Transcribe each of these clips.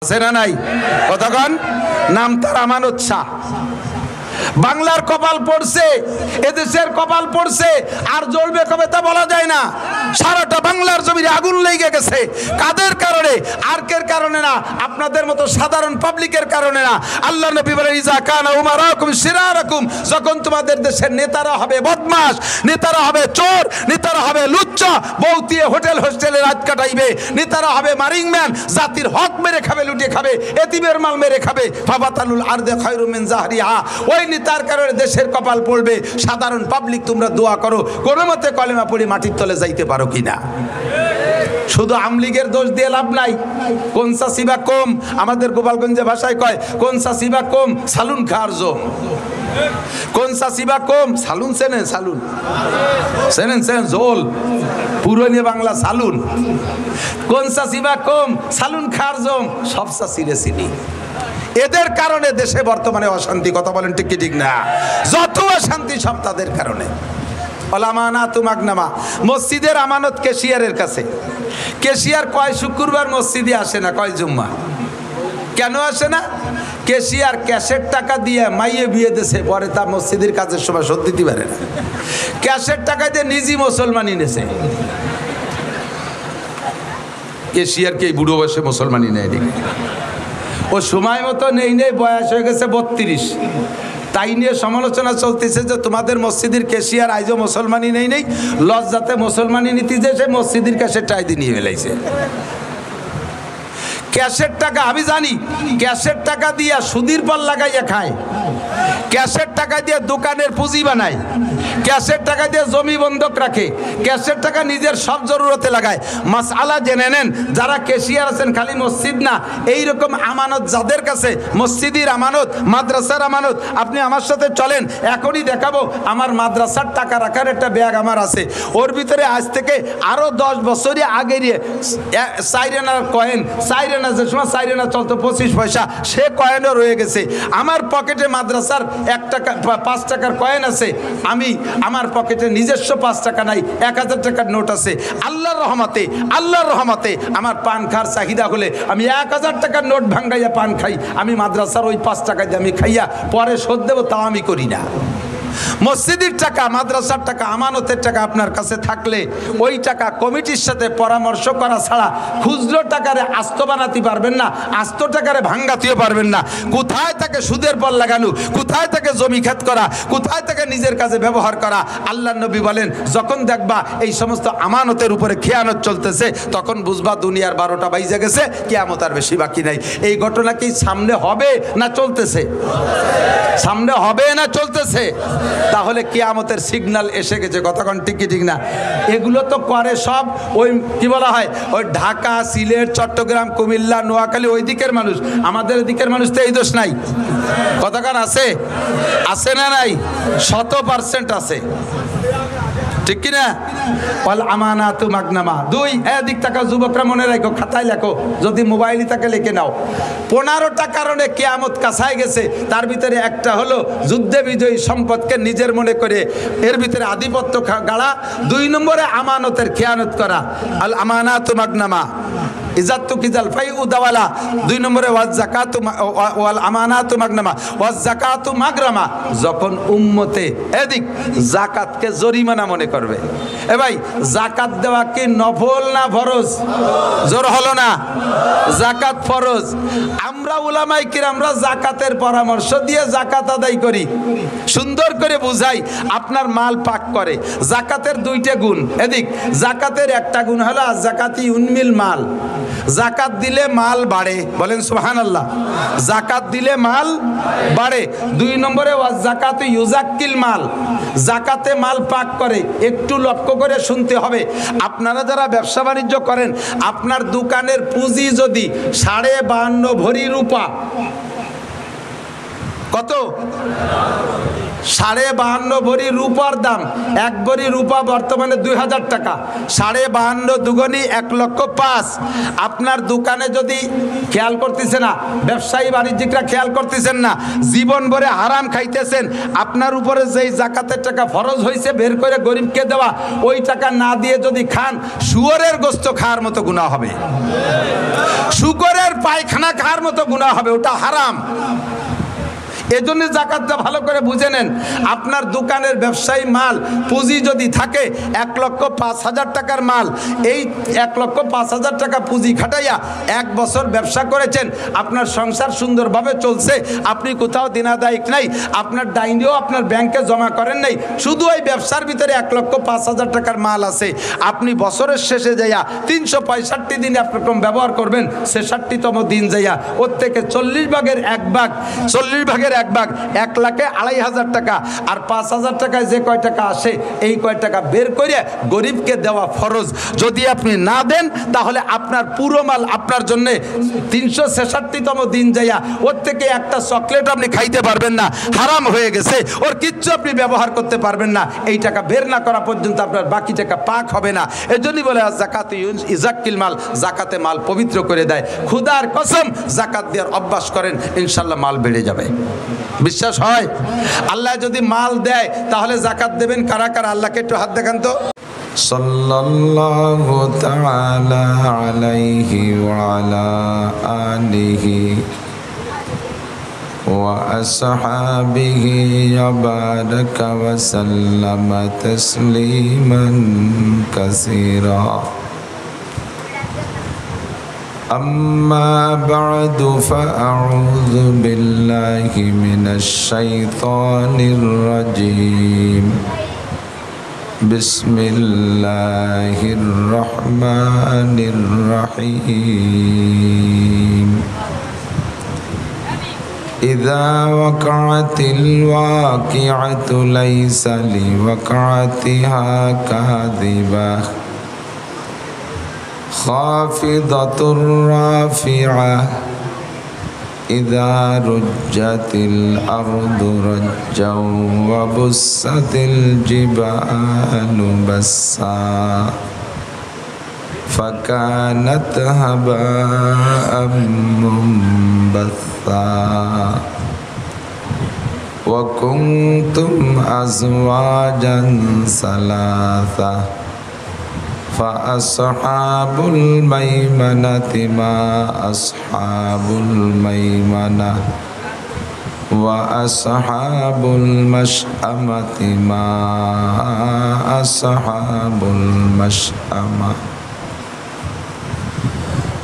আছে না নাই? কতক্ষণ নাম তার আমানত শাহ। বাংলার কপাল পড়ছে, এদেশের কপাল পড়ছে, আর জ্বলবে কবে তা বলা যায় না। সারাটা বাংলার জমিনে আগুন লেগে গেছে। কাদের কারণে? আর কের কারণে না, আপনাদের মতো সাধারণ পাবলিকের কারণে না। আল্লাহ নবী বলেন ইজা কানা উমারাকুম শিরারাকুম, যখন তোমাদের দেশের নেতারা হবে বদমাশ, নেতারা হবে চোর, নেতারা হবে লুচ্চা, বউতিয়ে হোটেল হোস্টেলে রাত কাটাইবে, নেতারা হবে মারিংম্যান, জাতির হক মেরে খাবে, লুটিয়ে খাবে, এতিমের মাল মেরে খাবে, ফাবাতানুল আরদে খায়রু মিন জাহরিহা, ওই নেতার কারণে দেশের কপাল পড়বে। সাধারণ পাবলিক তোমরা দোয়া করো কোনো মতে কলেমা পড়ে মাটির তলে যাইতে পারো কিনা। শুধু আমলিগের দোষ দিয়ে লাভ নাই। কোন সাসিবা কম, আমাদের গোপালগঞ্জে ভাষায় কয় কোন সাসিবা কম সালুন খার জো। কোন সাসিবা কম সালুন চেনেন? সালুন চেনেন? চেনেন জোল পুরনো বাংলা সালুন। কোন সাসিবা কম সালুন খার জম, সব সাসিরে চিনি। এদের কারণে দেশে বর্তমানে অশান্তি। কথা বলেন ঠিক কি ঠিক না? যত অশান্তি সব তাদের কারণে। মসজিদের আমানত কেশিয়ারের কাছে। কেশিয়ার কয় শুক্রবার মসজিদে আসে না, কয় জুম্মা। কেন আসে না? কেশিয়ার ক্যাশের টাকা দিয়ে মাইয়ে বিয়ে দেশে, পরে তা মসজিদের কাজের সময় শোধ দিতে পারে না। ক্যাশের টাকা দিয়ে নিজে মুসলমানি নেছে। কেশিয়ারকে এই বুড়ো বয়সে মুসলমানি নেয় দেখে, ও সময় মতো নেই, বয়স হয়ে গেছে 32। তাই নিয়ে সমালোচনা চলতেছে যে তোমাদের মসজিদের কেশিয়ার আইজও মুসলমানি নেই, লজ্জাতে মুসলমানি নীতি যে সে মসজিদের ক্যাশের টাইদি নিয়ে ফেলাইছে। ক্যাশের টাকা আমি জানি, ক্যাশের টাকা দিয়া সুদির পর লাগাইয়া খায়, ক্যাশের টাকা দিয়ে দোকানের পুঁজি বানায়, ক্যাশের টাকা দিয়ে জমি বন্ধক রাখে, ক্যাশের টাকা নিজের সব জরুরতে লাগায়। মাসআলা জেনে নেন, যারা কেশিয়ার আছেন খালি মসজিদ না, এইরকম আমানত যাদের কাছে, মসজিদের আমানত, মাদ্রাসার আমানত, আপনি আমার সাথে চলেন, এখনই দেখাবো। আমার মাদ্রাসার টাকা রাখার একটা ব্যাগ আমার আছে, ওর ভিতরে আজ থেকে আরো 10 বছরই আগে সাইরেনার কয়েন, সাইরেনা যে সময় সাইরেনা চলতো 25 পয়সা, সে কয়েনও রয়ে গেছে। আমার পকেটে মাদ্রাসার 1 টাকা 5 টাকার কয়েন আছে, আমি আমার পকেটে নিজস্ব 5 টাকা নাই, 1000 টাকার নোট আছে। আল্লাহর রহমতে, আল্লাহর রহমতে আমার পান খার চাহিদা হলে আমি 1000 টাকার নোট ভাঙ্গাইয়া পান খাই। আমি মাদ্রাসার ওই 5 টাকা দিয়ে আমি খাইয়া পরে শোধ দেবো, তাও আমি করি না। মসজিদের টাকা, মাদ্রাসার টাকা, আমানতের টাকা আপনার কাছে থাকলে ওই টাকা কমিটির সাথে পরামর্শ করা ছাড়া খুচরো টাকারে আস্ত বানাতে পারবেন না, আস্ত টাকারে ভাঙ্গাতেও পারবেন না। কোথায় তাকে সুদের পর লাগানো, কোথায় তাকে জমি খেত করা, কোথায় তাকে নিজের কাজে ব্যবহার করা। আল্লাহ নবী বলেন যখন দেখবা এই সমস্ত আমানতের উপরে খেয়ানত চলতেছে, তখন বুঝবা দুনিয়ার 12টা বাইজে গেছে, কিয়ামত আর বেশি বাকি নাই। এই ঘটনা কি সামনে হবে না চলতেছে? সামনে হবে না চলতেছে? তাহলে কিয়ামতের সিগন্যাল এসে গেছে। কতক্ষণ ঠিক কি ঠিক না? এগুলো তো করে সব ওই কি বলা হয়, ওই ঢাকা, সিলেট, চট্টগ্রাম, কুমিল্লা, নোয়াখালী, ওই দিকের মানুষ। আমাদের দিকের মানুষ তো এই দোষ নাই। কতক্ষণ আছে? আছে না নাই? 100% আছে, ঠিক কিনা? ওয়াল আমানাতু মাগনামা। 2 এদিক টাকা যুবকরা মনে রাখো, খাতায় লেখো, যদি মোবাইলই তাকে লিখে নাও। 15টা কারণে কিয়ামত কাছায় গেছে। তার ভিতরে একটা হলো যুদ্ধে বিজয়ী সম্পদকে নিজের মনে করে এর ভিতরে আধিপত্য গাড়া। 2 নম্বরে আমানতের খেয়ানত করা। আল আমানাতু মাগনামা ইজাতু কিজাল ফাইউ দাওয়ালা। 2 নম্বরে ওয়াজ যাকাতু ওয়াল আমানাতু মাগনামা ওয়াজ যাকাতু মাগরামা। যখন উম্মতে এদিক যাকাতকে জরিমানা মনে করবে, এ ভাই যাকাত দেওয়া কি নফল না ফরজ? জোর হলো না? যাকাত ফরজ। আমরা উলামায়ে কিরামরা যাকাতের পরামর্শ দিয়ে যাকাত আদায় করি, সুন্দর করে বুঝাই। আপনার মাল পাক করে। যাকাতের 2টা গুণ। এদিক যাকাতের একটা গুণ হলো যাকাতি উন্মিল মাল, যাকাত দিলে মাল বাড়ে। বলেন সুবহানাল্লাহ। যাকাত দিলে মাল বাড়ে। 2 নম্বরে ওয়াজ যাকাতু ইউজাক্কিল মাল, যাকাতে মাল পাক করে। একটু লক্ষ্য করে শুনতে হবে। আপনারা যারা ব্যবসা বাণিজ্য করেন, আপনার দোকানের পুঁজি যদি 52.5 ভরি রূপা, কত? 52.5 ভরি রূপার দাম। 1 ভরি রূপা বর্তমানে 2000 টাকা। 52.5 দুগুনি 1,05,000। আপনার দোকানে যদি খেয়াল করতেছে না, ব্যবসায়ী বাণিজ্যিকরা খেয়াল করতেছেন না, জীবন ভরে হারাম খাইতেছেন, আপনার উপরে যেই জাকাতের টাকা ফরজ হয়েছে বের করে গরিবকে দেওয়া, ওই টাকা না দিয়ে যদি খান, শুয়োরের গোস্ত খাওয়ার মতো গুনাহ হবে, শুকরের পায়খানা খাওয়ার মতো গুনাহ হবে, ওটা হারাম। এজন্য জাকাতটা ভালো করে বুঝে নেন। আপনার দোকানের ব্যবসায়ী মাল পুঁজি যদি থাকে 1,05,000 টাকার মাল, এই 1,05,000 টাকা পুঁজি খাটাইয়া 1 বছর ব্যবসা করেছেন, আপনার সংসার সুন্দরভাবে চলছে, আপনি কোথাও দিনাদায়িক নাই, আপনার ডাইনিও আপনার ব্যাংকে জমা করেন নাই, শুধু ওই ব্যবসার ভিতরে 1,05,000 টাকার মাল আছে। আপনি বছরের শেষে যাইয়া 365 দিন একরকম ব্যবহার করবেন, 66তম দিন যাইয়া ওর থেকে 40 ভাগের 1 ভাগ, 40 ভাগের 1 ভাগ, 1,02,500 টাকা, আর 5,000 টাকায় যে কয় টাকা আসে এই কয় টাকা বের করে গরিবকে দেওয়া ফরজ। যদি আপনি না দেন তাহলে আপনার পুরো মাল আপনার জন্য 366তম দিন যাইয়া ওর থেকে একটা চকলেট আপনি খাইতে পারবেন না, হারাম হয়ে গেছে, ওর কিচ্ছু আপনি ব্যবহার করতে পারবেন না। এই টাকা বের না করা পর্যন্ত আপনার বাকি টাকা পাক হবে না। এজন্যই বলে জাকাত ইজাক্কিল মাল, জাকাতে মাল পবিত্র করে দেয়। খুদার কসম, জাকাত দেওয়ার অভ্যাস করেন, ইনশাল্লাহ মাল বেড়ে যাবে। বিশ্বাস হয়? আল্লাহ যদি মাল দেয় তাহলে জাকাত দেবেন কারা কারা? আল্লাহকে একটু হাত দেখান তো। সাল্লাল্লাহু তাআলা আলাইহি ওয়া আলা আলিহি ওয়া আসহাবিহি ওয়া বারাকা ওয়া সাল্লামা তাসলিমান কাসীরা। أما بعد فأعوذ بالله من الشيطان الرجيم. بسم الله الرحمن الرحيم. إذا وقعت الواقعة ليس لوقعتها كاذبة خافضة رافعة إذا رجت الأرض رجا وبست الجبال بسا فكانت هباء منبثا وكنتم أزواجا ثلاثة فأصحاب الميمنة ما أصحاب الميمنة وأصحاب المشأمة ما أصحاب المشأمة.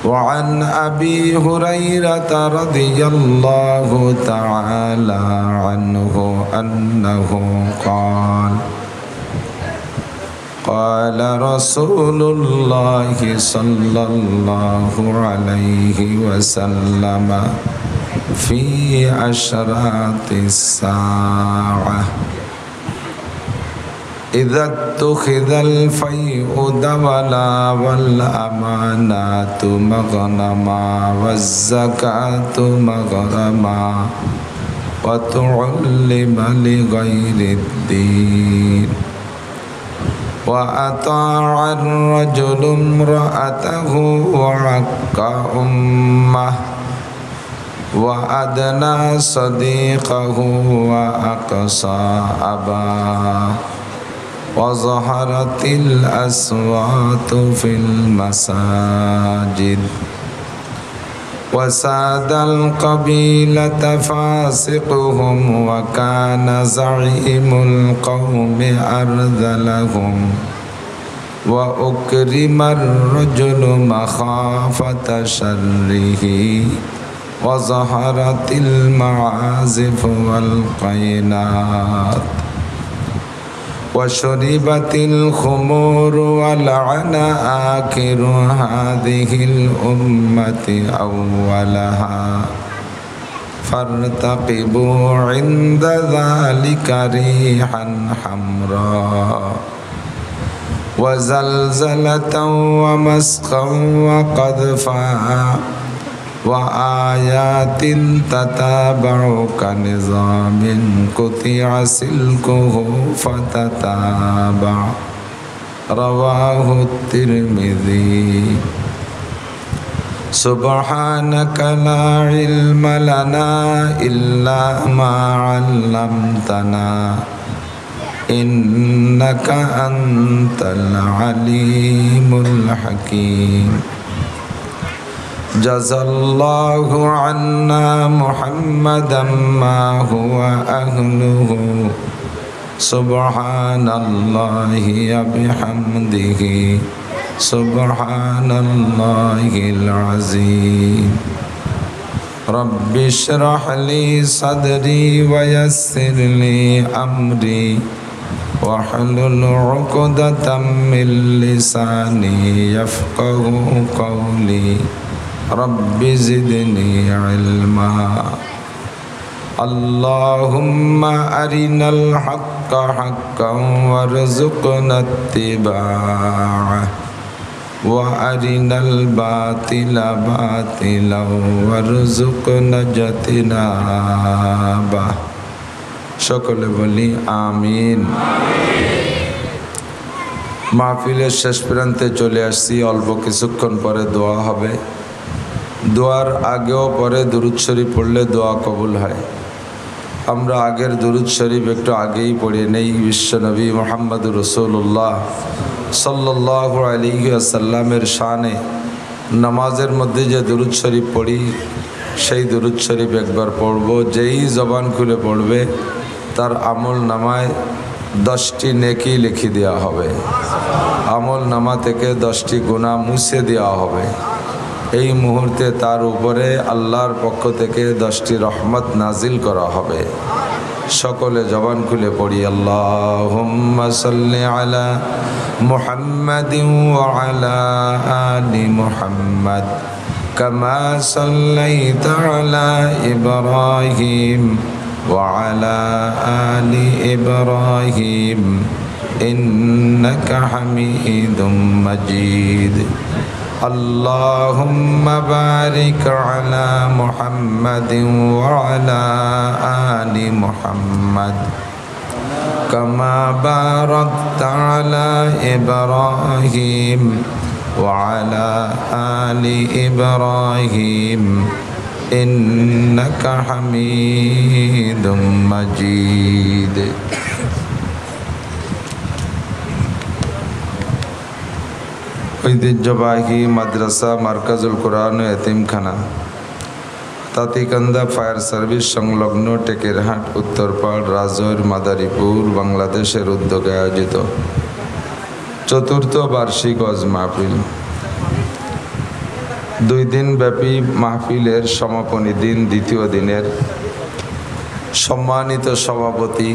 وعن أبي هريرة رضي الله تعالى عنه أنه قال قال رسول الله صلى الله عليه وسلم في أشراط الساعة إذا اتخذ الفيء دولا والأمانات مغنما والزكاة مغرما وتعلم لغير الدين وأطاع الرجل امرأته وعق أمه وأدنى صديقه وأقصى أباه وظهرت الأصوات في المساجد وساد القبيلة فاسقهم وكان زعيم القوم أرذلهم وأكرم الرجل مخافة شره وظهرت المعازف والقينات وشربت الخمور ولعن آخر هذه الأمة أولها فارتقبوا عند ذلك ريحا حمراء وزلزلة ومسخا وقذفا وآيات تتابع كنظام قطع سلكه فتتابع رواه الترمذي سبحانك لا علم لنا إلا ما علمتنا إنك أنت العليم الحكيم جزا الله عنا محمدا ما هو أهله سبحان الله بحمده سبحان الله العظيم رب اشرح لي صدري ويسر لي أمري واحلل عقدة من لساني يفقه قولي رب زدني علما اللهم أرنا الحق حقا وارزقنا اتباعه وأرنا الباطل باطلا وارزقنا اجتنابه সকলে বলি আমিন। মাহফিলের শেষ প্রান্তে চলে আসছি, অল্প কিছুক্ষণ পরে দোয়া হবে। দোয়ার আগেও পরে দুরূদ শরীফ পড়লে দোয়া কবুল হয়। আমরা আগের দুরূদ শরীফ একটু আগেই পড়ে নেই। বিশ্বনবী মুহাম্মদুর রাসূলুল্লাহ সাল্লাল্লাহু আলাইহি ওয়াসাল্লামের শানে নামাজের মধ্যে যে দুরূদ শরীফ পড়ি সেই দুরূদ শরীফ একবার পড়ব। যেই জবান খুলে পড়বে তার আমল নামায় 10টি নেকি লিখে দেওয়া হবে, আমল নামা থেকে 10টি গুনাহ মুছে দেওয়া হবে। এই মুহূর্তে তার উপরে আল্লাহর পক্ষ থেকে 10টি রহমত নাজিল করা হবে। সকলে জবান খুলে পড়ি আল্লাহুম্মা সাল্লি আলা মুহাম্মাদিন ওয়া আলা আলি মুহাম্মাদ কামা সাল্লাইতা আলা ইব্রাহিম ওয়া আলা আলি ইব্রাহিম ইন্নাকা হামিদুম মাজিদ اللهم بارك على محمد وعلى آل محمد كما باركت على إبراهيم وعلى آل إبراهيم إنك حميد مجيد ঐতিহ্যবাহী মাদ্রাসা মার্কাজুল কোরআন ও এতিমখানা তাতিকান্দা ফায়ার সার্ভিস সংলগ্ন টেকেরহাট উত্তরপাড় রাজৈর মাদারীপুর বাংলাদেশের উদ্যোগে আয়োজিত ৪র্থ বার্ষিক ওয়াজ মাহফিল। 2 দিন ব্যাপী মাহফিলের সমাপনী দিন, দ্বিতীয় দিনের সম্মানিত সভাপতি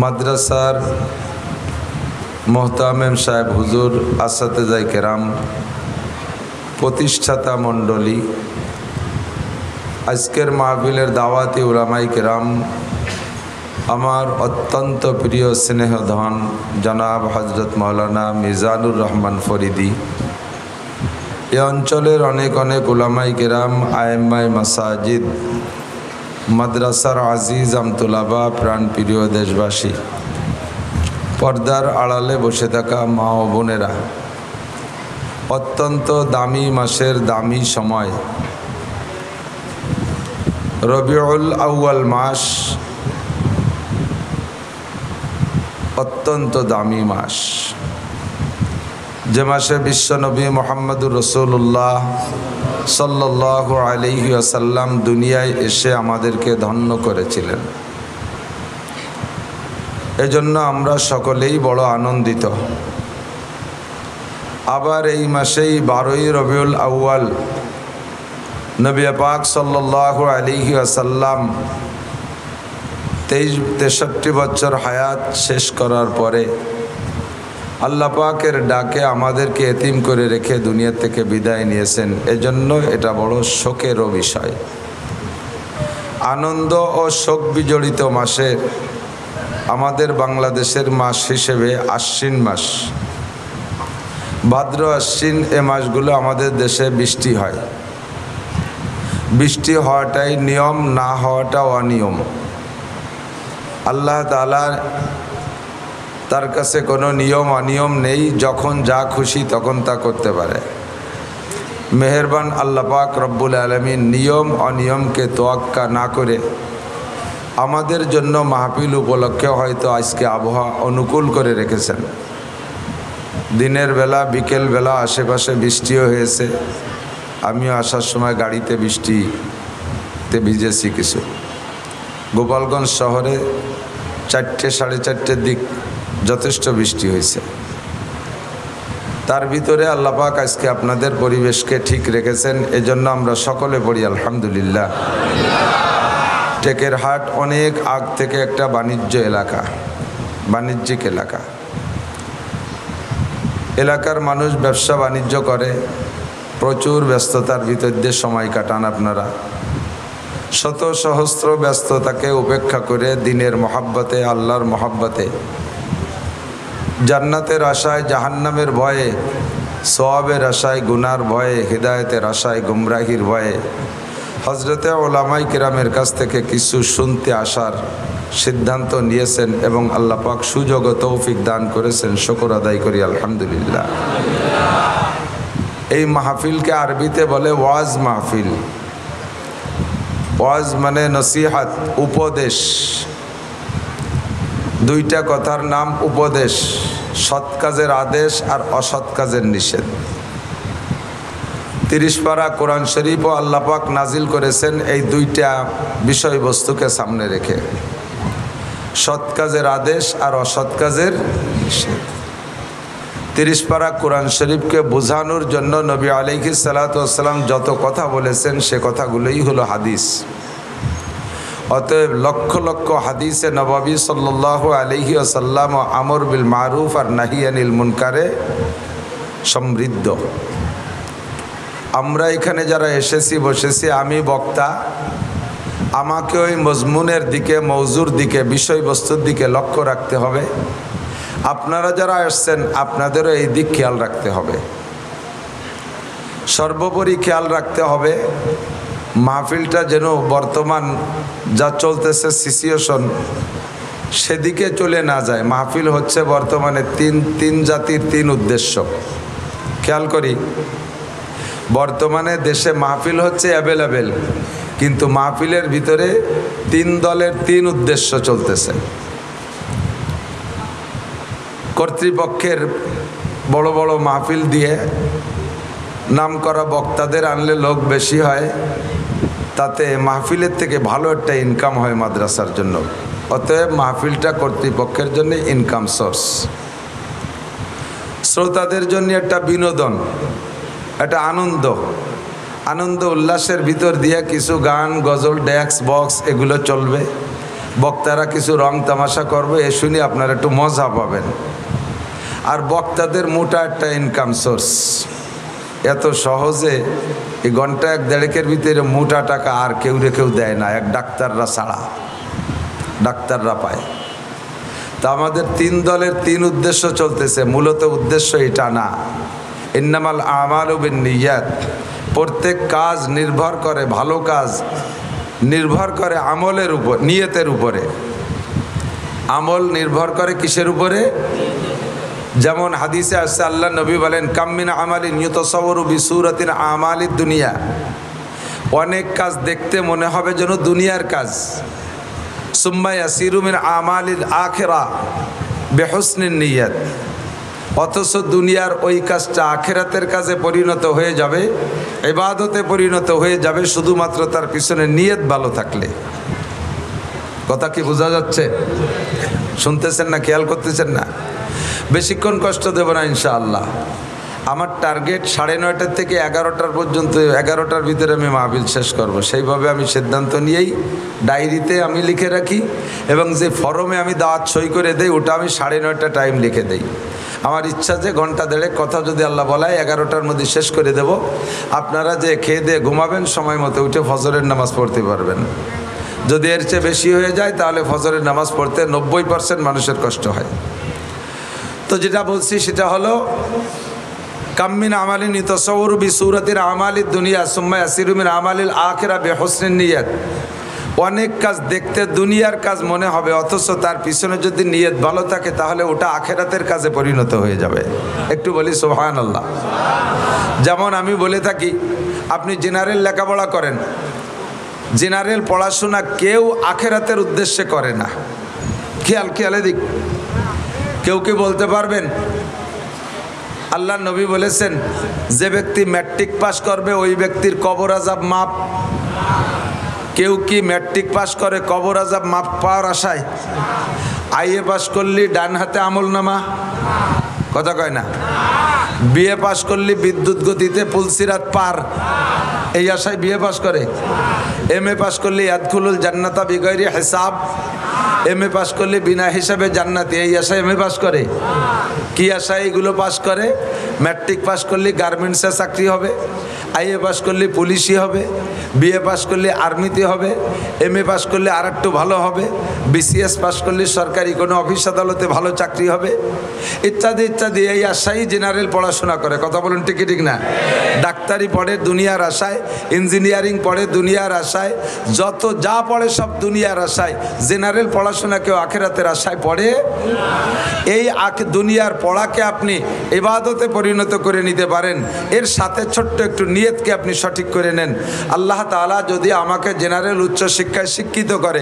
মাদ্রাসার মোহতামেম সাহেব হুজুর, আসাতেজাই কেরাম, প্রতিষ্ঠাতা মণ্ডলী, আজকের মাহফিলের দাওয়াতি উলামাই কেরাম, আমার অত্যন্ত প্রিয় স্নেহধন জনাব হজরত মৌলানা মিজানুর রহমান ফরিদি, এ অঞ্চলের অনেক অনেক উলামাই কেরাম, আয়েম্মায়ে মাসাজিদ, মাদ্রাসার আজিজ আমতুলাবা, প্রাণ প্রিয় দেশবাসী, পর্দার আড়ালে বসে থাকা মা ও বোনেরা, অত্যন্ত দামি মাসের দামি সময় রবিউল আউয়াল মাস, অত্যন্ত দামি মাস, যে মাসে বিশ্বনবী মুহাম্মদুর রাসূলুল্লাহ সাল্লাল্লাহু আলাইহি ওয়াসাল্লাম দুনিয়ায় এসে আমাদেরকে ধন্য করেছিলেন। এজন্য আমরা সকলেই বড় আনন্দিত। আবার এই মাসেই 12ই রবিউল আউয়াল নবী পাক সাল্লাল্লাহু আলাইহি ওয়াসাল্লাম 63 বছর হায়াত শেষ করার পরে আল্লাহ পাকের ডাকে আমাদেরকে এতিম করে রেখে দুনিয়া থেকে বিদায় নিয়েছেন। এজন্য এটা বড় শোকেরও বিষয়। আনন্দ ও শোক বিজড়িত মাসের আমাদের বাংলাদেশের মাস হিসেবে আশ্বিন মাস, ভাদ্র আশ্বিন এ মাসগুলো আমাদের দেশে বৃষ্টি হয়। বৃষ্টি হওয়াটাই নিয়ম, না হওয়াটা অনিয়ম। আল্লাহ তাআলা তার কাছে কোনো নিয়ম অনিয়ম নেই, যখন যা খুশি তখন তা করতে পারে। মেহেরবান আল্লাহ পাক রব্বুল আলামিন নিয়ম অনিয়মকে তোয়াক্কা না করে আমাদের জন্য মাহফিল উপলক্ষে হয়তো আজকে আবহাওয়া অনুকূল করে রেখেছেন। দিনের বেলা বিকেল বেলা আশেপাশে বৃষ্টিও হয়েছে। আমিও আসার সময় গাড়িতে বৃষ্টিতে ভিজেছি কিছু। গোপালগঞ্জ শহরে 4টে সাড়ে 4টের দিক যথেষ্ট বৃষ্টি হয়েছে। তার ভিতরে আল্লাহ পাক আজকে আপনাদের পরিবেশকে ঠিক রেখেছেন, এজন্য আমরা সকলে পড়ি আলহামদুলিল্লাহ। টেকেরহাট অনেক আগ থেকে একটা বাণিজ্যিক এলাকা। এলাকার মানুষ ব্যবসা বাণিজ্য করে, প্রচুর ব্যস্ততার ভিতর দিয়ে সময় কাটান আপনারা। শত সহস্র ব্যস্ততাকে উপেক্ষা করে দিনের মহাব্বতে, আল্লাহর মহাব্বতে, জান্নাতের আশায়, জাহান্নামের ভয়ে, সওয়াবের আশায়, গুনার ভয়ে, হিদায়েতের আশায়, গুমরাহির ভয়ে হজরতে ওলামাই কিরামের কাছ থেকে কিছু শুনতে আসার সিদ্ধান্ত নিয়েছেন এবং আল্লাহ পাক সুযোগ ও তৌফিক দান করেছেন। শুকর আদায় করি আলহামদুলিল্লাহ। এই মাহফিলকে আরবিতে বলে ওয়াজ মাহফিল। ওয়াজ মানে নসিহাত, উপদেশ। দুইটা কথার নাম উপদেশ, সৎ কাজের আদেশ আর অসৎ কাজের নিষেধ। 30 পারা কোরআন শরীফও আল্লাহ পাক নাজিল করেছেন এই দুইটা বিষয়বস্তুকে সামনে রেখে, সৎ কাজের আদেশ আর অসৎ কাজের নিষেধ। 30 পারা কোরআন শরীফকে বোঝানোর জন্য নবী আলাইহিস সালাতু ওয়াস সালাম যত কথা বলেছেন সে কথাগুলোই হলো হাদিস। অতএব লক্ষ লক্ষ হাদিসে নববী সাল্লাল্লাহু আলাইহি ওয়াসাল্লাম আমর বিল মারুফ আর নাহি আনিল মুনকারে সমৃদ্ধ। আমরা এখানে যারা এসেছি বসেছি, আমি বক্তা, আমাকে ওই মজমুনের দিকে, মৌজুর দিকে, বিষয়বস্তুর দিকে লক্ষ্য রাখতে হবে। আপনারা যারা আসছেন আপনাদেরও এই দিক খেয়াল রাখতে হবে। সর্বোপরি খেয়াল রাখতে হবে মাহফিলটা যেন বর্তমান যা চলতেছে সিচুয়েশন সেদিকে চলে না যায়। মাহফিল হচ্ছে বর্তমানে তিন জাতির 3 উদ্দেশ্য। খেয়াল করি, বর্তমানে দেশে মাহফিল হচ্ছে অ্যাভেলেবেল, কিন্তু মাহফিলের ভিতরে 3 দলের 3 উদ্দেশ্য চলতেছে। কর্তৃপক্ষের বড় বড় মাহফিল দিয়ে নাম করা বক্তাদের আনলে লোক বেশি হয়, তাতে মাহফিলের থেকে ভালো একটা ইনকাম হয় মাদ্রাসার জন্য। অতএব মাহফিলটা কর্তৃপক্ষের জন্য ইনকাম সোর্স, শ্রোতাদের জন্য একটা বিনোদন, একটা আনন্দ উল্লাসের ভিতর দিয়ে কিছু গান, গজল, ড্যাক্স, বক্স এগুলো চলবে। বক্তারা কিছু রং তামাশা করবে, এ শুনে আপনারা একটু মজা পাবেন। আর বক্তাদের মোটা একটা ইনকাম সোর্স। এত সহজে এই ঘন্টা 1-1.5-এর ভিতরে মোটা টাকা আর কেউ দেয় না, এক ডাক্তাররা ছাড়া। ডাক্তাররা পায়। তা আমাদের 3 দলের 3 উদ্দেশ্য চলতেছে। মূলত উদ্দেশ্য এটা না, ইন্নামাল আমালু বিন্নিয়াত, প্রত্যেক কাজ নির্ভর করে, ভালো কাজ নির্ভর করে আমলের উপর, নিয়তের উপরে। আমল নির্ভর করে কিসের উপরে? যেমন হাদিসে আসছে, আল্লাহ নবী বলেন, কাম্মিন আমালিন ইউতাসাওয়ারু বিসূরাতিন আমালিদ দুনিয়া। অনেক কাজ দেখতে মনে হবে যেন দুনিয়ার কাজ। সুম্মা ইয়াসিরু মিন আমালিল আখিরা বিহুসনিন নিয়াত। অথচ দুনিয়ার ওই কাজটা আখিরাতের কাজে পরিণত হয়ে যাবে, ইবাদতে পরিণত হয়ে যাবে, শুধুমাত্র তার পিছনে নিয়ত ভালো থাকলে। কথা কি বোঝা যাচ্ছে? শুনতেছেন না, খেয়াল করতেছেন না? বেশিক্ষণ কষ্ট দেব না ইনশাআল্লাহ। আমার টার্গেট 9:30 থেকে 11টার পর্যন্ত, 11টার ভিতরে আমি মাহফিল শেষ করব। সেইভাবে আমি সিদ্ধান্ত নিয়েই ডায়েরিতে আমি লিখে রাখি, এবং যে ফরমে আমি দাওয়াত সই করে দেই ওটা আমি 9:30 টাইম লিখে দেই। আমার ইচ্ছা যে 1.5 কথা যদি আল্লাহ বলায় 11টার মধ্যে শেষ করে দেব। আপনারা যে খেয়ে দিয়ে ঘুমাবেন, সময় মতো উঠে ফজরের নামাজ পড়তে পারবেন। যদি এর চেয়ে বেশি হয়ে যায় তাহলে ফজরের নামাজ পড়তে 90% মানুষের কষ্ট হয়। তো যেটা বলছি সেটা হলো, কাম্মিন আমালিন ইতাসাওয়ারু বিসূরাতিল আমালিদ দুনিয়া সুম্মা ইয়াসিরু মিন আমালিল আখিরা বিহুসনিন নিয়াত। অনেক কাজ দেখতে দুনিয়ার কাজ মনে হবে, অথচ তার পিছনে যদি নিয়ত ভালো থাকে তাহলে ওটা আখেরাতের কাজে পরিণত হয়ে যাবে। একটু বলি সুবহানাল্লাহ। যেমন আমি বলে থাকি, আপনি জেনারেল লেখাপড়া করেন, জেনারেল পড়াশোনা কেউ আখেরাতের উদ্দেশ্যে করে না। খেয়ালে দিক, কেউ কি বলতে পারবেন আল্লাহ নবী বলেছেন যে ব্যক্তি ম্যাট্রিক পাস করবে ওই ব্যক্তির কবর আযাব মাপ? কেউ কি ম্যাট্রিক পাস করে কবর আযাব মাপ পাওয়ার আশায়? আইএ পাস করলি ডান হাতে আমলনামা, কথা কয় না। বিএ পাস করলি বিদ্যুৎ গতিতে পুলসিরাত পার, এই আশায় বিএ পাস করে। এমএ পাস করলি ইয়াদখুলুল জান্নাতা বিগাইরি হিসাব, এমএ পাস করলে বিনা হিসাবে জান্নাতি, এই আশায় এমএ পাস করে। কি আশায় এগুলো পাস করে? ম্যাট্রিক পাস করলে গার্মেন্টসে চাকরি হবে, আইএ পাস করলে পুলিশই হবে, বিএ পাস করলে আর্মিতে হবে, এমএ পাস করলে আর একটু ভালো হবে, বিসিএস পাস করলে সরকারি কোনো অফিস আদালতে ভালো চাকরি হবে, ইত্যাদি ইত্যাদি। এই আশায় জেনারেল পড়াশোনা করে। কথা বলুন ঠিক ঠিক না? ডাক্তারি পড়ে দুনিয়ার আশায়, ইঞ্জিনিয়ারিং পড়ে দুনিয়ার আশায়, যত যা পড়ে সব দুনিয়ার আশায়। জেনারেল পড়াশোনা কেউ আখেরাতের আশায় পড়ে? এই দুনিয়ার পড়াকে আপনি ইবাদতে পরিণত করে নিতে পারেন। এর সাথে ছোট্ট একটু নিয়তকে আপনি সঠিক করে নেন। আল্লাহ তাআলা যদি আমাকে জেনারেল উচ্চ শিক্ষায় শিক্ষিত করে,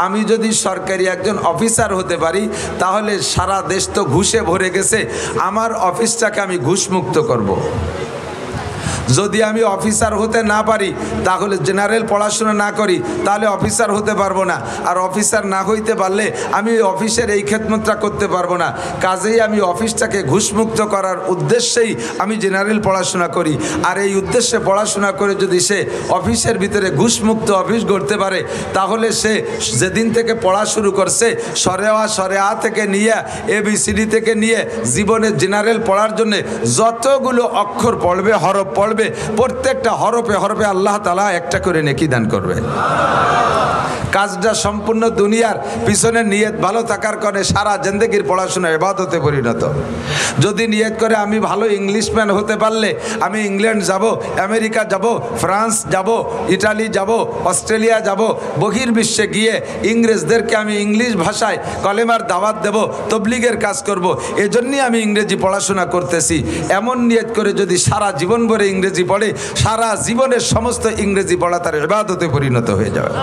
আমি যদি সরকারি একজন অফিসার হতে পারি, তাহলে সারা দেশ তো ঘুষে ভরে গেছে, আমার অফিসটাকে আমি ঘুষমুক্ত করব। যদি আমি অফিসার হতে না পারি, তাহলে জেনারেল পড়াশোনা না করি, তাহলে অফিসার হতে পারবো না। আর অফিসার না হইতে পারলে আমি অফিসের এই খেদমতটা করতে পারবো না। কাজেই আমি অফিসটাকে ঘুষমুক্ত করার উদ্দেশ্যেই আমি জেনারেল পড়াশোনা করি। আর এই উদ্দেশ্যে পড়াশোনা করে যদি সে অফিসের ভিতরে ঘুষমুক্ত অফিস গড়তে পারে, তাহলে সে যেদিন থেকে পড়া শুরু করছে, সরে আ থেকে নিয়ে ABCD থেকে নিয়ে জীবনে জেনারেল পড়ার জন্য যতগুলো অক্ষর পড়বে, হরফ পড়বে, প্রত্যেকটা হরফে হরফে আল্লাহ তাআলা একটা করে নেকি দান করবে। কাজটা সম্পূর্ণ দুনিয়ার পিছনে নিয়ত ভালো থাকার কারণে সারা জিন্দেগির পড়াশোনা ইবাদতে পরিণত। যদি নিয়ত করে আমি ভালো ইংলিশম্যান হতে পারলে আমি ইংল্যান্ড যাব, আমেরিকা যাব, ফ্রান্স যাব, ইটালি যাব, অস্ট্রেলিয়া যাব, বহির্বিশ্বে গিয়ে ইংরেজদেরকে আমি ইংলিশ ভাষায় কলেমার দাওয়াত দেব, তবলিগের কাজ করব, এজন্যই আমি ইংরেজি পড়াশোনা করতেছি, এমন নিয়ত করে যদি সারা জীবন ভরে ইংরেজি পড়ে, সারা জীবনের সমস্ত ইংরেজি পড়া তার ইবাদতে পরিণত হয়ে যাবে।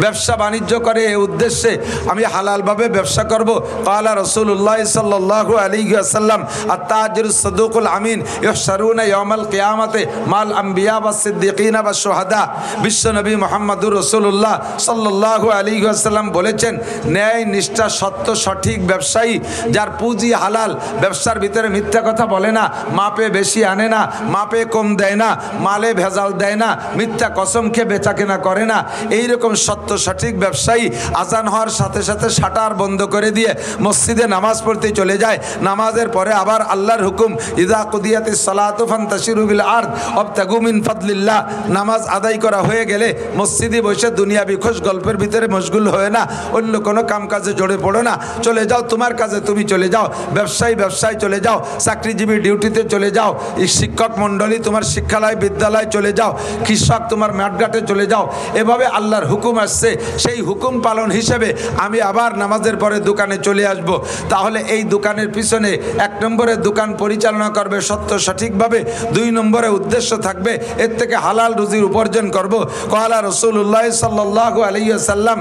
ব্যবসা বাণিজ্য করে এই উদ্দেশ্যে আমি হালালভাবে ব্যবসা করব। ক্বালা রাসূলুল্লাহ সাল্লাল্লাহু আলাইহি ওয়াসাল্লাম আত-তাজিরুস সাদুকুল আমিন ইহশারুনা ইয়াউমাল কিয়ামাতে মাল আম্বিয়া ওয়াস সিদ্দিকিনা ওয়াস শুহাদা। বিশ্বনবী মুহাম্মদুর রাসূলুল্লাহ সাল্লাল্লাহু আলাইহি ওয়াসাল্লাম বলেছেন, ন্যায় নিষ্ঠা সত্য সঠিক ব্যবসায়ী, যার পুঁজি হালাল, ব্যবসার ভিতরে মিথ্যা কথা বলে না, মাপে বেশি আনে না, মাপে কম দেয় না, মালে ভেজাল দেয় না, মিথ্যা কসম খেয়ে বেচা কেনা করে না, এইরকম সত্য সঠিক ব্যবসায়ী আজান হওয়ার সাথে সাথে শাটার বন্ধ করে দিয়ে মসজিদে নামাজ পড়তে চলে যায়। নামাজের পরে আবার আল্লাহর হুকুম, ইযা কুদিয়াতিস সালাতু ফান্তাশিরু বিল আরদ ওয়াবতাগু মিন ফাদলিল্লাহ। নামাজ আদায় করা হয়ে গেলে মসজিদে বসে দুনিয়াবি খোশ গল্পের ভিতরে মশগুল হয়ে না, অন্য কোনো কাম কাজে জড়ে পড়ো না, চলে যাও তোমার কাজে তুমি চলে যাও, ব্যবসায় চলে যাও, চাকরিজীবী ডিউটিতে চলে যাও, শিক্ষক মণ্ডলী তোমার শিক্ষালয় বিদ্যালয় চলে যাও, কৃষক তোমার মাঠঘাটে চলে যাও। এভাবে আল্লাহর হুকুম আসছে, সেই হুকুম পালন হিসেবে আমি আবার নামাজের পরে দোকানে চলে আসব। তাহলে এই দোকানের পিছনে 1 নম্বরে দোকান পরিচালনা করবে সত্য সঠিকভাবে, 2 নম্বরে উদ্দেশ্য থাকবে এর থেকে হালাল রুজির উপার্জন করব। ক্বালা রাসূলুল্লাহ সাল্লাল্লাহু আলাইহি ওয়াসাল্লাম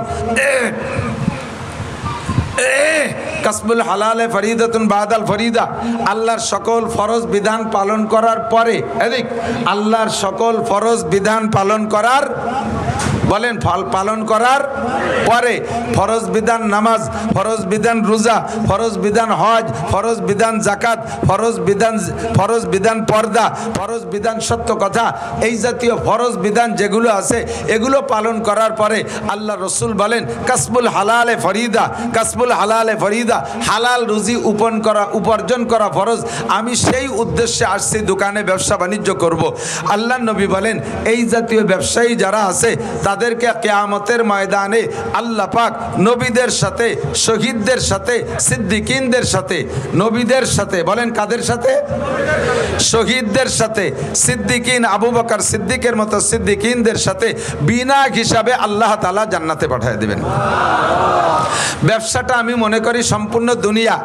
কাসবুল হালালে ফরিদাতুন বাদাল ফরিদা। আল্লাহর সকল ফরজ বিধান পালন করার পরে, আল্লাহর সকল ফরজ বিধান পালন করার, বলেন পালন করার পরে ফরজ বিধান নামাজ, ফরজ বিধান রোজা, ফরজ বিধান হজ, ফরজ বিধান যাকাত, ফরজ বিধান পর্দা, ফরজ বিধান সত্য কথা, এই জাতীয় ফরজ বিধান যেগুলো আছে এগুলো পালন করার পরে আল্লাহ রসুল বলেন কাসবুল হালালে ফরিদা, কাসবুল হালালে ফরিদা, হালাল রুজি উপার্জন করা ফরজ। আমি সেই উদ্দেশ্যে আসছি দোকানে ব্যবসা বাণিজ্য করব। আল্লাহ নবী বলেন এই জাতীয় ব্যবসায়ী যারা আছে তাদেরকে কিয়ামতের ময়দানে আল্লাহ পাক নবীদের সাথে, শহীদদের সাথে, সিদ্দিকিনদের সাথে, নবীদের সাথে, বলেন কাদের সাথে? শহীদদের সাথে, সিদ্দিকিন, আবু বকর সিদ্দিকের মতো সিদ্দিকিনদের সাথে বিনা হিসাবে আল্লাহ তাআলা জান্নাতে পাঠিয়ে দেবেন। ব্যবসাটা আমি মনে করি সম্পূর্ণ দুনিয়া।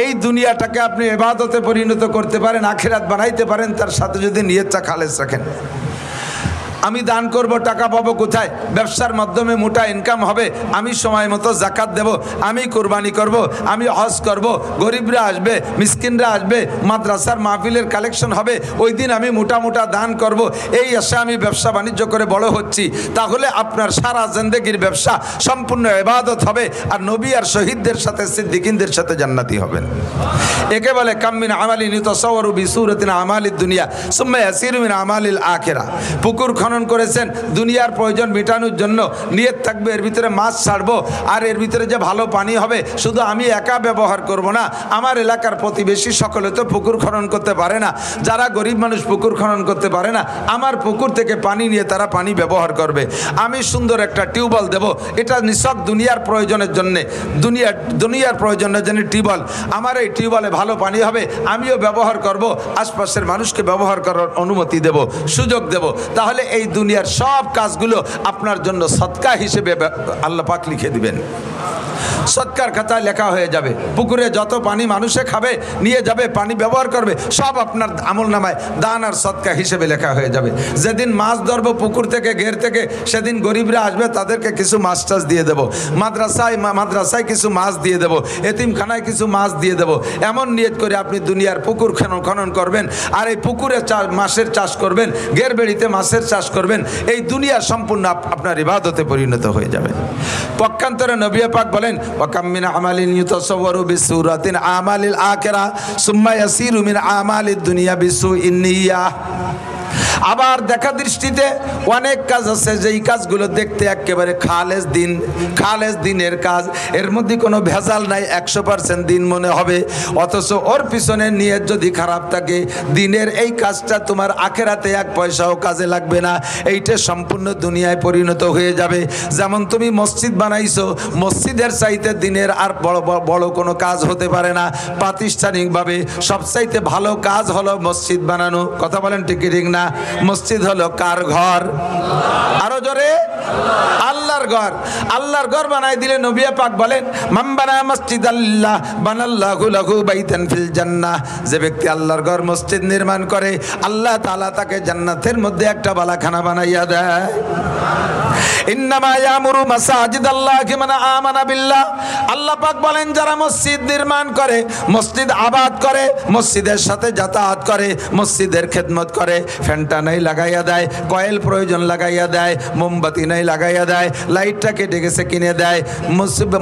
এই দুনিয়াটাকে আপনি ইবাদতে পরিণত করতে পারেন, আখিরাত বানাইতে পারেন, তার সাথে যদি নিয়তটা খালেস রাখেন। আমি দান করব, টাকা পাবো কোথায়? ব্যবসার মাধ্যমে মোটা ইনকাম হবে, আমি সময় মতো জাকাত দেব, আমি কোরবানি করব, আমি হজ করব, গরিবরা আসবে, মিসকিনরা আসবে, মাদ্রাসার মাহফিলের কালেকশন হবে, ওই দিন আমি মোটা মোটা দান করব, এই আশা আমি ব্যবসা বাণিজ্য করে বড় হচ্ছি। তাহলে আপনার সারা জিন্দেগির ব্যবসা সম্পূর্ণ ইবাদত হবে, আর নবী আর শহীদদের সাথে, সিদ্দিকিনদের সাথে জান্নাতি হবেন। একে বলে কামিন আমালিন ইউতাসাওয়ারু বিসূরাতিন আমালিদ দুনিয়া সুম্মা ইয়াসিরু মিন আমালিল আখিরা। পুকুর খনন করেছেন দুনিয়ার প্রয়োজন মেটানোর জন্য, নিয়ত থাকবে এর ভিতরে মাছ ছাড়বো, আর এর ভিতরে যে ভালো পানি হবে শুধু আমি একা ব্যবহার করব না, আমার এলাকার প্রতিবেশী সকলে তো পুকুর খনন করতে পারে না, যারা গরিব মানুষ পুকুর খনন করতে পারে না, আমার পুকুর থেকে পানি নিয়ে তারা পানি ব্যবহার করবে। আমি সুন্দর একটা টিউবওয়েল দেব, এটা নিছক দুনিয়ার প্রয়োজনের জন্যে, দুনিয়ার প্রয়োজনের জন্য টিউবওয়েল, আমার এই টিউবওয়েলে ভালো পানি হবে, আমিও ব্যবহার করব, আশপাশের মানুষকে ব্যবহার করার অনুমতি দেব, সুযোগ দেব। তাহলে এই দুনিয়ার সব কাজগুলো আপনার জন্য সদকা হিসেবে আল্লাহ পাক লিখে দিবেন, সদকার খাতায় লেখা হয়ে যাবে। পুকুরে যত পানি মানুষে খাবে, নিয়ে যাবে, পানি ব্যবহার করবে, সব আপনার আমল নামায় দান আর সদকা হিসেবে লেখা হয়ে যাবে। যেদিন মাছ ধরবো পুকুর থেকে, ঘের থেকে, সেদিন গরিবরা আসবে, তাদেরকে কিছু মাছ টাছ দিয়ে দেবো, মাদ্রাসায় কিছু মাছ দিয়ে দেবো, এতিমখানায় কিছু মাছ দিয়ে দেবো। এমন নিয়ত করে আপনি দুনিয়ার পুকুর খনন করবেন, আর এই পুকুরে মাছের চাষ করবেন, ঘের বেড়িতে মাছের চাষ করবেন, এই দুনিয়া সম্পূর্ণ আপনার ইবাদতে পরিণত হয়ে যাবে। পক্ষান্তরে নবী পাক বলেন, ওয়াকাম মিন আমালিন ইউতাসাওয়ারু বিসূরাতিন আমালিল আখিরা সুম্মা ইয়াসিরু মিন আমালিদ দুনিয়া বিসুইন নিয়াহ। আবার দেখা দৃষ্টিতে অনেক কাজ আছে, যেই কাজগুলো দেখতে একেবারে খালেস দিনের কাজ, এর মধ্যে কোনো ভেজাল নাই, 100% দিন মনে হবে, অথচ ওর পিছনে নিয়ত যদি খারাপ থাকে, দিনের এই কাজটা তোমার আখেরাতে এক পয়সাও কাজে লাগবে না, এইটা সম্পূর্ণ দুনিয়ায় পরিণত হয়ে যাবে। যেমন তুমি মসজিদ বানাইছো, মসজিদের চাইতে দিনের আর বড় কোনো কাজ হতে পারে না। প্রাতিষ্ঠানিকভাবে সবচাইতে ভালো কাজ হলো মসজিদ বানানো। কথা বলেন ঠিক ঠিক না? মসজিদ হলো কার ঘর? আরো জোরে, আল্লাহর ঘর। আল্লাহর ঘর বানাই দিলে নবী পাক বলেন, মান বানা মসজিদাল্লাহ বানাল্লাহু লাহু বাইতান ফিল জান্নাহ। যে ব্যক্তি আল্লাহর ঘর মসজিদ নির্মাণ করে, আল্লাহ তাআলা তাকে জান্নাতের মধ্যে একটা বালাখানা বানাইয়া দেয়। ইন্নামা ইয়ামুরু মাসাজিদাল্লাহি মান আমানা বিল্লাহ। আল্লাহ পাক বলেন, যারা মসজিদ নির্মাণ করে, মসজিদ আবাদ করে, মসজিদের সাথে যাতায়াত করে, মসজিদের খেদমত করে, ফ্যানটা নাই লাগাইয়া দেয়, কয়েল প্রয়োজন লাগাইয়া দেয়, মোমবাতি নাই লাগাইয়া দেয়, লাইটটা কেটে গেছে কিনে দেয়,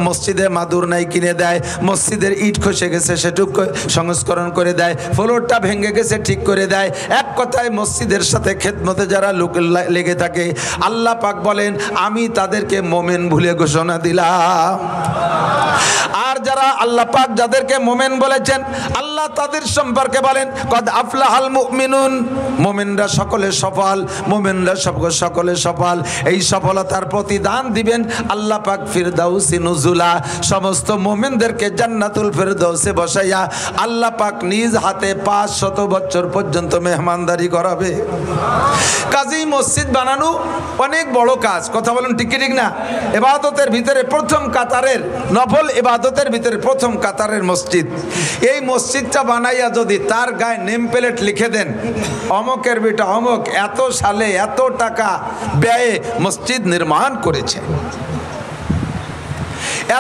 মসজিদে মাদুর নাই কিনে দেয়, মসজিদের ইট খসে গেছে সেটুকু সংস্করণ করে দেয়, ফ্লোরটা ভেঙে গেছে ঠিক করে দেয়। এক কথায় মসজিদের সাথে খেদমতে যারা লোক লেগে থাকে, আল্লাহ পাক বলেন, আমি তাদেরকে মোমেন ভুলে ঘোষণা দিলাম। আর যারা আল্লাহ পাক যাদেরকে মোমেন বলেছেন, আল্লাহ তাদের সম্পর্কে বলেন, কদ আফলাহাল মুমিনুন। মোমেনরা সকলে সফল, মোমেনরা সকলে সফল। এই সফলতার প্রতিদান দিবেন আল্লাহ পাক ফিরদাউসি নুজুলা। সমস্ত মোমেনদেরকে জান্নাতুল ফিরদাউসে বসাইয়া আল্লাহ পাক নিজ হাতে 500 বছর পর্যন্ত মেহমানদারি করাবে। কাজেই মসজিদ বানানো অনেক বড় কাজ। কথা বলুন ঠিক ঠিক না? ইবাদতের ভিতরে প্রথম কাতারের, নফল ইবাদতের ভিতরে প্রথম কাতারের মসজিদ। এই মসজিদটা বানাইয়া যদি তার গায়ে নেম প্লেট লিখে দেন, অমকের বেটা অমক এত সালে এত টাকা ব্যয়ে মসজিদ নির্মাণ করেছে,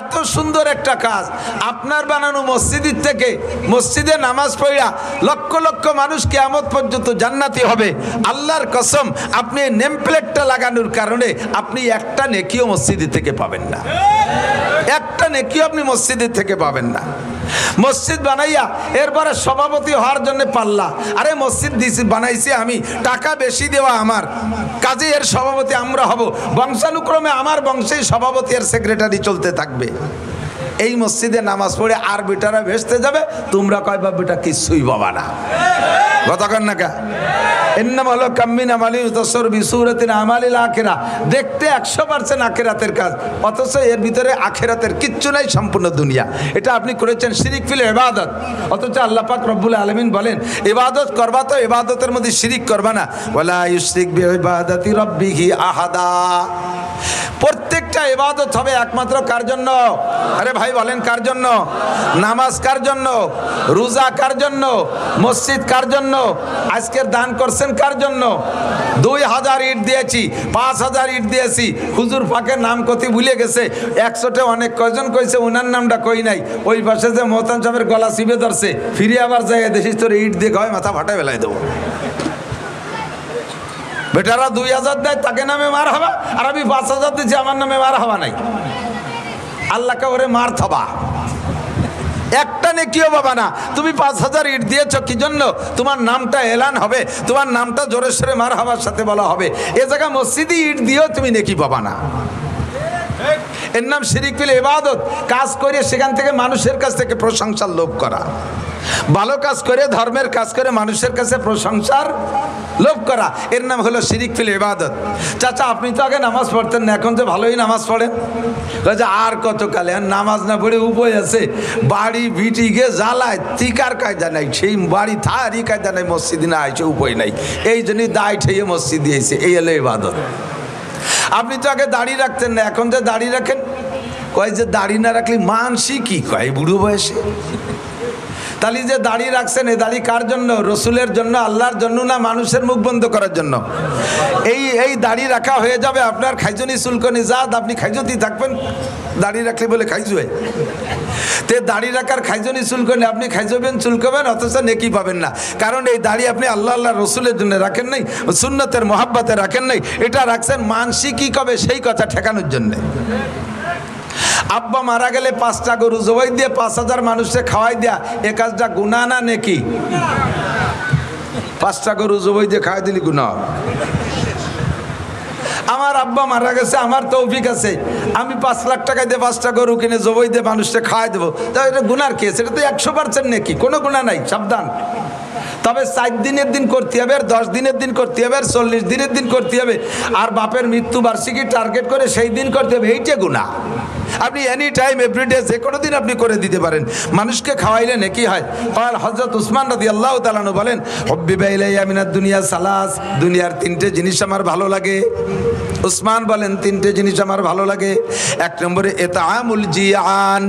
এত সুন্দর একটা কাজ। আপনার বানানো মসজিদের থেকে মসজিদে নামাজ পড়া লক্ষ লক্ষ মানুষ কিয়ামত পর্যন্ত জান্নাতি হবে। আল্লাহর কসম, আপনি নেম প্লেটটা লাগানোর কারণে আপনি একটা নেকিও মসজিদের থেকে পাবেন না, একটা নেকিও আপনি মসজিদের থেকে পাবেন না। মসজিদ বানাইয়া এরপরে সভাপতি হওয়ার জন্য পাল্লা, আরে মসজিদ দিছি বানাইছি আমি, টাকা বেশি দেওয়া আমার, কাজে এর সভাপতি আমরা হব, বংশানুক্রমে আমার বংশেই সভাপতি আর সেক্রেটারি চলতে থাকবে। এই মসজিদে নামাজ পড়ে আর বেটারা ভেসতে যাবে, তোমরা কয় বা বেটা কিছুই পাবা না। কতক্ষণ না কা ইন্নামা হলো কাম্মিন আমালি তসর বিসুরাতিন আমালিল আখিরা, দেখতে 100% আখিরাতের কাজ, অথচ এর ভিতরে আখিরাতের কিচ্ছু নাই, সম্পূর্ণ দুনিয়া। এটা আপনি করেছেন শিরিক ফিল ইবাদত। অথচ আল্লাহ পাক রব্বুল আলামিন বলেন ইবাদত করবা তো ইবাদতের মধ্যে শিরিক করবা না, ওয়ালা ইউশরিক বিইবাদাতি রাব্বিহি আহাদা। প্রত্যেকটা ইবাদত হবে একমাত্র কার জন্য? আরে ভাই বলেন কার জন্য? নামাজ কার জন্য? রোজা কার জন্য? মসজিদ কার জন্য? আজকের দান করছেন কার জন্য? 2000 ইট দিয়েছি, 5000 ইট দিয়েছি, হুজুর পাকের নাম কত ভুলে গেছে, 100টা অনেক কয়জন কইছে, ওনার নামটা কই নাই। ওই পাশে যে মোহতাম সাহেবের গলা চিপে ধরছে, ফিরে আবার যাই দেখিস তোর ইট দিয়ে হয় মাথা ফাটাই বেলায় দেবো। বেটারা 2000 দেয় তাকে নামে মার হবা, আর আমি 5000 দিচ্ছি আমার নামে মার হবা নাই। আল্লাহকে ওরে মার থবা, একটা নেকিও বাবা না। তুমি 5000 ইট দিয়েছো কি জন্য? তোমার নামটা এলান হবে, তোমার নামটা জোরে সোরে মার হবার সাথে বলা হবে। এ জায়গা মসজিদে ইট দিয়েও তুমি নেকি পাবা না। এর নাম শিরিক ফিল ইবাদত। কাজ করে সেখান থেকে মানুষের কাছ থেকে প্রশংসার লোভ করা, ভালো কাজ করে ধর্মের কাজ করে মানুষের কাছে প্রশংসার লোভ করা, এর নাম হলো শিরিক ফিল ইবাদত। চাচা আপনি তো আগে নামাজ পড়তেন না, এখন তো ভালোই নামাজ পড়েন। আর কত কালে নামাজ না পড়ে উপায় আছে, বাড়ি ভিটি গে জ্বালায় তিকার কায়দা নাই, সেই বাড়ি থারি কায়দা নাই, মসজিদে না আইছে উপায় নাই, এই জন্যই দায় ঠেয়ে মসজিদ দিয়েছে, এই হলো ইবাদত। আপনি তো আগে দাড়ি রাখতেন না, এখন যে দাড়ি রাখেন, কয় যে দাড়ি না রাখলে মানসি কি কয় বুড়ো বয়সে। তাহলে যে দাড়ি রাখছেন, এই দাড়ি কার জন্য? রসুলের জন্য, আল্লাহর জন্য না মানুষের মুখ বন্ধ করার জন্য? এই দাড়ি রাখা হয়ে যাবে আপনার খাইজনি চুলকনি জাত, আপনি খাইজতি থাকবেন দাড়ি রাখলে বলে খাইজুয়ে। তে দাড়ি রাখার খাইজনি চুলকনি আপনি খাইজবেন চুলকবেন, অথচ নেকি পাবেন না। কারণ এই দাড়ি আপনি আল্লাহ আল্লাহ রসুলের জন্য রাখেন নাই, সুন্নতের মহাব্বতে রাখেন নাই, এটা রাখছেন মানসি কি কবে সেই কথা ঠেকানোর জন্যে। আব্বা মারা গেলে 5টা গরু জবাই দিয়ে 5000 মানুষকে খাওয়াই দেয়া, এ কাজটা গুনাহ না নেকি? 5টা গরু জবাই দিয়ে খাওয়াই দিলি গুনাহ। আমার আব্বা মারা গেছে, আমার তৌফিক আছে, আমি 5 লাখ টাকা দিয়ে 5টা গরু কিনে জবাই দিয়ে মানুষকে খাওয়াই দেবো, তা এটা গুনার কেস? এটা তো 100% নেকি, কোনো গুনাহ নাই, সাবধান। তবে 4 দিনের দিন করতে হবে, আর 10 দিনের দিন করতে হবে, আর 40 দিনের দিন করতে হবে, আর বাপের মৃত্যু বার্ষিকী টার্গেট করে সেই দিন করতে হবে, এইটা গুনাহ। আপনি এনি টাইম এভরিডে যে কোনো দিন আপনি করে দিতে পারেন, মানুষকে খাওয়াইলে নেকি হয়। আর হযরত উসমান রাদিয়াল্লাহু তাআলা আনহু বলেন, হুব্বিবা ইলাইয়া মিনাদ দুনিয়া সালাস, দুনিয়ার 3টে জিনিস আমার ভালো লাগে। উসমান বলেন 3টে জিনিস আমার ভালো লাগে। 1 নম্বরে ইতআমুল জিয়ান,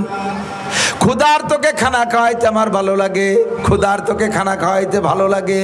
ক্ষুধার্তকে খানা খাওয়াইতে আমার ভালো লাগে, ক্ষুধার্তকে খানা খাওয়াইতে ভালো লাগে।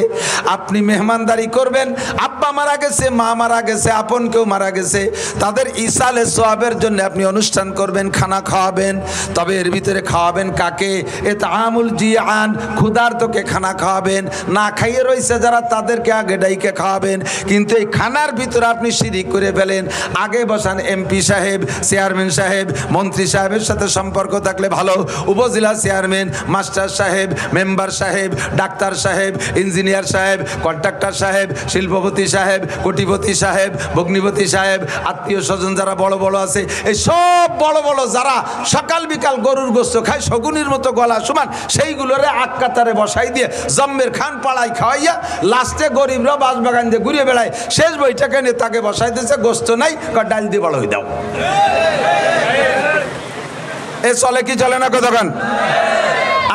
আপনি মেহমানদারি করবেন, আব্বা মারা গেছে, মা মারা গেছে, আপন কেউ মারা গেছে, তাদের ইসালে সোয়াবের জন্য আপনি অনুষ্ঠান করবেন, খানা খাওয়াবেন। তবে এর ভিতরে খাওয়াবেন কাকে? ইতআমুল জিয়ান, ক্ষুধার্তকে খানা খাওয়াবেন। না খাইয়ে রয়েছে যারা, তাদেরকে আগে ডাইকে খাওয়াবেন। কিন্তু এই খানার ভিতরে আপনি শিরিক করে ফেলেন। আগে বসান এমপি সাহেব, চেয়ারম্যান সাহেব, মন্ত্রী সাহেবের সাথে সম্পর্ক থাকলে ভালো, উপজেলা চেয়ারম্যান, মাস্টার সাহেব, মেম্বার সাহেব, ডাক্তার সাহেব, ইঞ্জিনিয়ার সাহেব, কন্ট্রাক্টর সাহেব, শিল্পপতি সাহেব, কোটিপতি সাহেব, ভগ্নিপতি সাহেব, আত্মীয় স্বজন যারা বড় বড় আছে, এই সব বড় বড় যারা সকাল বিকাল গরুর গোস্ত খায় শগুনির মতো গলা সমান, সেইগুলোরে আক্কাতারে বসাই দিয়ে জম্মের খান পাড়ায় খাওয়াইয়া লাস্টে গরিবরা বাঁশবাগান দিয়ে ঘুরে বেড়ায়, শেষ বইটাকে নিয়ে তাকে বসাই দিয়েছে, গোস্ত নাই, ডাল দিয়ে বড় হয়ে দাও। এ চলে কি চলে না কতক্ষণ?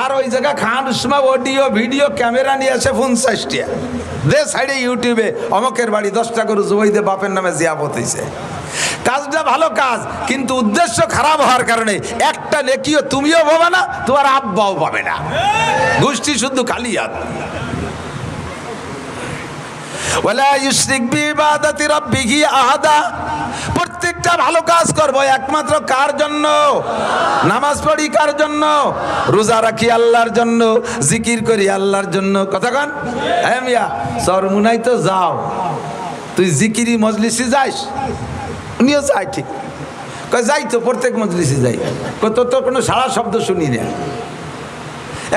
আর ওই জায়গা খান সময় অডিও ভিডিও ক্যামেরা নিয়ে আসে 50টা, দে সাইডে ইউটিউবে অমকের বাড়ি 10টা গরু জবাই দিয়ে বাপের নামে জিয়াবত হইছে। কাজটা ভালো কাজ, কিন্তু উদ্দেশ্য খারাপ হওয়ার কারণে একটা নেকিও তুমিও পাবে না, তোমার আব্বাও পাবে না, গোষ্ঠী শুধু খালি হাত। ওয়ালা ইউশরিক বিইবাদাতি রাব্বিহি আহাদা। প্রত্যেকটা ভালো কাজ করব একমাত্র কার জন্য? নামাজ পড়ি কার জন্য? রোজা রাখি আল্লাহর জন্য, জিকির করি আল্লাহর জন্য। কথা কন? হ্যাঁ মিয়া, সরমুনাই তো যাও, তুই জিকিরি মজলিসে যাইস? উনিও যাই, ঠিক কয় যাই তো, প্রত্যেক মজলিসে যাই। তোর তো কোনো সারা শব্দ শুনি না।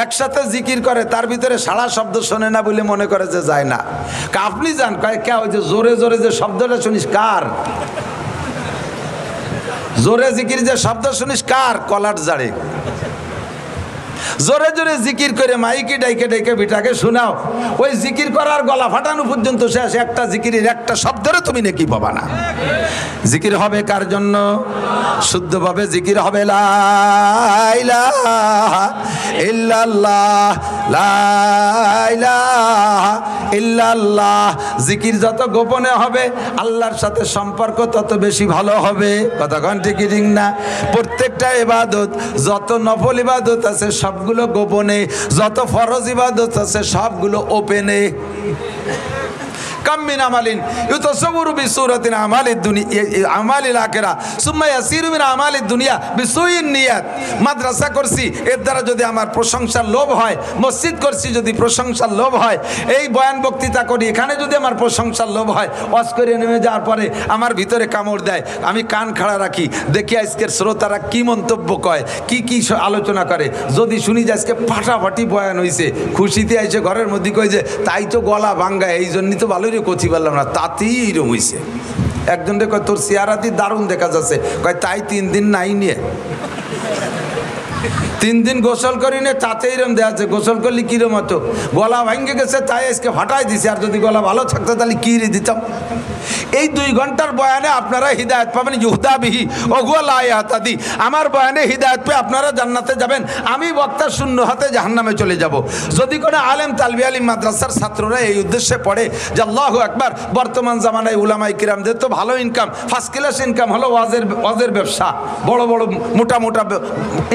একসাথে জিকির করে, তার ভিতরে সারা শব্দ শোনে না বলে মনে করে যে যায় না। আপনি যান, কয় কে ওই যে জোরে জোরে যে শব্দটা শুনিস কার? জোরে জিকির যে শব্দ শুনিস কার? কলার জাড়ে। জোরে জোরে জিকির করে মাইকে ডাইকে ডাইকে বিটাকে শোনাও, ওই জিকির করার গলা ফাটানো পর্যন্ত শেষ, একটা জিকিরের একটা শব্দরে তুমি নেকি পাবা না। জিকির হবে কার জন্য? শুদ্ধভাবে জিকির হবে লা ইলাহা ইল্লাল্লাহ, লা ইলাহা ইল্লাল্লাহ। জিকির যত গোপনে হবে আল্লাহর সাথে সম্পর্ক তত বেশি ভালো হবে। কতক্ষণ ঠিক ঠিক না? প্রত্যেকটা ইবাদত, যত নফল ইবাদত আছে সবগুলো গোপনে, যত ফরজ ইবাদত আছে সবগুলো ওপেনে। কাম মিন আমালিন ইউতাসাওয়ারু বিসূরাতিন আমালিদ দুনিয়া আমালিল আখিরা সুম্মা ইয়াসিরু মিন আমালিদ দুনিয়া বিসুইন নিয়াত। মাদ্রাসা করছি এর দ্বারা যদি আমার প্রশংসার লোভ হয়, মসজিদ করছি যদি প্রশংসার লোভ হয়, এই বয়ান বক্তৃতা করি এখানে যদি আমার প্রশংসার লোভ হয়, ওয়াজ করে নেমে যাওয়ার পরে আমার ভিতরে কামড় দেয়, আমি কান খাড়া রাখি, দেখি আজকের শ্রোতারা কি মন্তব্য কয়, কি কি আলোচনা করে। যদি শুনি যে আজকে ফাটাফাটি বয়ান হয়েছে, খুশিতে এসে ঘরের মধ্যে কই যে তাই তো গলা ভাঙ্গা, এই জন্যই তো ভালো কথি পারলাম না, তাতেই এরকম হয়েছে। একজনকে কয় তোর চেহারাটি দারুণ দেখা যাচ্ছে, কয় তাই 3 দিন নাই নিয়ে 3 দিন গোসল করি না, তাতে এরম দেওয়া আছে। গোসল করলে কিরম হতো? গলা ভাঙ্গে গেছে তাই আজকে ফাটাই দিছে, আর যদি গলা ভালো থাকতো তাহলে কি রে দিতাম। এই 2 ঘন্টার বয়ানে আপনারা হিদায়ত পাবেন, ইউহদা বিহি ওয়া লা ইয়াহতাদি। আমার বয়ানে হিদায়ত পেয়ে আপনারা জান্নাতে যাবেন, আমি বক্তা শূন্য হাতে জাহান্নামে চলে যাব। যদি কোনো আলেম তালবি আলিম মাদ্রাসার ছাত্ররা এই উদ্দেশ্যে পড়ে যে আল্লাহু আকবার, বর্তমান জামানায় উলামায়ে কিরামদের তো ভালো ইনকাম, ফার্স্ট ক্লাস ইনকাম হলো ওয়াজের ব্যবসা, বড় বড় মোটা মোটা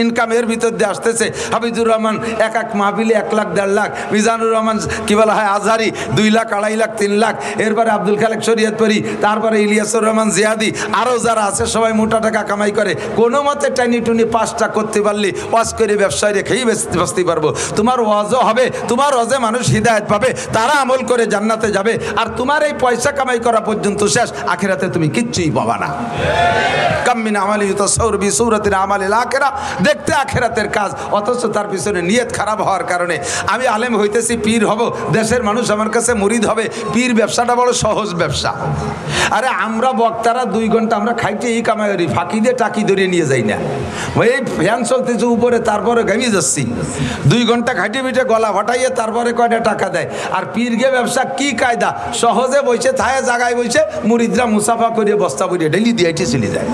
ইনকাম এর ভিতর দিয়ে আসতেছে। হাফিজুর রহমান এক মাহফিলে 1 লাখ 1.5 লাখ, মিজানুর রহমান কি বলা হয় আজহারি 2 লাখ 2.5 লাখ 3 লাখ, এরপরে আব্দুল খালেক শরীয়তপুরি, তারপরে ইলিয়াসুর রহমান জিয়াদি, আরও যারা আছে সবাই মোটা টাকা কামাই করে। কোনো মতে টানি টুনি 5টা করতে পারলি ওয়াজ করে ব্যবসায় রেখেই বাঁচতে পারবো। তোমার ওয়াজও হবে, তোমার ওয়াজে মানুষ হিদায়ত পাবে, তারা আমল করে জান্নাতে যাবে, আর তোমার এই পয়সা কামাই করা পর্যন্ত শেষ, আখিরাতে তুমি কিচ্ছুই পাবা না। কাম মিন আমালি ইউতাসাওয়ারু বিসূরাতিন আমালিল আখিরা, দেখতে আখিরাতের কাজ, অথচ তার পিছনে নিয়ত খারাপ হওয়ার কারণে আমি আলেম হইতেছি, পীর হব, দেশের মানুষ আমার কাছে মুরিদ হবে। পীর ব্যবসাটা বড় সহজ ব্যবসা। আরে আমরা বক্তারা 2 ঘন্টা আমরা খাইতে এই কামাই করি, ফাঁকি দিয়ে টাকি ধরিয়ে নিয়ে যাই না। ওই ফ্যান চলতেছে উপরে, তারপরে ঘামিয়ে যাচ্ছি, 2 ঘন্টা খাইতে পিঠে গলা ফাটাইয়ে তারপরে কয়টা টাকা দেয়। আর পীরগে ব্যবসা কি কায়দা, সহজে বইছে থায়ে জায়গায় বইছে, মুরিদরা মুসাফা করিয়ে বস্তা বইয়ে ডেলি দিয়ে চলে যায়।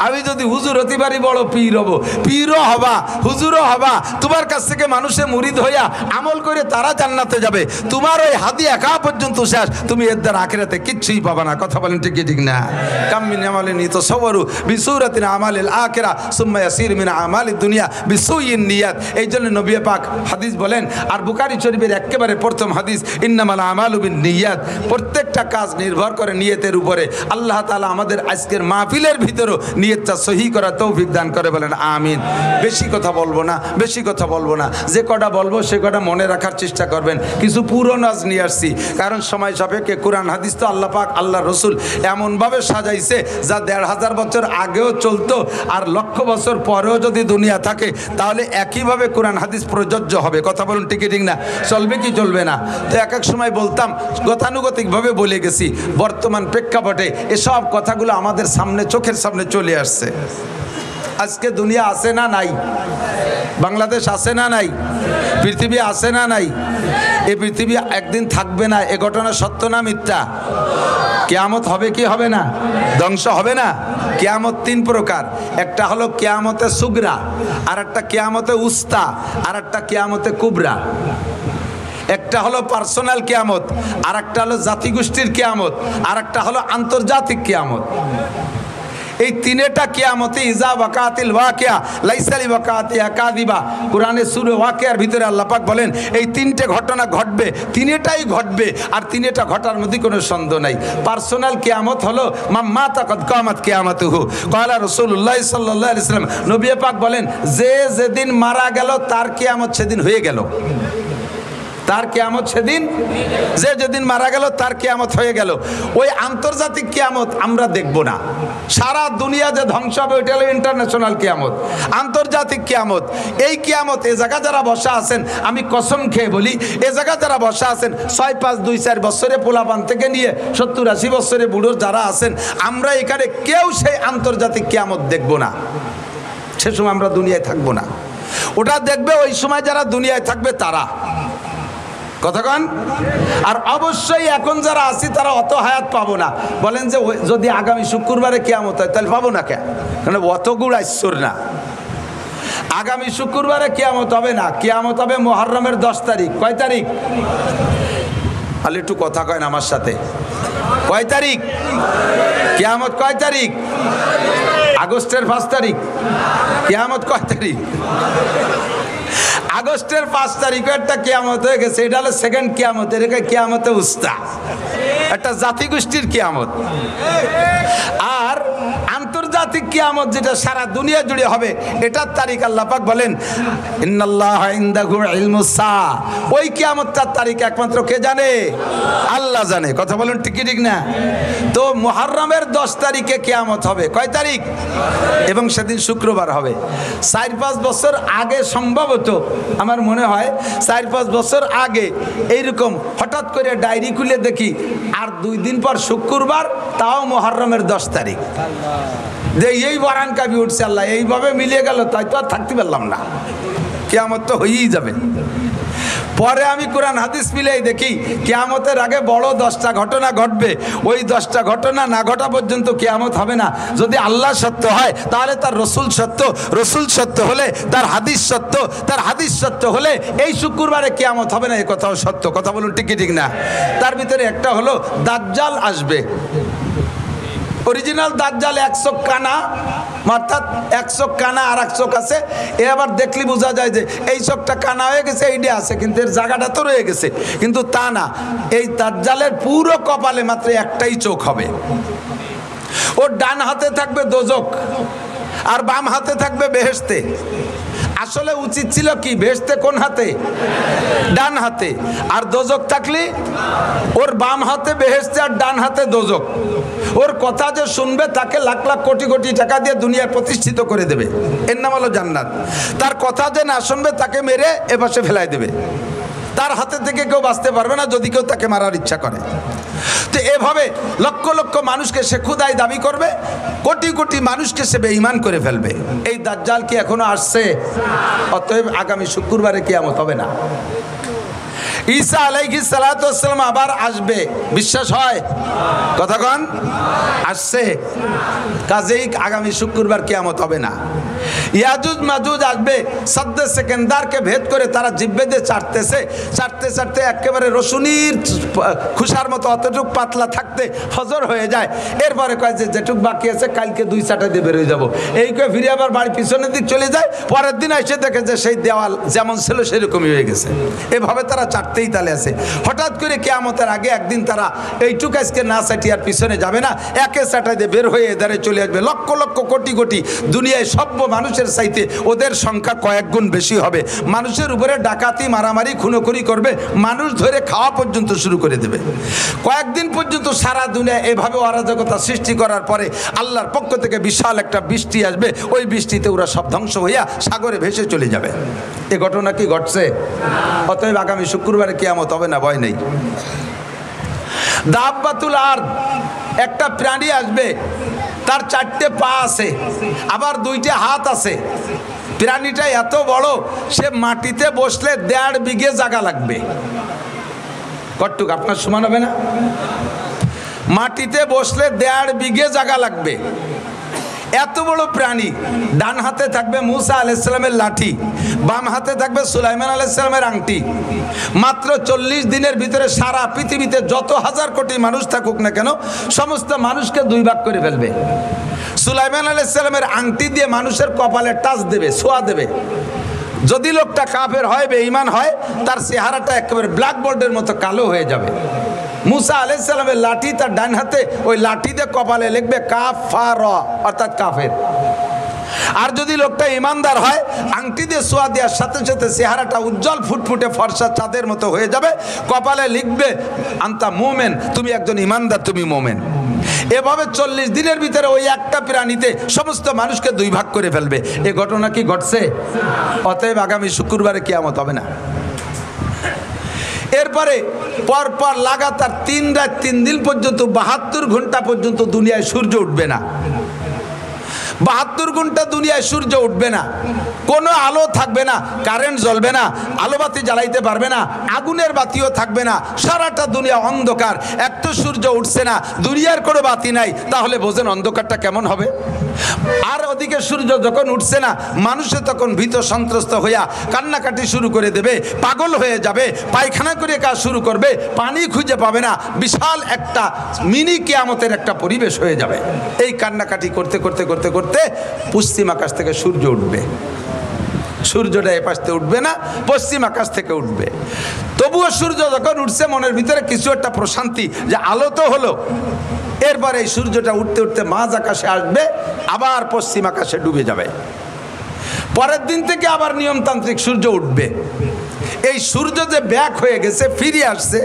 আমি যদি হুজুর হতে পারি বড় পীর হব, পীরও হবা হুজুরও হবা, তোমার কাছ থেকে মানুষে মুরিদ হইয়া আমল করে তারা জান্নাতে যাবে। তোমার ওই হাদি একা পর্যন্ত শেষ, তুমি এর দ্বারা আখিরাতে কিচ্ছুই পাবা না। কথা বলেন ঠিক ঠিক না? কাম মিন আমালিন ইউতাসাওয়ারু বিসূরাতিন আমালিল আখিরা সুম্মা ইয়াসিরু মিন আমালিদ দুনিয়া বিসুইন নিয়াত। এই জন্য নবী পাক হাদিস বলেন, আর বুখারী শরীফের একেবারে প্রথম হাদিস, ইন্নামাল আমালু বিন্নিয়াত, প্রত্যেকটা কাজ নির্ভর করে নিয়তের উপরে। আল্লাহ তাআলা আমাদের আজকের মাহফিলের ভিতরও নিয়তটা সহি করা তৌফিক দান করে, বলেন আমিন। বেশি কথা বলবো না, বেশি কথা বলবো না, যে কটা বলবো সে কটা মনে রাখার চেষ্টা করবেন। কিছু পুরো নাজ নিয়ে আসছি, কারণ সময় সাপেক্ষে। কোরআন হাদিস তো আল্লাহ পাক আল্লাহ রসুল এমনভাবে সাজাইছে যা 1500 বছর আগেও চলতো, আর 1,00,000 বছর পরেও যদি দুনিয়া থাকে তাহলে একইভাবে কোরআন হাদিস প্রযোজ্য হবে। কথা বলুন ঠিক ঠিক না? চলবে কি চলবে না? তো এক এক সময় বলতাম, গতানুগতিকভাবে বলে গেছি। বর্তমান প্রেক্ষাপটে এসব কথাগুলো আমাদের সামনে, চোখের সামনে চলে আসছে। আজকে দুনিয়া আছে না নাই? বাংলাদেশ আছে না নাই? পৃথিবী আছে না নাই? এই পৃথিবী একদিন থাকবে না, এ ঘটনা সত্য না মিথ্যা? কিয়ামত হবে কি হবে না? ধ্বংস হবে না? কিয়ামত 3 প্রকার, একটা হলো কিয়ামতে সুগরা, আর একটা কিয়ামতে উস্তা, আর একটা কিয়ামতে কুবরা। একটা হলো পার্সোনাল কিয়ামত, আর একটা হলো জাতিগোষ্ঠীর কিয়ামত, আর একটা হলো আন্তর্জাতিক কিয়ামত। এই 3টা কিয়ামতে ইজা ওয়াকাতিল ওয়াকিয়া লাইসা লি ওয়াকাতিহা কাযিবা। কোরআনে সূরা ওয়াকিয়ার ভিতরে আল্লাহ পাক বলেন এই 3টে ঘটনা ঘটবে, 3টাই ঘটবে, আর 3টা ঘটার মধ্যে কোনো সন্দেহ নাই। পার্সোনাল কিয়ামত হলো মাতা কদ কামাত কিয়ামাতুহু ক্বালা রাসূলুল্লাহ সাল্লাল্লাহু আলাইহি ওয়াসাল্লাম, নবী পাক বলেন যে যেদিন মারা গেল তার কিয়ামত সেদিন হয়ে গেল। তার কিয়ামত সেদিন, যে যেদিন মারা গেল তার কিয়ামত হয়ে গেল। ওই আন্তর্জাতিক কিয়ামত আমরা দেখব না, সারা দুনিয়া যে ধ্বংস হবে ওইটা হলো ইন্টারন্যাশনাল কিয়ামত। আন্তর্জাতিক কিয়ামত, এই কিয়ামত এ জায়গা যারা বসা আছেন, আমি কসম খেয়ে বলি, এ জায়গা যারা বসা আছেন 6, 5, 2, 4 বছরে পোলাপান থেকে নিয়ে 70, 80 বছরে বুড়ো যারা আছেন, আমরা এখানে কেউ সেই আন্তর্জাতিক কিয়ামত দেখব না। সে সময় আমরা দুনিয়ায় থাকবো না। ওটা দেখবে ওই সময় যারা দুনিয়ায় থাকবে তারা, কথা কন। আর অবশ্যই এখন যারা আছি তারা অত হায়াত পাবো না। বলেন যে যদি আগামী শুক্রবারে কিয়ামত হয় তাহলে পাবো না কেন? কারণ অত গুড় আইসর না। আগামী শুক্রবারে কিয়ামত হবে না, কিয়ামত হবে মুহররমের 10 তারিখ। কয় তারিখ? তাহলে একটু কথা কয় না আমার সাথে, কয় তারিখ কিয়ামত? কয় তারিখ? আগস্টের 5 তারিখ। কিয়ামত কয় তারিখ? আগস্টের 5 তারিখে একটা কিয়ামত হয়ে গেছে, এটা হলো সেকেন্ড কিয়ামত। এটাকে কিয়ামতে উস্তা, একটা জাতিগোষ্ঠীর কিয়ামত। আর আন্তর্জাতিক কিয়ামত যেটা সারা দুনিয়া জুড়ে হবে, এটার তারিখ আল্লাহ পাক বলেন ইন্নাল্লাহা ইনদাহু ইলমুস সাআ। ওই কিয়ামতটার তারিখ একমাত্র কে জানে? আল্লাহ জানে। কথা বলেন ঠিক কি ঠিক না? তো মুহররমের 10 তারিখে কিয়ামত হবে। কয় তারিখ? এবং সেদিন শুক্রবার হবে। 4-5 বছর আগে সম্ভবত আমার মনে হয় 4-5 বছর আগে এইরকম হঠাৎ করে ডায়েরি খুলে দেখি আর 2 দিন পর শুক্রবার, তাও মুহররমের 10 তারিখ। যে এই বরান কাবি উঠছে, আল্লাহ এইভাবে মিলিয়ে গেল, তাই তো আর থাকতে পারলাম না, কিয়ামত তো হয়েই যাবে। পরে আমি কোরআন হাদিস মিলেই দেখি কিয়ামতের আগে বড় 10টা ঘটনা ঘটবে। ওই 10টা ঘটনা না ঘটা পর্যন্ত কিয়ামত হবে না। যদি আল্লাহ সত্য হয় তাহলে তার রসুল সত্য, রসুল সত্য হলে তার হাদিস সত্য, তার হাদিস সত্য হলে এই শুক্রবারে কিয়ামত হবে না, এই কথাও সত্য। কথা বলুন ঠিক কি ঠিক না? তার ভিতরে একটা হলো দাজ্জাল আসবে। অরিজিনাল দাজ্জাল 1 চোখ কানা, অর্থাৎ 1 চোখ কানা আর 1 চোখ আছে। এ আবার দেখলে বোঝা যায় যে এই চোখটা কানা হয়ে গেছে, এইটা আছে, কিন্তু এর জায়গাটা তো রয়ে গেছে। কিন্তু তা না, এই দাজ্জালের পুরো কপালে মাত্র একটাই চোখ হবে। ওর ডান হাতে থাকবে দোজক আর বাম হাতে থাকবে বেহেশতে। আসলে উচিত ছিল কি, বেহেশতে কোন হাতে? ডান হাতে। আর দোজক থাকলে ওর বাম হাতে বেহেশতে আর ডান হাতে দোজক। ওর কথা যে শুনবে তাকে লাখ লাখ কোটি কোটি টাকা দিয়ে দুনিয়ায় প্রতিষ্ঠিত করে দেবে, এর নাম হলো জান্নাত। তার কথা যে না শুনবে তাকে মেরে এপাশে ফেলাই দেবে। তার হাতে থেকে কেউ বাঁচতে পারবে না যদি কেউ তাকে মারার ইচ্ছা করে। তো এভাবে লক্ষ লক্ষ মানুষকে সে খুদাই দাবি করবে, কোটি কোটি মানুষকে সে বেঈমান করে ফেলবে। এই দাজ্জাল কি এখনো আসছে? অতএব আগামী শুক্রবারে কিয়ামত হবে না। ঈসা আলাইহিস সালাতু ওয়াস সালাম আবার আসবে, বিশ্বাস হয়? কথা কন, আসছে। কাজেই আগামী শুক্রবার কিয়ামত হবে না। ইয়াজুজ মাজুজ আসবে, সাদ্দে সেকেন্দারকে ভেদ করে তারা জিব্বে দিয়ে চাটতেছে, চাটতে চাটতে একেবারে রসুনির খুশার মতো অতটুক পাতলা থাকতে ফজর হয়ে যায়। এরপরে কয় যে যেটুক বাকি আছে কালকে 2 চাটা দিয়ে বেরোয় যাবো, এই কয়ে ফিরে আবার বাড়ি পিছনের দিক চলে যায়। পরের দিন এসে দেখে যে সেই দেওয়াল যেমন ছিল সেরকমই হয়ে গেছে। এভাবে তারা চাটতেই তালে আছে। হঠাৎ করে কিয়ামতের আগে একদিন তারা এইটুক আজকে না চাটি আর পিছনে যাবে না, একে চাটাই দিয়ে বের হয়ে এদারে চলে আসবে। লক্ষ লক্ষ কোটি কোটি দুনিয়ায় সভ্য মানুষের চাইতে ওদের সংখ্যা কয়েক গুণ বেশি হবে। মানুষের উপরে ডাকাতি, মারামারি, খুনোখুনি করবে, মানুষ ধরে খাওয়া পর্যন্ত শুরু করে দেবে। কয়েকদিন পর্যন্ত সারা দুনিয়া এভাবে অরাজকতা সৃষ্টি করার পরে আল্লাহর পক্ষ থেকে বিশাল একটা বৃষ্টি আসবে। ওই বৃষ্টিতে ওরা সব ধ্বংস হইয়া সাগরে ভেসে চলে যাবে। এ ঘটনা কি ঘটছে? অতএব আগামী শুক্রবারে কিয়ামত হবে না, ভয় নেই। দাব্বাতুল আরদ, একটা প্রাণী আসবে, তার 4টে পা আছে, আবার 2টে হাত আছে। প্রাণীটা এত বড়, সে মাটিতে বসলে 1.5 বিঘে জায়গা লাগবে। কটুক আপনার সমান হবে না? মাটিতে বসলে 1.5 বিঘে জায়গা লাগবে। এত বড় প্রাণী। ডান হাতে থাকবে মুসা আলাইহিস সালামের লাঠি, বাম হাতে থাকবে সুলাইমান আলাইহিস সালামের আংটি। মাত্র 40 দিনের ভিতরে সারা পৃথিবীতে যত হাজার কোটি মানুষ থাকুক না কেন, সমস্ত মানুষকে 2 ভাগ করে ফেলবে। সুলাইমান আলাইহিস সালামের আংটি দিয়ে মানুষের কপালে টাচ দেবে, ছোঁয়া দেবে। যদি লোকটা কাফের হয়, বেঈমান হয়, তার চেহারাটা একেবারে ব্ল্যাকবোর্ডের মতো কালো হয়ে যাবে। মুসা আলাইহিস সালামের লাঠি তার ডান হাতে, ওই লাঠি দিয়ে কপালে লিখবে কাফার, অর্থাৎ কাফের। আর যদি লোকটা ইমানদার হয়, আংটি দিয়ে ছোঁয়া দেওয়ার সাথে সাথে চেহারাটা উজ্জ্বল ফুটফুটে ফর্সা চাঁদের মতো হয়ে যাবে। কপালে লিখবে আনতা মুমিন, তুমি একজন ইমানদার, তুমি মুমিন। এভাবে 40 দিনের ভিতরে ওই একটা প্রাণীতে সমস্ত মানুষকে 2 ভাগ করে ফেলবে। এ ঘটনা কি ঘটছে? অতএব আগামী শুক্রবারে কিয়ামত হবে না। এরপরে পরপর লাগাতার 3 রাত 3 দিন পর্যন্ত 72 ঘন্টা পর্যন্ত দুনিয়ায় সূর্য উঠবে না। 72 ঘন্টা দুনিয়ায় সূর্য উঠবে না, কোনো আলো থাকবে না, কারেন্ট জ্বলবে না, আলো বাতি জ্বালাইতে পারবে না, আগুনের বাতিও থাকবে না, সারাটা দুনিয়া অন্ধকার। একটা সূর্য উঠছে না, দুনিয়ার কোনো বাতি নাই, তাহলে বোঝেন অন্ধকারটা কেমন হবে। আর ওদিকে সূর্য যখন উঠছে না, মানুষে তখন ভীত সন্ত্রস্ত হইয়া কান্নাকাটি শুরু করে দেবে, পাগল হয়ে যাবে, পায়খানা করে কাজ শুরু করবে, পানি খুঁজে পাবে না, বিশাল একটা মিনি কিয়ামতের একটা পরিবেশ হয়ে যাবে। এই কান্নাকাটি করতে করতে করতে করতে পশ্চিম আকাশ থেকে সূর্য উঠবে। সূর্যটা এ পাশ থেকে উঠবে না, পশ্চিম আকাশ থেকে উঠবে। তবুও সূর্য যখন উঠছে, মনের ভিতরে কিছু একটা প্রশান্তি, যে আলো তো হলো। এরপরে এই সূর্যটা উঠতে উঠতে মাঝ আকাশে আসবে, আবার পশ্চিম আকাশে ডুবে যাবে। পরের দিন থেকে আবার নিয়মতান্ত্রিক সূর্য উঠবে। এই সূর্য যে ব্যাক হয়ে গেছে, ফিরে আসছে,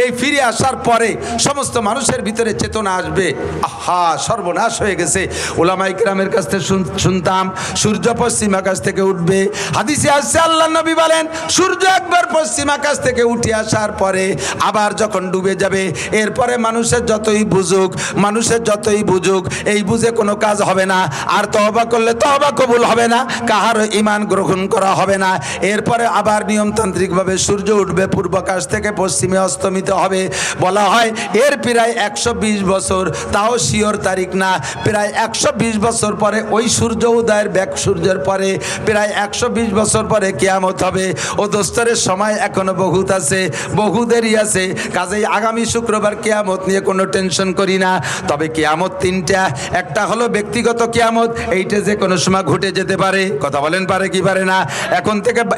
এই ফিরে আসার পরে সমস্ত মানুষের ভিতরে চেতনা আসবে, আহা সর্বনাশ হয়ে গেছে। উলামায়ে কেরামের কাছ থেকে শুনতাম সূর্য পশ্চিম আকাশ থেকে উঠবে। হাদিসে আসছে আল্লাহর নবী বলেন, সূর্য একবার পশ্চিম আকাশ থেকে উঠে আসার পরে আবার যখন ডুবে যাবে, এরপরে মানুষের যতই বুঝুক এই বুঝে কোনো কাজ হবে না। আর তওবা করলে তওবা কবুল হবে না, কাহারও ঈমান গ্রহণ করা হবে না। এরপরে আবার নিয়মতান্ত্রিকভাবে সূর্য উঠবে, পূর্ব আকাশ থেকে পশ্চিমে অস্তমিত হবে। বলা হয় এর প্রায় 120 বছর, তাও শিওর তারিখ না, প্রায় 120 বছর পরে ওই সূর্য উদয়ের ব্যাক সূর্যের পরে প্রায় 120 বছর পরে কিয়ামত হবে। ও দোস্তরের সময় এখনো বহুত আছে, বহু দেরি আছে। কাজেই আগামী শুক্রবার কিয়ামত নিয়ে কোনো টেনশন করি না। তবে কিয়ামত তিনটা, একটা হলো ব্যক্তিগত কিয়ামত, এইটা যে কোনো সময় ঘটে যেতে পারে। কথা বলেন, পারে কি পারে না?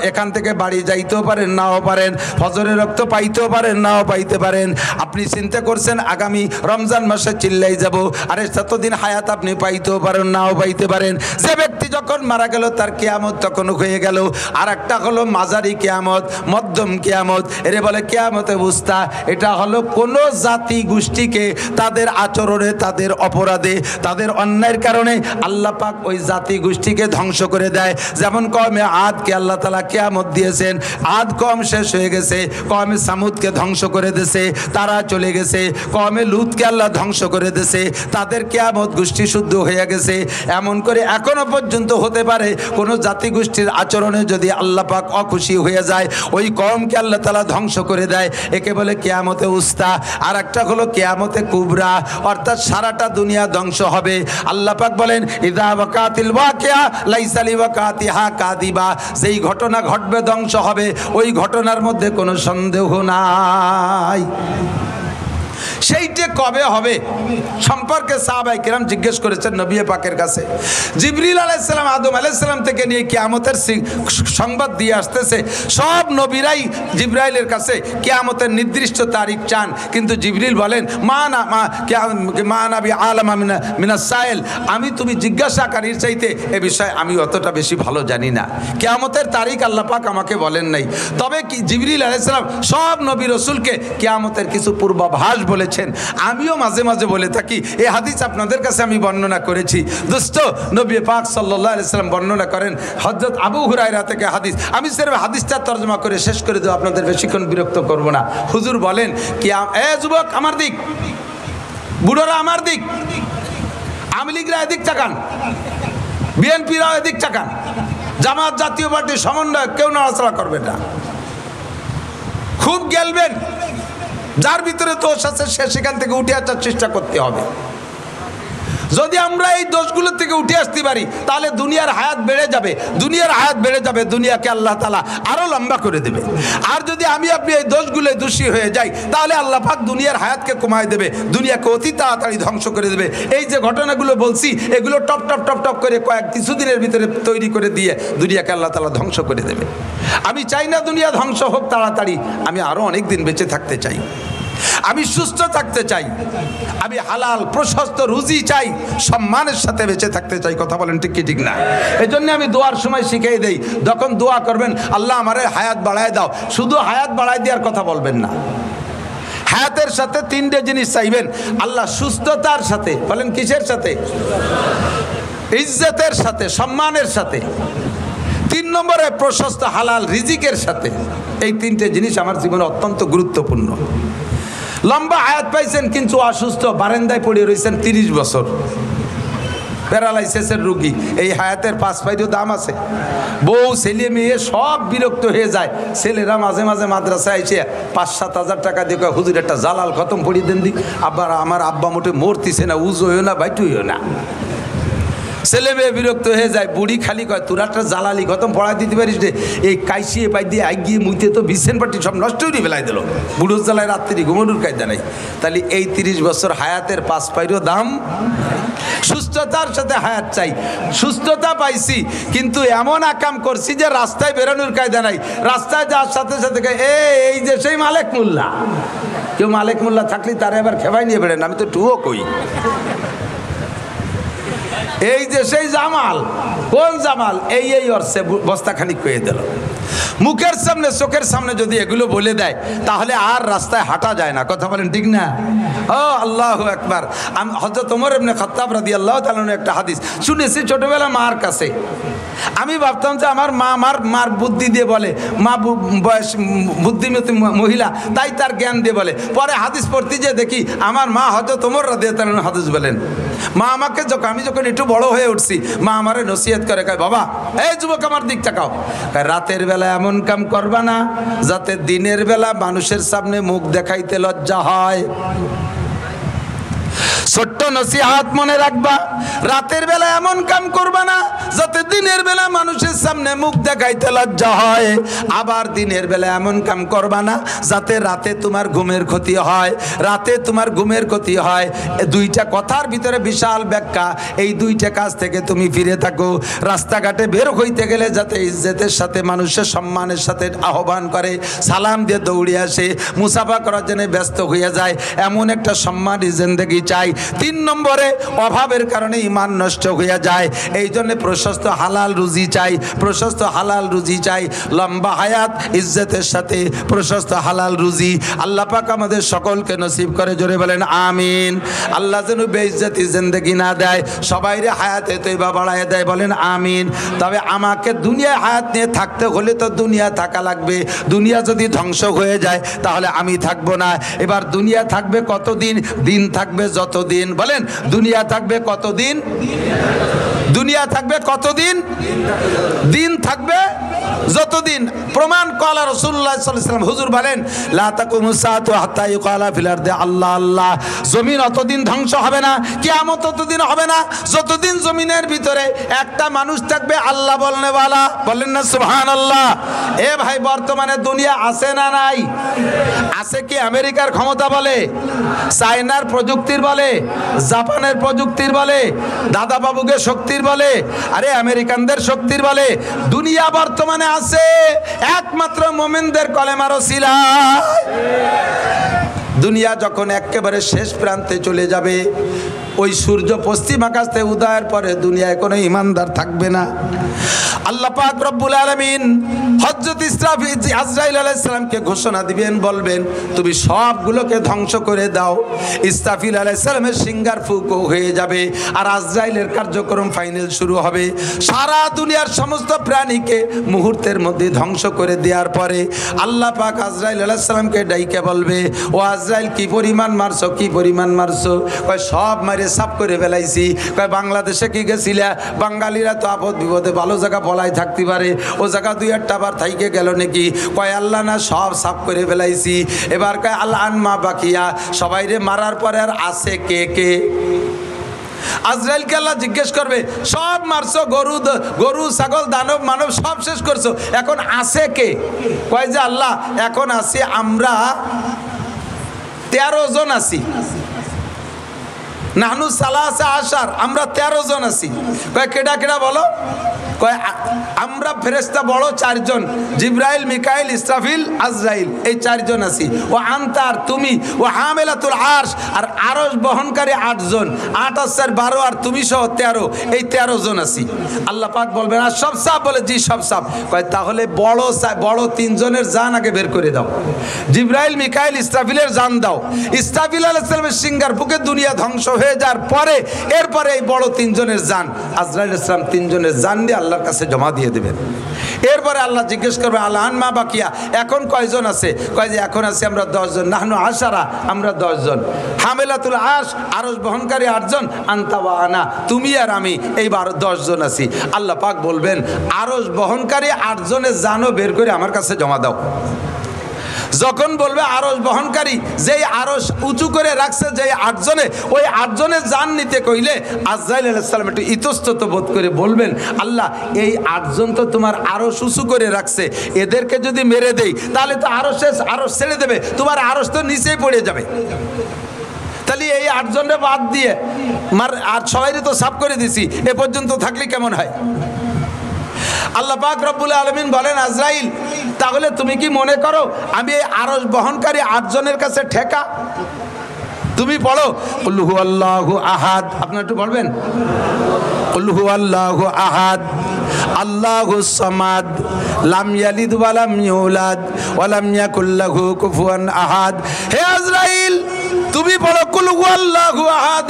এখান থেকে বাড়ি যাইতেও পারেন, নাও পারেন, ফজরের রক্ত পাইতেও পারেন, নাও পাইতে পারেন। আপনি চিন্তা করছেন আগামী রমজান মাসে চিল্লাই যাব, আরে ততদিন হায়াত আপনি পাইতেও পারেন, নাও পাইতে পারেন। যে ব্যক্তি যখন মারা গেল তার কিয়ামত তখন হয়ে গেল। আর একটা হলো মাঝারি কিয়ামত, মধ্যম কিয়ামত, এরে বলে কিয়ামতে বুস্তা। এটা হলো কোনো জাতি গোষ্ঠীকে তাদের আচরণে, তাদের অপরাধে, তাদের অন্যায়ের কারণে আল্লাহ পাক ওই জাতি গোষ্ঠীকে ধ্বংস করে দেয়। যেমন কওমে আদকে আল্লাহ তাআলা কিয়ামত দিয়েছেন, আদ কওম শেষ হয়ে গেছে, কওমে সামুদকে ধ্বংস করে দিয়েছে, তারা চলে গেছে। কওমে লুতকে আল্লাহ ধ্বংস করে দিয়েছে, তাদের কিয়ামত গোষ্ঠী শুদ্ধ হয়ে গেছে। এমন করে এখনো পর্যন্ত হতে পারে কোন জাতি গোষ্ঠীর আচরণে যদি আল্লাহ পাক অখুশি হয়ে যায়, ওই কওমকে আল্লাহ তাআলা ধ্বংস করে দেয়। একে বলে কিয়ামতে উস্তা। আর একটা হলো কিয়ামতে কুবরা, অর্থাৎ সারাটা দুনিয়া ধ্বংস হবে। আল্লাহ পাক বলেন, ইযা ওয়াকাতিল ওয়াকিয়া লাইসা লিওয়াকাতিহা কাযিবা। যেই ঘটনা ঘটবে, ধ্বংস হবে, ওই ঘটনার মধ্যে কোনো সন্দেহ নাই। সেইটা কবে হবে সম্পর্কে সাহাবায়ে কেরাম জিজ্ঞেস করেছেন নবী পাকের কাছে। জিবরিল আলাইহিস সালাম আদম আলাইহিস সালাম থেকে নিয়ে কিয়ামতের সংবাদ দিয়ে আসতেছে। সব নবীরাই জিবরাইলের কাছে কিয়ামতের নির্দিষ্ট তারিখ চান, কিন্তু জিবরিল বলেন মা নাবি আলামা মিনাস সাইল, আমি তুমি জিজ্ঞাসাকারীর চাইতে এ বিষয়ে আমি অতটা বেশি ভালো জানি না। কিয়ামতের তারিখ আল্লাহ পাক আমাকে বলেন নাই। তবে কি জিবরিল আলাইহিস সালাম সব নবী রাসূলকে কিয়ামতের কিছু পূর্বাভাস বলেছেন। আমিও মাঝে মাঝে বলে থাকি। এই হাদিস আপনাদের কাছে আমি বর্ণনা করেছি। দোস্ত, নবী পাক সাল্লাল্লাহু আলাইহি সাল্লাম বর্ণনা করেন হযরত আবু হুরায়রা থেকে হাদিস। আমি সির্ফ হাদিসটা তরজমা করে শেষ করে দেব, আপনাদের বেশিক্ষণ বিরক্ত করব না। হুজুর বলেন কি, এ যুবক আমার দিক, বুড়োরা আমার দিক, আওয়ামী লীগরা এদিক তাকান, বিএনপিরা এদিক তাকান, জামাত জাতীয় পার্টির সমন্বয় কেউ নড়াচড়া করবে না, খুব গেলবেন। যার ভিতরে দোষ আছে সে সেখান থেকে উঠে আসার চেষ্টা করতে হবে। যদি আমরা এই দোষগুলো থেকে উঠে আসতে পারি তাহলে দুনিয়ার হায়াত বেড়ে যাবে, দুনিয়ার হায়াত বেড়ে যাবে, দুনিয়াকে আল্লাহ তাআলা আরো লম্বা করে দেবে। আর যদি আমি আপনি এই দোষগুলো দোষী হয়ে যাই তাহলে আল্লাহ পাক দুনিয়ার হায়াতকে কমায় দেবে, দুনিয়াকে অতি তাড়াতাড়ি ধ্বংস করে দেবে। এই যে ঘটনাগুলো বলছি এগুলো টপ টপ টপ টপ করে কিছুদিনের ভিতরে তৈরি করে দিয়ে দুনিয়াকে আল্লাহ তাআলা ধ্বংস করে দেবে। আমি চাই না দুনিয়া ধ্বংস হোক তাড়াতাড়ি, আমি আরো অনেক দিন বেঁচে থাকতে চাই, আমি সুস্থ থাকতে চাই, আমি হালাল প্রশস্ত রুজি চাই, সম্মানের সাথে বেঁচে থাকতে চাই। কথা বলেন ঠিক কি ঠিক না? এই জন্য আমি দোয়ার সময় শিখিয়ে দেই, যখন দোয়া করবেন আল্লাহ আমারে হায়াত বাড়ায় দাও, শুধু হায়াত বাড়ায় দেওয়ার কথা বলবেন না। হায়াতের সাথে তিনটে জিনিস চাইবেন আল্লাহ, সুস্থতার সাথে, বলেন কিসের সাথে? ইজ্জতের সাথে, সম্মানের সাথে। 3 নম্বরে প্রশস্ত হালাল রিজিকের সাথে। এই তিনটে জিনিস আমার জীবনে অত্যন্ত গুরুত্বপূর্ণ। লম্বা হায়াত পাইছেন কিন্তু অসুস্থ, বারান্দায় পড়ে রয়েছেন 30 বছর, প্যারালাইসিসের রুগী, এই হায়াতের 5 পাইরও দাম আছে। বউ ছেলে মেয়ে সব বিরক্ত হয়ে যায়। ছেলেরা মাঝে মাঝে মাদ্রাসায় এসে 5-7 হাজার টাকা দিয়ে কয়, হুজুর একটা জালাল খতম পড়িয়ে দেন দি। আবার আমার আব্বা মোটে মরতিছে না, উজো হইও না, বাইটু হইও না। ছেলে মেয়ে বিরক্ত হয়ে যায়। বুড়ি খালি কয়, তোর একটা জালালি খতম পড়াই দিতে পারিস রে, এই কাইসিয়ে পাই দিয়ে আগিয়ে মুইতে তো বিছেন পাটি সব নষ্ট হয়ে ফেলাই দিল। বুড়োর জ্বালায় রাত্রি ঘুমানোর কায়দা নাই। তাহলে এই 30 বছর হায়াতের 5 পাইরও দাম। সুস্থতার সাথে হায়াত চাই, সুস্থতা পাইছি কিন্তু এমন আকাম করছি যে রাস্তায় বেরোনোর কায়দা নাই। রাস্তায় যাওয়ার সাথে সাথে এই যে সেই মালেক মোল্লা, কেউ মালেক মোল্লা থাকলে তারা এবার খেবাই নিয়ে বেড়েন, আমি তো টুও কই। এই যে সেই জামাল, কোন জামাল, এই অর্থে বস্তাখানিক কয়ে দিল। মুখের সামনে চোখের সামনে যদি এগুলো বলে দেয় তাহলে আর রাস্তায় হাঁটা যায় না। কথা বলেন ঠিক না? ও আল্লাহু আকবার। আমি হযরত ওমর ইবনে খাত্তাব রাদিয়াল্লাহু তাআলা একটা হাদিস শুনেছি ছোটবেলা মার কাছে। আমি ভাবতাম যে আমার মা মার বুদ্ধি দিয়ে বলে, মা বয়স বুদ্ধিমতী মহিলা, তাই তার জ্ঞান দিয়ে বলে। পরে হাদিস পড়তে যে দেখি আমার মা হযরত ওমর রাদিয়াল্লাহু তাআলা হাদিস বলেন। মা আমাকে আমি যখন একটু বড় হয়ে উঠছি, মা আমারে নসিহত করে, কয় বাবা এই যুবক আমার দিক তাকাও, রাতের বেলা এমন কাম করবা না যাতে দিনের বেলা মানুষের সামনে মুখ দেখাইতে লজ্জা হয়। ছোট্ট নসিহত মনে রাখবা, রাতের বেলা এমন কাম করবা না যাতে দিনের বেলা মানুষের সামনে মুখ দেখাইতে লজ্জা হয়। আবার দিনের বেলা এমন কাম করবা না যাতে রাতে তোমার ঘুমের ক্ষতি হয়। রাতে তোমার ঘুমের ক্ষতি হয়, দুইটা কথার ভিতরে বিশাল ব্যাখ্যা। এই দুইটা কাজ থেকে তুমি ফিরে থাকো। রাস্তাঘাটে বের হইতে গেলে যাতে ইজ্জতের সাথে মানুষের সম্মানের সাথে আহ্বান করে, সালাম দিয়ে দৌড়ে আসে, মুসাফা করার জন্য ব্যস্ত হয়ে যায়, এমন একটা সম্মানী জিন্দেগি চাই। 3 নম্বরে অভাবের কারণে ঈমান নষ্ট হয়ে যায়, এই জন্য প্রশস্ত হালাল রুজি চাই, প্রশস্ত হালাল রুজি চাই। লম্বা হায়াত ইজ্জতের সাথে প্রশস্ত হালাল রুজি আল্লাহ পাক আমাদের সকলকে নসিব করে। জোরে বলেন আমিন। আল্লাহ যেন বেইজ্জতি জিন্দেগি না দেয়, সবাইরে হায়াতে তৈবা বাড়ায় দেয়, বলেন আমিন। তবে আমাকে দুনিয়ায় হায়াত নিয়ে থাকতে হলে তো দুনিয়া থাকা লাগবে। দুনিয়া যদি ধ্বংস হয়ে যায় তাহলে আমি থাকবো না। এবার দুনিয়া থাকবে কতদিন? দিন থাকবে যতদিন। বলেন দুনিয়া থাকবে কতদিন? দুনিয়া থাকবে কতদিন? দিন থাকবে যতদিন। প্রমাণ কলা রাসূলুল্লাহ সাল্লাল্লাহু আলাইহি ওয়াসাল্লাম, হুজুর বলেন লা তাকুমু সাআতু হাত্তা ইউকালা ফিল আরদি আল্লাহ আল্লাহ। জমিন অতদিন ধ্বংস হবে না, কিয়ামত ততদিন হবে না যতদিন জমিনের ভিতরে একটা মানুষ থাকবে আল্লাহ বলনেওয়ালা। বলেন না সুবহানাল্লাহ। এ ভাই, বর্তমানে দুনিয়া আছে না নাই? আছে কি আমেরিকার ক্ষমতা বলে, চায়নার প্রযুক্তির বলে, জাপানের প্রযুক্তির বলে, দাদা বাবুকে শক্তির বলে, আরে আমেরিকানদের শক্তির বলে? দুনিয়া বর্তমানে আছে একমাত্র মুমিনদের কলেমার ওসিলায়। দুনিয়া যখন একেবারে শেষ প্রান্তে চলে যাবে, ওই সূর্য পশ্চিম আকাশ থেকে উদয়ের পরে দুনিয়ায় কোনো ইমানদার থাকবে না। আল্লাহ পাক রব্বুল আলামিন হযরত আজরাইল আলাইহিস সালামকে ঘোষণা দিবেন, বলবেন তুমি সবগুলোকে ধ্বংস করে দাও। ইসরাফিল আলাইহিস সালামের সিঙ্গার ফুঁকো হয়ে যাবে আর আজরাইলের কার্যক্রম ফাইনাল শুরু হবে। সারা দুনিয়ার সমস্ত প্রাণীকে মুহূর্তের মধ্যে ধ্বংস করে দেওয়ার পরে আল্লাহ পাক আজরাইল আলাইহিস সালামকে ডাইকে বলবে, ও আজরাইল কি পরিমাণ মারছো, কি পরিমাণ মারছো? কয় সব মারে সাফ করে ফেলাইছি। কয় বাংলাদেশে কি গেছিলা? বাঙালিরা তো আপদ বিপদে ভালো জায়গা বলাই থাকতে পারে, ও জায়গা 2-1টা বার থাইকে গেল নাকি? কয় আল্লাহ না, সব সাফ করে ফেলাইছি। এবার কয় আল্লাহ আনমা বাকিয়া, সবাইরে মারার পরে আর আছে কে কে? আজরাইলকে আল্লাহ জিজ্ঞেস করবে, সব মারছো, গরু ছাগল দানব মানব সব শেষ করছো, এখন আছে কে? কয় যে আল্লাহ এখন আছি আমরা 13 জন আছি। নাহনু সালাসা আশার, আমরা 13 জন আছি। কয় কেডা কেডা বলো? কয় আমরা ফেরেশতা বড় 4 জন, জিব্রাইল, মিকাইল, ইসরাফিল, আজরাইল, এই 4 জন আছি। ও আনতার তুমি, ও হামেলাতুল আরশ, আর আরশ বহনকারী 8 জন, 8 আর 4 12, আর তুমি সহ 13, এই 13 জন আছি। আল্লাহ পাক বলবেন আর সব সাফ? বলে জি সব সাফ। কয় তাহলে বড় 3 জনের জান আগে বের করে দাও। জিব্রাইল, মিকাইল, ইসরাফিলের জান দাও। ইসরাফিল আলাইহিস সালামের সিঙ্গার ফুঁকে দুনিয়া ধ্বংস হয়ে হয়ে যাওয়ার পরে এরপরে এই বড় তিনজনের জান আজরাইল ইসলাম তিনজনের জান দিয়ে আল্লাহর কাছে জমা দিয়ে দেবেন। এরপরে আল্লাহ জিজ্ঞেস করবে আল্লাহ মা বাকিয়া এখন কয়জন আছে? কয় যে এখন আছে আমরা 10 জন। নাহনু আশারা, আমরা 10 জন। হামেলাতুল আরশ, আরশ বহনকারী 8 জন। আনতা ওয়া আনা, তুমি আর আমি, এই 10 জন আছি। আল্লাহ পাক বলবেন আরশ বহনকারী 8 জনের জানও বের করে আমার কাছে জমা দাও। যখন বলবে আরশ বহনকারী, যেই আরশ উঁচু করে রাখছে যেই 8 জনে, ওই 8 জনের জান নিতে কইলে আজরাইল আলাইহিস সালাম একটু ইতস্তত বোধ করে বলবেন আল্লাহ এই 8 জন তো তোমার আরশ উঁচু করে রাখছে, এদেরকে যদি মেরে দেই তাহলে তো আরশ ছেড়ে দেবে, তোমার আরশ তো নিচেই পড়ে যাবে। তাহলে এই 8 জনের বাদ দিয়ে আর সবাইরে তো সাফ করে দিছি, এ পর্যন্ত থাকলে কেমন হয়? আল্লাহ পাক রব্বুল আলামিন বলেন আজরাইল তাহলে তুমি কি মনে করো আমি এই আরশ বহনকারী 8 জনের কাছে ঠেকা? তুমি পড়ো কুল হুয়াল্লাহু আহাদ, আপনারা একটু বলবেন কুল হুয়াল্লাহু আহাদ আল্লাহুস সামাদ লাম ইয়ালিদ ওয়া লাম ইউলাদ ওয়া লাম ইয়াকুল লাহু কুফুয়ান আহাদ। হে আজরাইল তুমি বলো কুল হুয়াল্লাহু আহাদ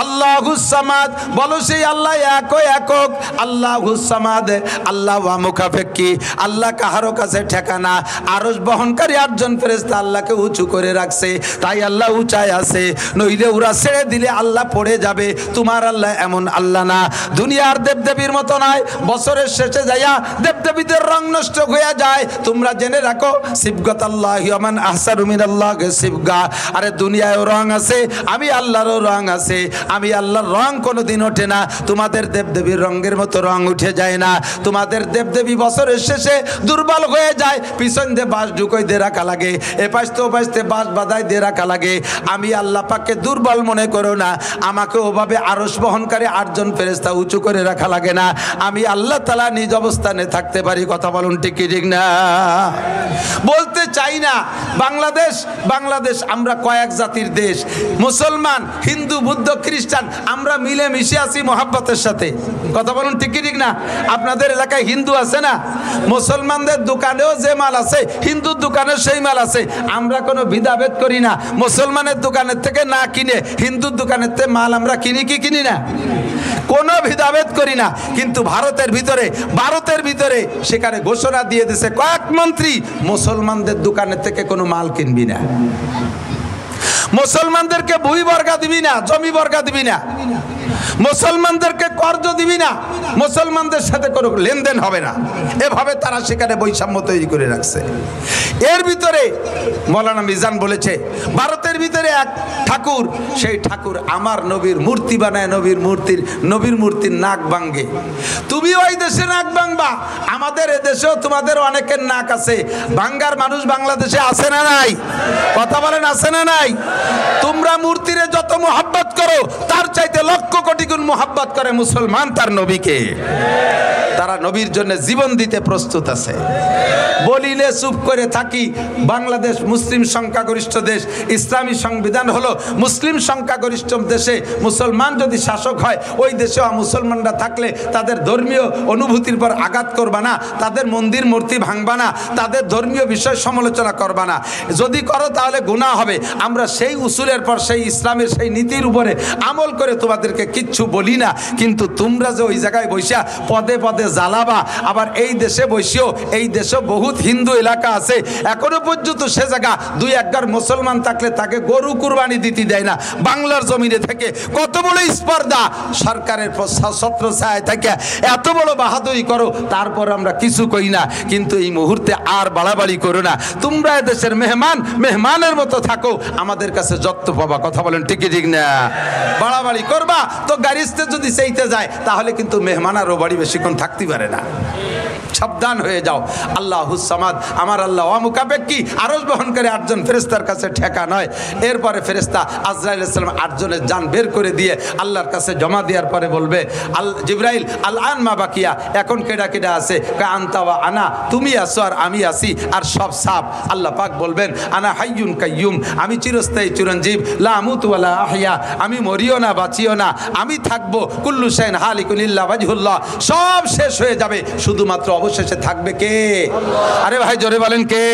আল্লাহুস সামাদ, বলো সেই আল্লাহ একক আল্লাহুস সামাদ, আল্লাহ ওয়া মুকাফেক্কি, আল্লাহ কাহারো কাছে ঠেকানা। আরশ বহনকারী 8 জন ফেরেশতা আল্লাহকে উঁচু করে রাখছে, তাই আল্লাহ উঁচায় আছে, নইলে ওরা ছেড়ে দিলে আল্লাহ পড়ে যাবে। তোমার আল্লাহ এমন আল্লাহ না, দুনিয়ার দেবদেবীর মতো নয়। বছরের শেষে যাইয়া দেবদেবীদের রং নষ্ট হয়ে যায়। তোমরা জেনে রাখো সিবগাতাল্লাহি ওয়া মান আহসানু মিনাল্লাহি সিবগা। আরে দুনিয়ায় রং আছে, আমি আল্লাহরও রং আছে। আমি আল্লাহর রং কোনোদিন ওঠে না, তোমাদের দেবদেবীর রঙের মতো রং উঠে যায় না। তোমাদের দেবদেবী বছরের শেষে দুর্বল হয়ে যায়, পিছন দিয়ে বাঁশ ঢুকোই দিয়ে রাখা লাগে, এপাশ তো ওপাশ দিয়ে বাঁশ বাঁধাই দিয়ে রাখা লাগে। আমি আল্লাহ পাককে দুর্বল মনে করো না, আমাকে ওভাবে আরশ বহনকারী 8 জন ফেরেশতা উঁচু করে রাখা লাগে না। আমি আল্লাহ তাআলা নিজ অবস্থানে থাকতে পারি। কথা বলুন ঠিক কি ঠিক না? বলতে চাই না বাংলাদেশ আমরা কয়েক জাতির দেশ, মুসলমান হিন্দু বৌদ্ধ খ্রিস্টান আমরা মিলে মিশে আছি মহাব্বতের সাথে। কথা বলুন ঠিক কি ঠিক না? আপনাদের এলাকায় হিন্দু আছে না? মুসলমানদের দোকানেও যে মাল আছে হিন্দুর দোকানে সেই মাল আছে। আমরা কোনো ভেদাভেদ করি না, মুসলমানের দোকানের থেকে না কিনে হিন্দুর দোকানের থেকে মাল আমরা কিনি কি কিনি না, কোনো ভেদাভেদ করি না। কিন্তু ভারতের ভিতরে সেখানে ঘোষণা দিয়ে দিয়েছে কয়েক মন্ত্রী মুসলমানদের দোকানের থেকে কোনো মাল কিনবি না, মুসলমানদেরকে ভূমি বর্গা দিবি না, জমি বর্গা দিবি না, মুসলমানদেরকে কর্জ দিবি না, মুসলমানদের সাথে কোনো লেনদেন হবে না। এভাবে তারা সেখানে বৈষম্য তৈরি করে রাখছে। এর ভিতরে মৌলানা মিজান বলেছে ভারতের ভিতরে এক ঠাকুর, সেই ঠাকুর আমার নবীর মূর্তি বানায়, নবীর মূর্তির নাক ভাঙে। তুমি ওই দেশে নাক ভাঙবা, আমাদের এদেশেও তোমাদের অনেকের নাক আছে। ভাঙ্গার মানুষ বাংলাদেশে আছে না নাই? কথা বলেন আছে না নাই? তোমরা মূর্তিরে যত মোহাব্বত করো তার চাইতে লক্ষ কোটি গুণ মোহাব্বত করে মুসলমান তার নবীকে। তারা নবীর জন্য জীবন দিতে প্রস্তুত আছে। বলিলে চুপ করে থাকি, বাংলাদেশ মুসলিম সংখ্যাগরিষ্ঠ দেশ, ইসলামী সংবিধান হলো মুসলিম সংখ্যাগরিষ্ঠ দেশে মুসলমান যদি শাসক হয়, ওই দেশে মুসলমানরা থাকলে তাদের ধর্মীয় অনুভূতির পর আঘাত করবা না, তাদের মন্দির মূর্তি ভাঙবা না, তাদের ধর্মীয় বিষয় সমালোচনা করবা না। যদি করো তাহলে গুনাহ হবে। আমরা সেই উসুলের পর সেই ইসলামের সেই নীতির উপরে আমল করে তোমাদেরকে কিচ্ছু বলি না। কিন্তু তোমরা যে ওই জায়গায় বসিয়া পদে পদে জ্বালাবা, আবার এই দেশে বসিও, এই দেশে বহুত হিন্দু এলাকা আছে এখনো পর্যন্ত সে জায়গা 2-1 ঘর মুসলমান থাকলে তাকে গরু কুরবানি দিতে দেয় না। বাংলার জমিনে থেকে কত বড় স্পর্ধা, সরকারের ছত্রছায়ায় থেকে এত বড় বাহাদুরি করো, তারপর আমরা কিছু কই না। কিন্তু এই মুহূর্তে আর বাড়াবাড়ি করো না। তোমরা দেশের মেহমানের মতো থাকো, আমাদের কাছে যত্ন পাবা। কথা বলেন ঠিক ঠিক না? বাড়াবাড়ি করবা তো গাড়িতে যদি চাইতে যায় তাহলে কিন্তু মেহমান আরও বাড়ি বেশিক্ষণ থাকতে পারে না। সাবধান হয়ে যাও। আল্লাহুস সামাদ, আমার আল্লাহ অমুকাপেক্ষী, আরশ বহনকারী 8 জন ফেরেশতার কাছে ঠেকা নয়। এরপরে ফেরেশতা আজরাইল আলাইহিস সালাম 8 জনের জান বের করে দিয়ে আল্লাহর কাছে জমা দেওয়ার পরে বলবে জিবরাইল আল-আন মা বাকিয়া, এখন কেডা কেডা আছে? আনতা ওয়া আনা, তুমি আছো আর আমি আছি, আর সব সাফ। আল্লাহ পাক বলবেন আনা হাইয়ুন কাইয়ুম, আমি চিরস্থায়ী চিরঞ্জীব, লা আমুতু ওয়া লা আহইয়া, আমি মরিও না বাঁচিও না, আমি থাকবো। কুল্লু শাইইন হালিকুন ইল্লা ওয়াজহুল্লাহ, সব শেষ হয়ে যাবে, শুধুমাত্র অবশেষে থাকবে কে? আরে ভাই জোরে বলেন কে?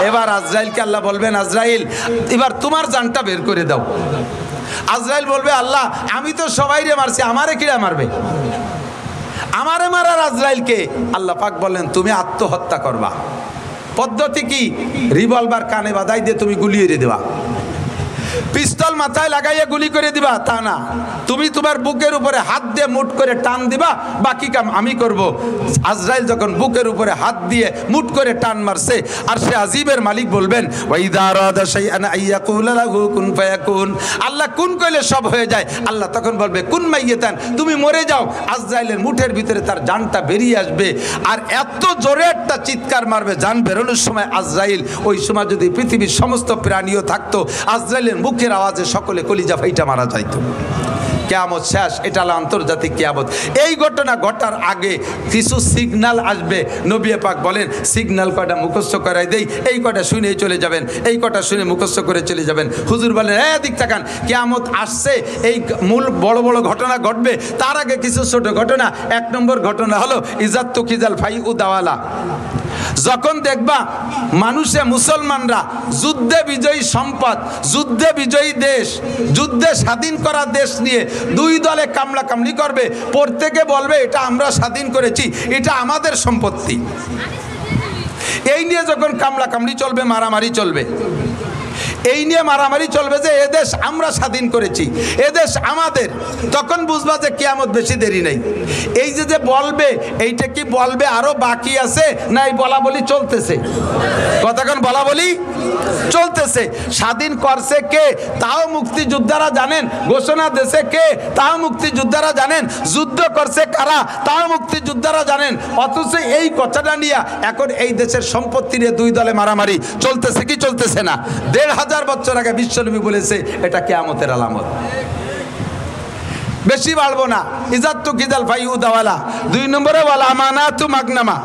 এবার আজরাইলকে আল্লাহ বলবেন আজরাইল এবার তোমার জানটা বের করে দাও। আজরাইল বলবে আল্লাহ আমি তো সবাইরে মারছি, আমারে কিরা মারবে? আমারে মারার আজরাইলকে? আল্লাহ পাক বললেন তুমি আত্মহত্যা করবা। পদ্ধতি কি? রিভলভার কানে বাঁধাই দিয়ে তুমি গুলিয়ে দেবা, পিস্তল মাথায় লাগাইয়া গুলি করে দিবা তা না, তুমি তোমার বুকের উপরে হাত দিয়ে মুট করে টান দিবা, বাকি কাম আমি করব। আজরাইল যখন বুকের উপরে হাত দিয়ে মুট করে টান মারছে, আর সে আজিবের মালিক বলবেন ওয়াইদা আরাদা শাইআন আইয়াকুলা লাহু কুন ফায়াকুন, আল্লাহ কুন কইলে সব হয়ে যায়। আল্লাহ তখন বলবে কুন মাইয়াতান, তুমি মরে যাও। আজরাইলের মুঠের ভিতরে তার জানটা বেরিয়ে আসবে, আর এত জোরে একটা চিৎকার মারবে জান বেরোনোর সময় আজরাইল, ওই সময় যদি পৃথিবীর সমস্ত প্রাণীও থাকতো, আজরাইলের মুখের আওয়াজে সকলে কলিজা ফাইটা মারা যাইতো। কিয়ামত শেষ, এটা হলো আন্তর্জাতিক কিয়ামত। এই ঘটনা ঘটার আগে কিছু সিগন্যাল আসবে। নবী পাক বলেন সিগন্যাল কয়টা মুখস্থ করাই দেই, এই কয়টা শুনেই চলে যাবেন, এই কয়টা শুনে মুখস্থ করে চলে যাবেন। হুজুর বলেন দিক তাকান, কিয়ামত আসছে, এই মূল বড় বড় ঘটনা ঘটবে, তার আগে কিছু ছোট ঘটনা। 1 নম্বর ঘটনা হলো ইজাত কিজাল ফাই উদাওয়ালা। যখন দেখবা মানুষে মুসলমানরা যুদ্ধে বিজয়ী সম্পদ, যুদ্ধে বিজয়ী দেশ, যুদ্ধে স্বাধীন করা দেশ নিয়ে দুই দলে কামলা কামলি করবে, প্রত্যেকে বলবে এটা আমরা স্বাধীন করেছি, এটা আমাদের সম্পত্তি। এই নিয়ে যখন কামলা কামলি চলবে, মারামারি চলবে, এই নিয়ে মারামারি চলবে যে এদেশ আমরা স্বাধীন করেছি, এদেশ আমাদের, তখন বুঝবা যে কিয়ামত বেশি দেরি নেই। এই যে বলবে, এইটা কি বলবে আরো বাকি আছে না এই বলা বলি চলতেছে? কতক্ষণ বলা বলি চলতেছে। স্বাধীন করছে কে তাও মুক্তিযোদ্ধারা জানেন, ঘোষণা দেশে কে তাও মুক্তিযোদ্ধারা জানেন, যুদ্ধ করছে কারা তাও মুক্তিযোদ্ধারা জানেন। অথচ এই কথাটা নিয়ে এখন এই দেশের সম্পত্তি নিয়ে দুই দলে মারামারি চলতেছে কি চলতেছে না? 1500 বছর আগে বিশ্বনবী বলেছে এটা কিয়ামতের আলামত। বেশি বাড়বো না। ইজাত্তু কিজাল ফাইউদাওয়ালা। 2 নম্বরে ওয়াল আমানাতু মাগনামা,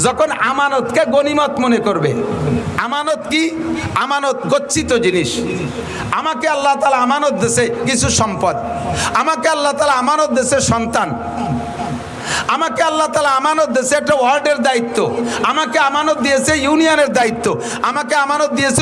যখন আমানতকে গনিমত মনে করবে। আমানত কি? আমানত গচ্ছিত জিনিস। আমাকে আল্লাহ তাআলা আমানত দিয়েছে কিছু সম্পদ, আমাকে আল্লাহ তাআলা আমানত দিয়েছে সন্তান, আমাকে আল্লাহ তাআলা আমানত দিয়েছে একটা ওয়ার্ডের দায়িত্ব, আমাকে আমানত দিয়েছে ইউনিয়নের দায়িত্ব, আমাকে আমানত দিয়েছে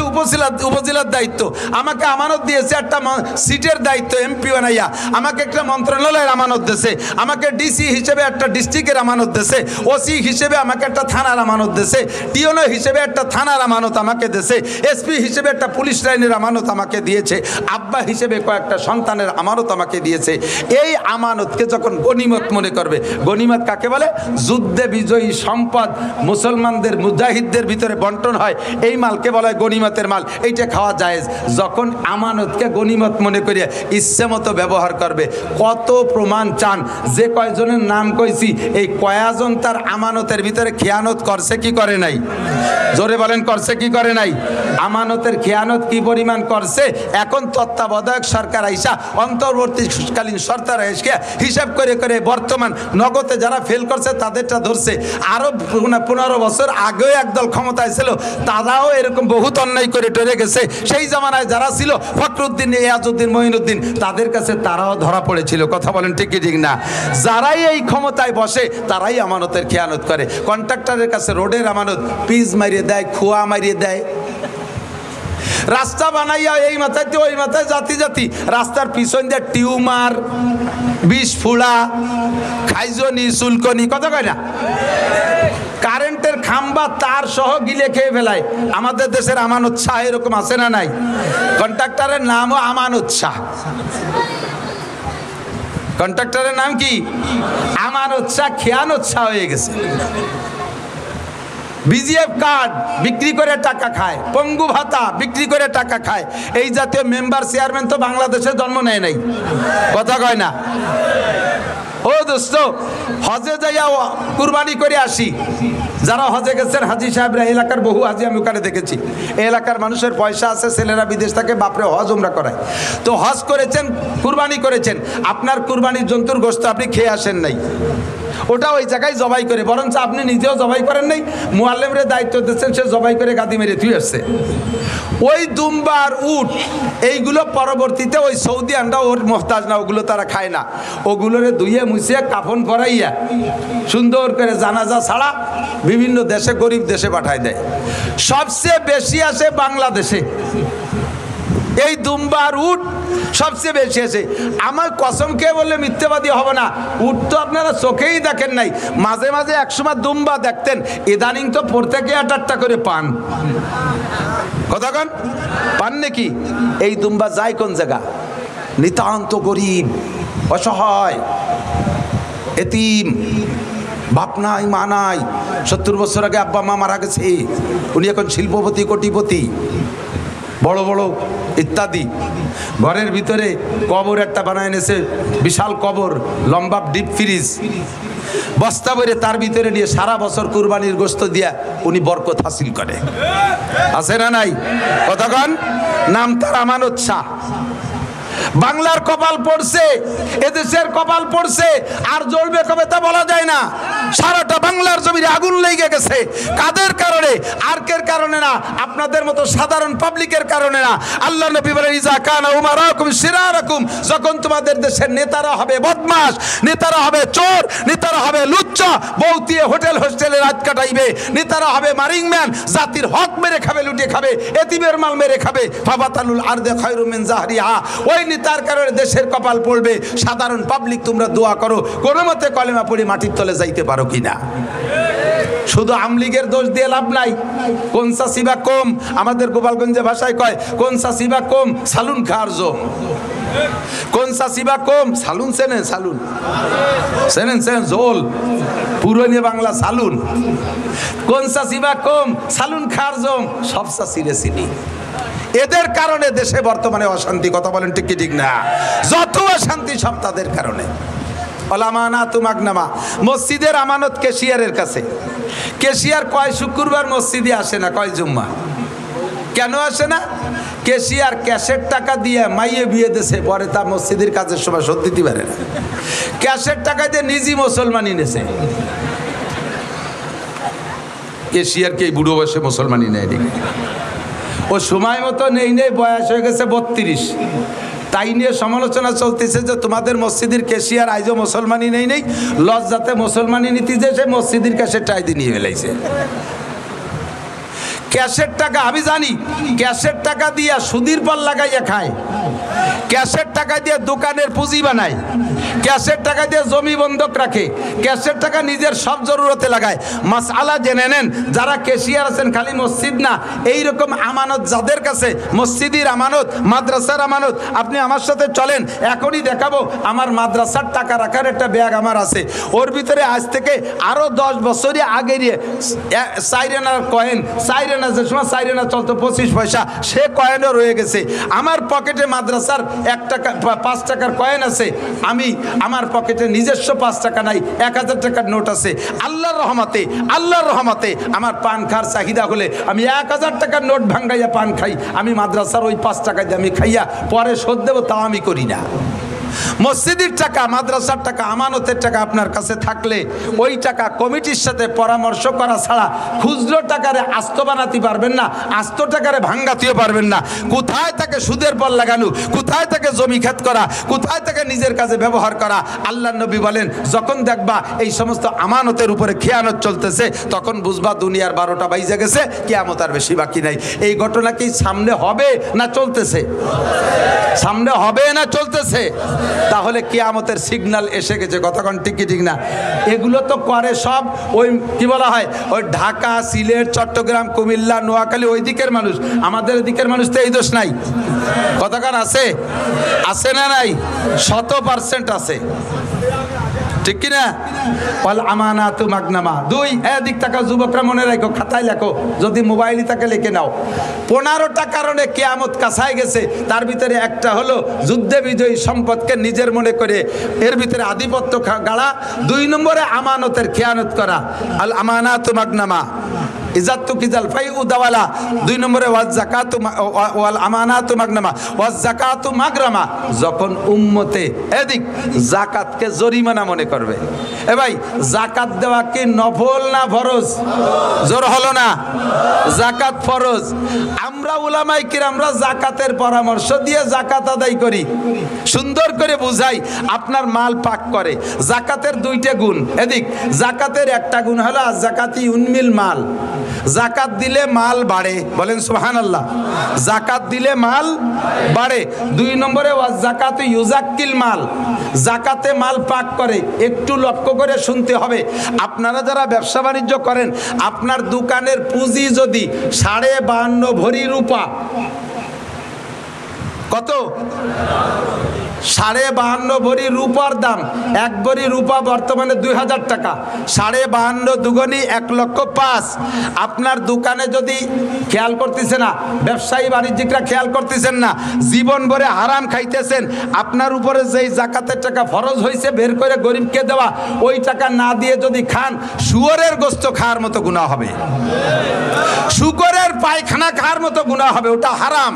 উপজেলার দায়িত্ব, আমাকে আমানত দিয়েছে একটা সিটের দায়িত্ব এমপি বানাইয়া, আমাকে একটা মন্ত্রণালয়ের আমানত দিয়েছে, আমাকে ডিসি হিসেবে একটা ডিস্ট্রিক্টের আমানত দিয়েছে, ওসি হিসেবে আমাকে একটা থানার আমানত দিয়েছে, টিওনো হিসেবে একটা থানার আমানত আমাকে দিয়েছে, এসপি হিসেবে একটা পুলিশ লাইনের আমানত আমাকে দিয়েছে, আব্বা হিসেবে কয়েকটা সন্তানের আমানত আমাকে দিয়েছে। এই আমানতকে যখন গনিমত মনে করবে, গনিমত কাকে বলে? যুদ্ধে বিজয়ী সম্পদ মুসলমানদের মুজাহিদদের ভিতরে বন্টন হয়, এই মালকে বলা হয় গনিমতের মাল, এইটা খাওয়া জায়েজ। যখন আমানতকে গনিমত মনে করিয়া ইচ্ছে মতো ব্যবহার করবে। কত প্রমাণ চান? যে কয়জনের নাম কইছি এই কয়জন তার আমানতের ভিতরে খেয়ানত করছে কি করে নাই? জোরে বলেন করছে কি করে নাই? আমানতের খেয়ানত কি পরিমাণ করছে? এখন তত্ত্বাবধায়ক সরকার আইসা, অন্তর্বর্তীকালীন সরকার আইসা হিসাব করে করে বর্তমান নগদে যারা ফেল করছে তাদেরটা ধরছে। আরো 15 বছর আগেও একদল ক্ষমতায় ছিল, তারাও এরকম বহুত অন্যায় করে টরে গেছে। সেই জামানায় যারা ছিল ফখরুদ্দিন, ইয়াজউদ্দিন, মঈনুদ্দিন, তাদের কাছে তারাও ধরা পড়েছিল। কথা বলেন ঠিক কি ঠিক না? যারাই এই ক্ষমতায় বসে তারাই আমানতের খেয়ানত করে। কন্ট্রাক্টরের কাছে রোডের আমানত পিচ মারিয়ে দেয়, খোয়া মারিয়ে দেয়, রাস্তা বানাইয়া এই মাথায় ওই মাথায় জাতি জাতি, রাস্তার পিছন দিয়ে টিউমার, বিষ ফুড়া, খাইজনি, চুলকনি, কথা কয় না? কারেন্টের খাম্বা তার সহ গিলে খেয়ে ফেলায়। আমাদের দেশের আমানত শাহ এরকম আছে না নাই? কন্ট্রাক্টরের নামও আমানত শাহ। কন্ট্রাক্টরের নাম কি? আমানত শাহ, খেয়ানত শাহ হয়ে গেছে। বিজিএফ কার্ড বিক্রি করে টাকা খায়, পঙ্গু ভাতা বিক্রি করে টাকা খায়। এই জাতীয় মেম্বার চেয়ারম্যান তো বাংলাদেশে জন্ম নেয় নাই। কথা কয় না? ও দোস্ত, হজে যাইয়া কুরবানি করে আসি। যারা হজে গেছেন হাজি সাহেবরা, এলাকার বহু হাজি আমি ওখানে দেখেছি। এই এলাকার মানুষের পয়সা আছে, ছেলেরা বিদেশ থেকে বাপরে হজ উমরা করায়। তো হজ করেছেন, কুরবানি করেছেন, আপনার কুরবানির জন্তুর গোশত আপনি খেয়ে আসেন নাই, ওটা ওই জায়গায় জবাই করে, বরঞ্চ আপনি নিজেও জবাই করেন নাই, মুআল্লিমের দায়িত্ব দিচ্ছেন, সে জবাই করে গাদি মেরে থুয়ে আসছে। ওই দুম্বার উট এইগুলো পরবর্তীতে ওই সৌদি আন্ডা ওর মোহতাজ না, ওগুলো তারা খায় না। ওগুলোরে ধুয়ে মুছিয়ে কাফন পরাইয়া সুন্দর করে জানাজা ছাড়া বিভিন্ন দেশে, গরিব দেশে পাঠায় দেয়। সবচেয়ে বেশি আসে বাংলাদেশে। এই দুম্বার উট সবচেয়ে বেশি আছে। আমার কসম খেয়ে বললে মিথ্যাবাদী হব না, উট তো আপনারা চোখেই দেখেন নাই, মাঝে মাঝে একসময় দুম্বা দেখতেন, ইদানিং তো প্রত্যেকে 8-8টা করে পান। কথা কন, পান নাকি? এই দুম্বা যায় কোন জায়গা? নিতান্ত গরিব, অসহায়, এতিম, বাপ নাই মা নাই, 70 বছর আগে আব্বা মা মারা গেছে, উনি এখন শিল্পপতি, কোটিপতি, বড় বড় ইত্যাদি। ঘরের ভিতরে কবর একটা বানায় এনেছে, বিশাল কবর, লম্বা ডিপ ফ্রিজ, বস্তা ভরে তার ভিতরে নিয়ে সারা বছর কুরবানির গোশত দিয়া উনি বরকত হাসিল করে। আছে না নাই? কতক্ষণ নাম তার আমানত শাহ। বাংলার কপাল পড়ছে, এদেশের কপাল পড়ছে, আর জ্বলবে কবে তা বলা যায় না। সারাটা বাংলার জমিনে আগুন লেগে গেছে। কাদের কারণে? আর্কের কারণে না, আপনাদের মতো সাধারণ পাবলিকের কারণে না। আল্লাহ নবী বলেন, ইজা কানা উমারাকুম শিরারাকুম, যখন তোমাদের দেশের নেতারা হবে বদমাশ, নেতারা হবে চোর, নেতারা হবে লুচ্চা, বউতিয়ে হোটেল হোস্টেলে রাত কাটাইবে, নেতারা হবে মারিংম্যান, জাতির হক মেরে খাবে, লুটে খাবে, এতিমের মাল মেরে খাবে, ফাবাতালুল আরদে খায়রুম মিন জাহরিহা, ওই নেতার কারণে দেশের কপাল পড়বে। সাধারণ পাবলিক তোমরা দোয়া করো কোনো মতে কলেমা পড়ে মাটির তলে যাইতে পারো কিনা। শুধু আমলিগের দোষ দিয়ে লাভ নাই। কোন সাসিবা কম, আমাদের গোপালগঞ্জে ভাষায় কয় কোন সাসিবা কম সালুন খার জম। কোন সাসিবা কম সালুন, চেনেন সালুন? চেনেন চেনেন জোল, পুরনো বাংলা সালুন। কোন সাসিবা কম সালুন খার জম, সব সাসিরে চিনি। এদের কারণে দেশে বর্তমানে অশান্তি। কথা বলেন ঠিক কি ঠিক না? যত অশান্তি সব তাদের কারণে। মসজিদের আমানত ক্যাশিয়ারের কাছে। ক্যাশিয়ার কয় শুক্রবার মসজিদে আসে না, কয় জুম্মা। কেন আসে না? ক্যাশিয়ার ক্যাশের টাকা দিয়ে মাইয়ে বিয়ে দেশে, পরে তা মসজিদের কাজের সময় শোধ দিতে পারে না। ক্যাশের টাকা দিয়ে নিজই মুসলমানি নেছে। ক্যাশিয়ারকে এই বুড়ো বয়সে মুসলমানি নেয় নি, ও সময় মতো নেই, বয়স হয়ে গেছে 32। তাই নিয়ে সমালোচনা চলতেছে যে তোমাদের মসজিদের ক্যাশিয়ার আইজও মুসলমানি নেই, লজ্জাতে মুসলমানি নীতি যে সে মসজিদের ক্যাশের টাইদি নিয়ে ফেলাইছে। ক্যাশের টাকা আমি জানি, ক্যাশের টাকা দিয়া সুদির পর লাগাইয়া খায়, ক্যাশের টাকা দিয়ে দোকানের পুঁজি বানায়, ক্যাশের টাকা দিয়ে জমি বন্ধক রাখে, ক্যাশের টাকা নিজের সব জরুরতে লাগায়। মাসআলা জেনে নেন, যারা ক্যাশিয়ার আছেন খালি মসজিদ না, এই রকম আমানত যাদের কাছে, মসজিদের আমানত, মাদ্রাসার আমানত, আপনি আমার সাথে চলেন, এখনই দেখাবো। আমার মাদ্রাসার টাকা রাখার একটা ব্যাগ আমার আছে, ওর ভিতরে আজ থেকে আরো 10 বছরই আগে নিয়ে 4 আনার কয়েন, 4 আনা যে সময় 4 আনা চলতো 25 পয়সা, সে কয়েনও রয়ে গেছে। আমার পকেটে মাদ্রাসার 1 টাকা 5 টাকার কয়েন আছে, আমি আমার পকেটে নিজস্ব 5 টাকা নাই, 1000 টাকার নোট আছে। আল্লাহর রহমতে, আল্লাহর রহমতে আমার পান খাওয়ার চাহিদা হলে আমি 1000 টাকার নোট ভাঙ্গাইয়া পান খাই। আমি মাদ্রাসার ওই 5 টাকা দিয়ে আমি খাইয়া পরে শোধ দেবো, তাও আমি করি না। মসজিদের টাকা, মাদ্রাসার টাকা, আমানতের টাকা আপনার কাছে থাকলে ওই টাকা কমিটির সাথে পরামর্শ করা ছাড়া খুচরো টাকারে আস্ত বানাতে পারবেন না, আস্ত টাকারে ভাঙ্গাতেও পারবেন না। কোথায় তাকে সুদের পর লাগানো, কোথায় তাকে জমি খেত করা, কোথায় তাকে নিজের কাজে ব্যবহার করা। আল্লাহ নবী বলেন, যখন দেখবা এই সমস্ত আমানতের উপরে খেয়ানত চলতেছে, তখন বুঝবা দুনিয়ার 12টা বাইজে গেছে, কিয়ামত আর বেশি বাকি নাই। এই ঘটনা কি সামনে হবে না চলতেছে? সামনে হবে না চলতেছে? তাহলে কিয়ামতের সিগন্যাল এসে গেছে। কতক্ষণ ঠিক কি ঠিক না? এগুলো তো করে সব ওই কি বলা হয়, ওই ঢাকা, সিলেট, চট্টগ্রাম, কুমিল্লা, নোয়াখালী, ওই দিকের মানুষ। আমাদের দিকের মানুষ তো এই দোষ নাই। কতক্ষণ আছে? আছে না নাই? 100% আছে, ঠিক কিনা? আমানাতু মাগনামা। 2 এদিক টাকা যুবকরা মনে রাখো, খাতায় লেখো, যদি মোবাইলই তাকে লিখে নাও। 15টা কারণে কিয়ামত কাছায় গেছে। তার ভিতরে একটা হলো যুদ্ধে বিজয়ী সম্পদকে নিজের মনে করে এর ভিতরে আধিপত্য গাড়া। 2 নম্বরে আমানতের খেয়ানত করা, আল আমানাতু মাগনামা। ইজাত্তু কিজাল ফাই উদাওয়ালা। 2 নম্বরে ওয়াজ যাকাতু ওয়াল আমানাতু মাগনামা ওয়াজ যাকাতু মাগরামা। যখন উম্মতে এদিক যাকাতকে জরিমানা মনে করবে, এ ভাই যাকাত দেওয়া কি নফল না ফরজ? জোর হলো না? যাকাত ফরজ। আমরা উলামায়ে কিরামরা যাকাতের পরামর্শ দিয়ে যাকাত আদায় করি, সুন্দর করে বুঝাই, আপনার মাল পাক করে। যাকাতের 2টা গুণ। এদিক যাকাতের একটা গুণ হলো যাকাতি উন্মিল মাল, জাকাত দিলে মাল বাড়ে, বলেন সুবহানাল্লাহ। জাকাত দিলে মাল বাড়ে। 2 নম্বরে ওয়াজ জাকাতু ইউজাক্কিল মাল, জাকাতে মাল পাক করে। একটু লক্ষ্য করে শুনতে হবে। আপনারা যারা ব্যবসা বাণিজ্য করেন, আপনার দোকানের পুঁজি যদি 52.5 ভরি রূপা, কত? 52.5 ভরি রূপার দাম। 1 ভরি রূপা বর্তমানে 2000 টাকা। 52.5 দুগুনি 1,05,000। আপনার দোকানে যদি খেয়াল করতেছে না, ব্যবসায়ী বাণিজ্যিকরা খেয়াল করতেছেন না, জীবন ভরে হারাম খাইতেছেন, আপনার উপরে যেই জাকাতের টাকা ফরজ হয়েছে বের করে গরিবকে দেওয়া, ওই টাকা না দিয়ে যদি খান, শুয়োরের গোস্ত খাওয়ার মতো গুনাহ হবে, শুকরের পায়খানা খাওয়ার মতো গুনাহ হবে, ওটা হারাম।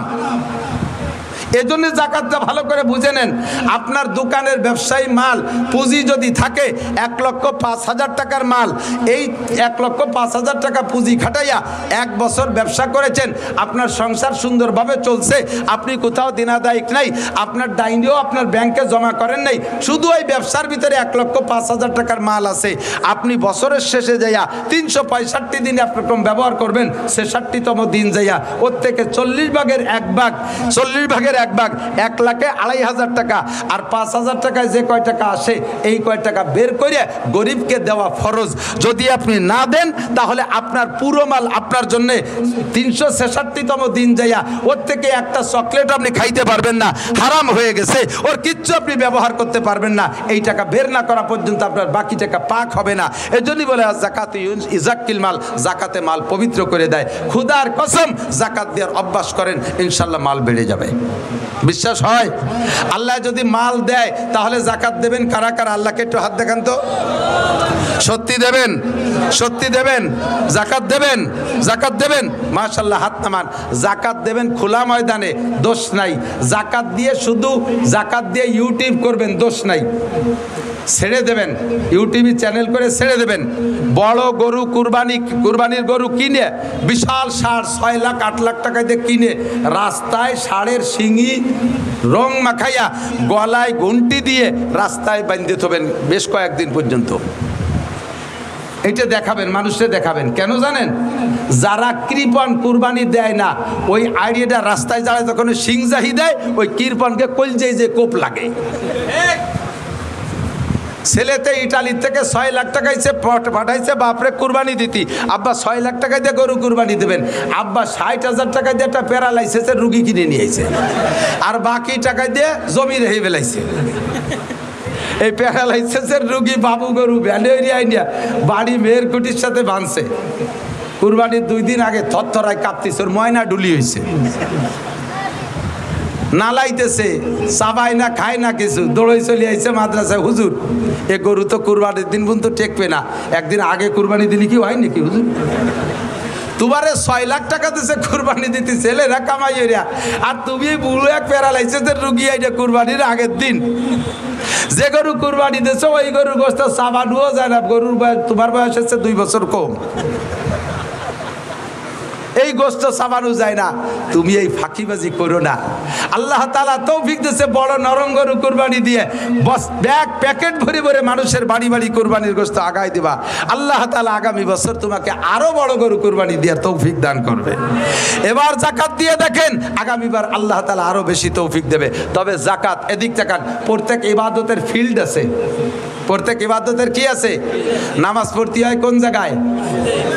এজন্য জাকাতটা ভালো করে বুঝে নেন। আপনার দোকানের ব্যবসায়ী মাল পুঁজি যদি থাকে 1,05,000 টাকার মাল, এই 1,05,000 টাকা পুঁজি খাটাইয়া 1 বছর ব্যবসা করেছেন, আপনার সংসার সুন্দরভাবে চলছে, আপনি কোথাও দিনাদায়িক নাই, আপনার ডাইনিও আপনার ব্যাংকে জমা করেন নাই, শুধু ওই ব্যবসার ভিতরে 1,05,000 টাকার মাল আছে। আপনি বছরের শেষে যাইয়া 365 দিন একরকম ব্যবহার করবেন, 66তম দিন যাইয়া ওর থেকে 40 ভাগের 1 ভাগ, 40 ভাগের 1 ভাগ, 1,02,500 টাকা, আর 5,000 টাকায় যে কয় টাকা আসে, এই কয় টাকা বের করে গরিবকে দেওয়া ফরজ। যদি আপনি না দেন, তাহলে আপনার পুরো মাল আপনার জন্য 366তম দিন যাইয়া ওর থেকে একটা চকলেট আপনি খাইতে পারবেন না, হারাম হয়ে গেছে, ওর কিচ্ছু আপনি ব্যবহার করতে পারবেন না। এই টাকা বের না করা পর্যন্ত আপনার বাকি টাকা পাক হবে না। এজন্যই বলে জাকাত ইউজাক্কিল মাল, জাকাতে মাল পবিত্র করে দেয়। খুদার কসম, জাকাত দেওয়ার অভ্যাস করেন, ইনশাল্লাহ মাল বেড়ে যাবে। বিশ্বাস হয়? আল্লাহ যদি মাল দেয়, তাহলে জাকাত দেবেন কারা কারা? আল্লাহকে একটু হাত দেখান তো। সত্যি দেবেন? সত্যি দেবেন? জাকাত দেবেন? জাকাত দেবেন? মাশাআল্লাহ, হাত নামান। জাকাত দেবেন খোলা ময়দানে, দোষ নাই। জাকাত দিয়ে শুধু জাকাত দিয়ে ইউটিউব করবেন, দোষ নাই। ছেড়ে দেবেন, ইউটিউবে চ্যানেল করে ছেড়ে দেবেন। বড় গরু কুরবানির গরু কিনে, বিশাল ষাঁড় 6 লাখ 8 লাখ টাকা দিয়ে কিনে, রাস্তায় ষাঁড়ের শিঙি রং মাখাইয়া গলায় ঘন্টি দিয়ে রাস্তায় বাঁধতে থবেন বেশ কয়েকদিন পর্যন্ত। এটা দেখাবেন, মানুষকে দেখাবেন। কেন জানেন? যারা কৃপণ কুরবানি দেয় না, ওই আইডিয়াটা রাস্তায় যারা যখন সিংজাহি দেয়, ওই কৃপণকে কলজেই যে কোপ লাগে। ছেলেতে ইটালির থেকে 6 লাখ টাকা পাঠাইছে বাপরে কুরবানি দিতি, আব্বা 6 লাখ টাকা দিয়ে গরু কুরবানি দেবেন, আব্বা 60,000 টাকা দিয়ে একটা প্যারালাইসিসের রুগী কিনে নিয়েছে, আর বাকি টাকা দিয়ে জমি রেখে ফেলাইছে। এই প্যারালাইসিসের রুগী বাবু গরু ভ্যালেরিয়ায় নিয়ে বাড়ি মেয়ের কুটির সাথে বাঁধছে। কুরবানির 2 দিন আগে থরথরায় কাঁপতিছে, ওর ময়না ডুলি হয়েছে, নালাইতেছে, চাবাই না, খায় না কিছু, দৌড়ই চলে আইছে মাদ্রাসায়। হুজুর, এ গরু তো কুরবানির দিন পর্যন্ত টেকবে না, একদিন আগে কুরবানি দিলি কি হয় নাকি হুজুর? তোমারে 6 লাখ টাকা দিছে কুরবানি দিতে, ছেলেরা কামাই এরিয়া, আর তুমি বুড়ো এক প্যারালাইসিসের রুগী আইডা কুরবানির আগের দিন। যে গরু কুরবানি দিছো ওই গরুর গোস্ত চাবানুও যায় না। গরুর বয়স, তোমার বয়স হচ্ছে 2 বছর কম, এই গোস্ত চাবানো যায় না। তুমি এই ফাঁকিবাজি করো না। আল্লাহ তাআলা তৌফিক দিয়েছে বড় নরম গরু কুরবানি দিয়ে বস ব্যাগ প্যাকেট ভরে ভরে মানুষের বাড়ি বাড়ি কুরবানির গোস্ত আগায় দিবা। আল্লাহ তাআলা আগামী বছর তোমাকে আরো বড় গরু কুরবানি দিয়ে তৌফিক দান করবে। এবার জাকাত দিয়ে দেখেন, আগামীবার আল্লাহ তাআলা আরো বেশি তৌফিক দেবে। তবে জাকাত, এদিক তাকান, প্রত্যেক ইবাদতের ফিল্ড আছে। প্রত্যেক ইবাদতের কি আছে? নামাজ পড়তে হয় কোন জায়গায়?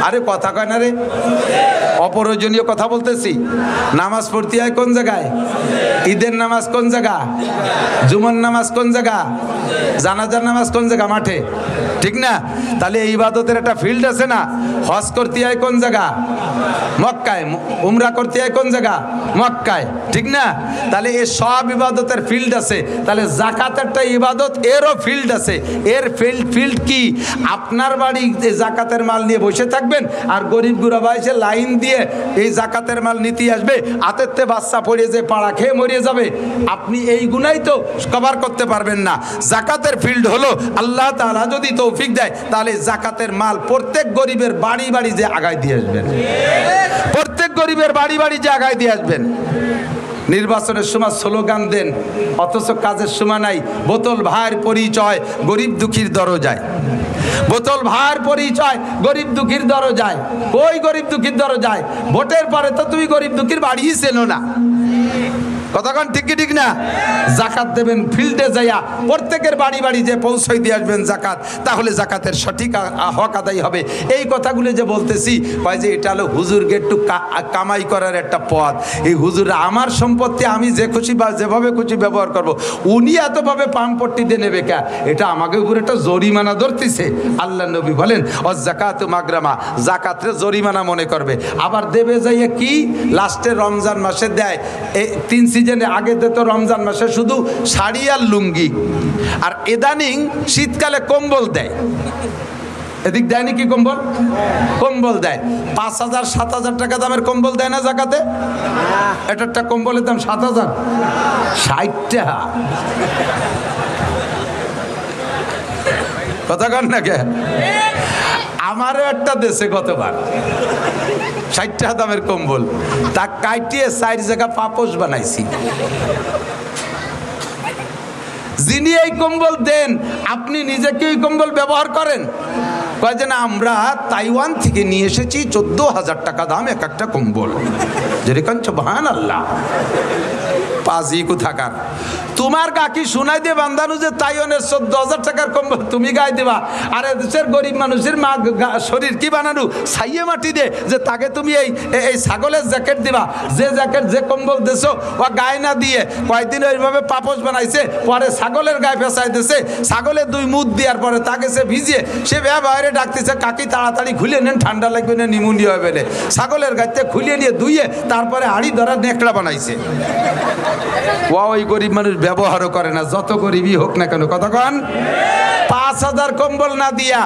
আরে কথা কয় না রে, অপ্রয়োজনীয় কথা বলতেছি। নামাজ পড়তে হয় কোন জায়গায়? ঈদের নামাজ কোন জায়গা? জুমার নামাজ কোন জায়গা? জানাজার নামাজ কোন জায়গা? মাঠে, ঠিক না? তাহলে এই ইবাদতের একটা ফিল্ড আছে না? হজ করতে হয় কোন জায়গা? মক্কায়। উমরা করতে হয় কোন জায়গা? মক্কায়, ঠিক না? তাহলে এই সব ইবাদতের ফিল্ড আছে। তাহলে জাকাত একটা ইবাদত, এরও ফিল্ড আছে। এর ফিল্ড কি? আপনার বাড়ি জাকাতের মাল নিয়ে বসে থাকবেন, আর গরিব গুরাবা এসে লাইন দিয়ে এই জাকাতের মাল নিতে আসবে, হাতেরতে বাচ্চা পড়ে যে পাড়া খেয়ে মরিয়ে যাবে। আপনি এই গুনাই তো কভার করতে পারবেন না। জাকাতের ফিল্ড হলো, আল্লাহ তাআলা যদি তৌফিক দেয়, তাহলে জাকাতের মাল প্রত্যেক গরিবের বাড়ি বাড়ি যে আগায় দিয়ে আসবেন, প্রত্যেক গরিবের বাড়ি বাড়ি যে আগায় দিয়ে আসবেন। নির্বাচনের সময় স্লোগান দেন, অথচ কাজের সময় নাই। বোতল ভাইয়ের পরিচয় গরিব দুঃখীর দরজায়, বোতল ভাইয়ের পরিচয় গরিব দুঃখীর দরজায়। ওই গরিব দুঃখীর দরজায় ভোটের পরে তো তুমি গরিব দুঃখীর বাড়িই চেনো না। কতক্ষণ ঠিক কি ঠিক না? জাকাত দেবেন ফিল্ডে যাইয়া, প্রত্যেকের বাড়ি বাড়ি যে পৌঁছাই দিয়ে আসবেন জাকাত, তাহলে জাকাতের সঠিক হক আদায় হবে। এই কথাগুলো যে বলতেছি, কয় যে এটা হলো হুজুরকে একটু কামাই করার একটা পথ। এই হুজুর আমার সম্পত্তি আমি যে খুশি বা যেভাবে খুশি ব্যবহার করব, উনি এতভাবে পামপট্টি দিয়ে নেবে কে? এটা আমাকে উপরে একটা জরিমানা ধরতেছে। আল্লাহ নবী বলেন ও জাকাত মাগরামা, জাকাতের জরিমানা মনে করবে। আবার দেবে যাইয়া কি? লাস্টে রমজান মাসে দেয়। এই 3 সিজনে আগে দিত রমজান মাসে শুধু শাড়ি আর লুঙ্গি, আর ইদানিং শীতকালে কম্বল দেয়। এদিক দেয় নাকি কম্বল? কম্বল দেয়। 5,000 7,000 টাকা দামের কম্বল দেয় না জাকাতে? একটা কম্বলের দাম 7,000, 60 টাকা। কথা কন না কে? আমারও একটা দেশে গতবার 60 টাকা দামের কম্বল, তা কাটিয়ে 4 জায়গা পাপোশ বানাইছি। যিনি এই কম্বল দেন, আপনি নিজে কি ওই কম্বল ব্যবহার করেন? কয় যে না, আমরা তাইওয়ান থেকে নিয়ে এসেছি 14,000 টাকা দাম এক একটা কম্বল। যেরকম সুবহানাল্লাহ, পাজি কোথাকার। তোমার কাকি শোনাই দিয়ে বান্ধানু যে তাইওয়ানের 14,000 টাকার কম্বল তুমি গায়ে দেবা, আর দেশের গরিব মানুষের মা শরীর কি বানানো ছাইয়ে মাটি দে যে তাকে তুমি এই ছাগলের জ্যাকেট দিবা। যে জ্যাকেট যে কম্বল দেছো ও গায়ে না দিয়ে কয়েকদিন ওইভাবে পাপোশ বানাইছে, পরে ছাগলের গায়ে ফেসাই দিছে। ছাগলের 2 মুখ দেওয়ার পরে তাকে সে ভিজিয়ে সে বাইরে ডাকতেছে, কাকি তাড়াতাড়ি খুলে নেন, ঠান্ডা লাগবে না, নিমোনিয়া হবে না। ছাগলের গাইতে খুলে নিয়ে ধুইয়ে তারপরে হাড়ি ধরার নেকড়া বানাইছে। ওই গরিব মানুষ ব্যবহারও করে না, যত গরিবই হোক না কেন। কতক্ষণ? 5,000 কম্বল না দিয়া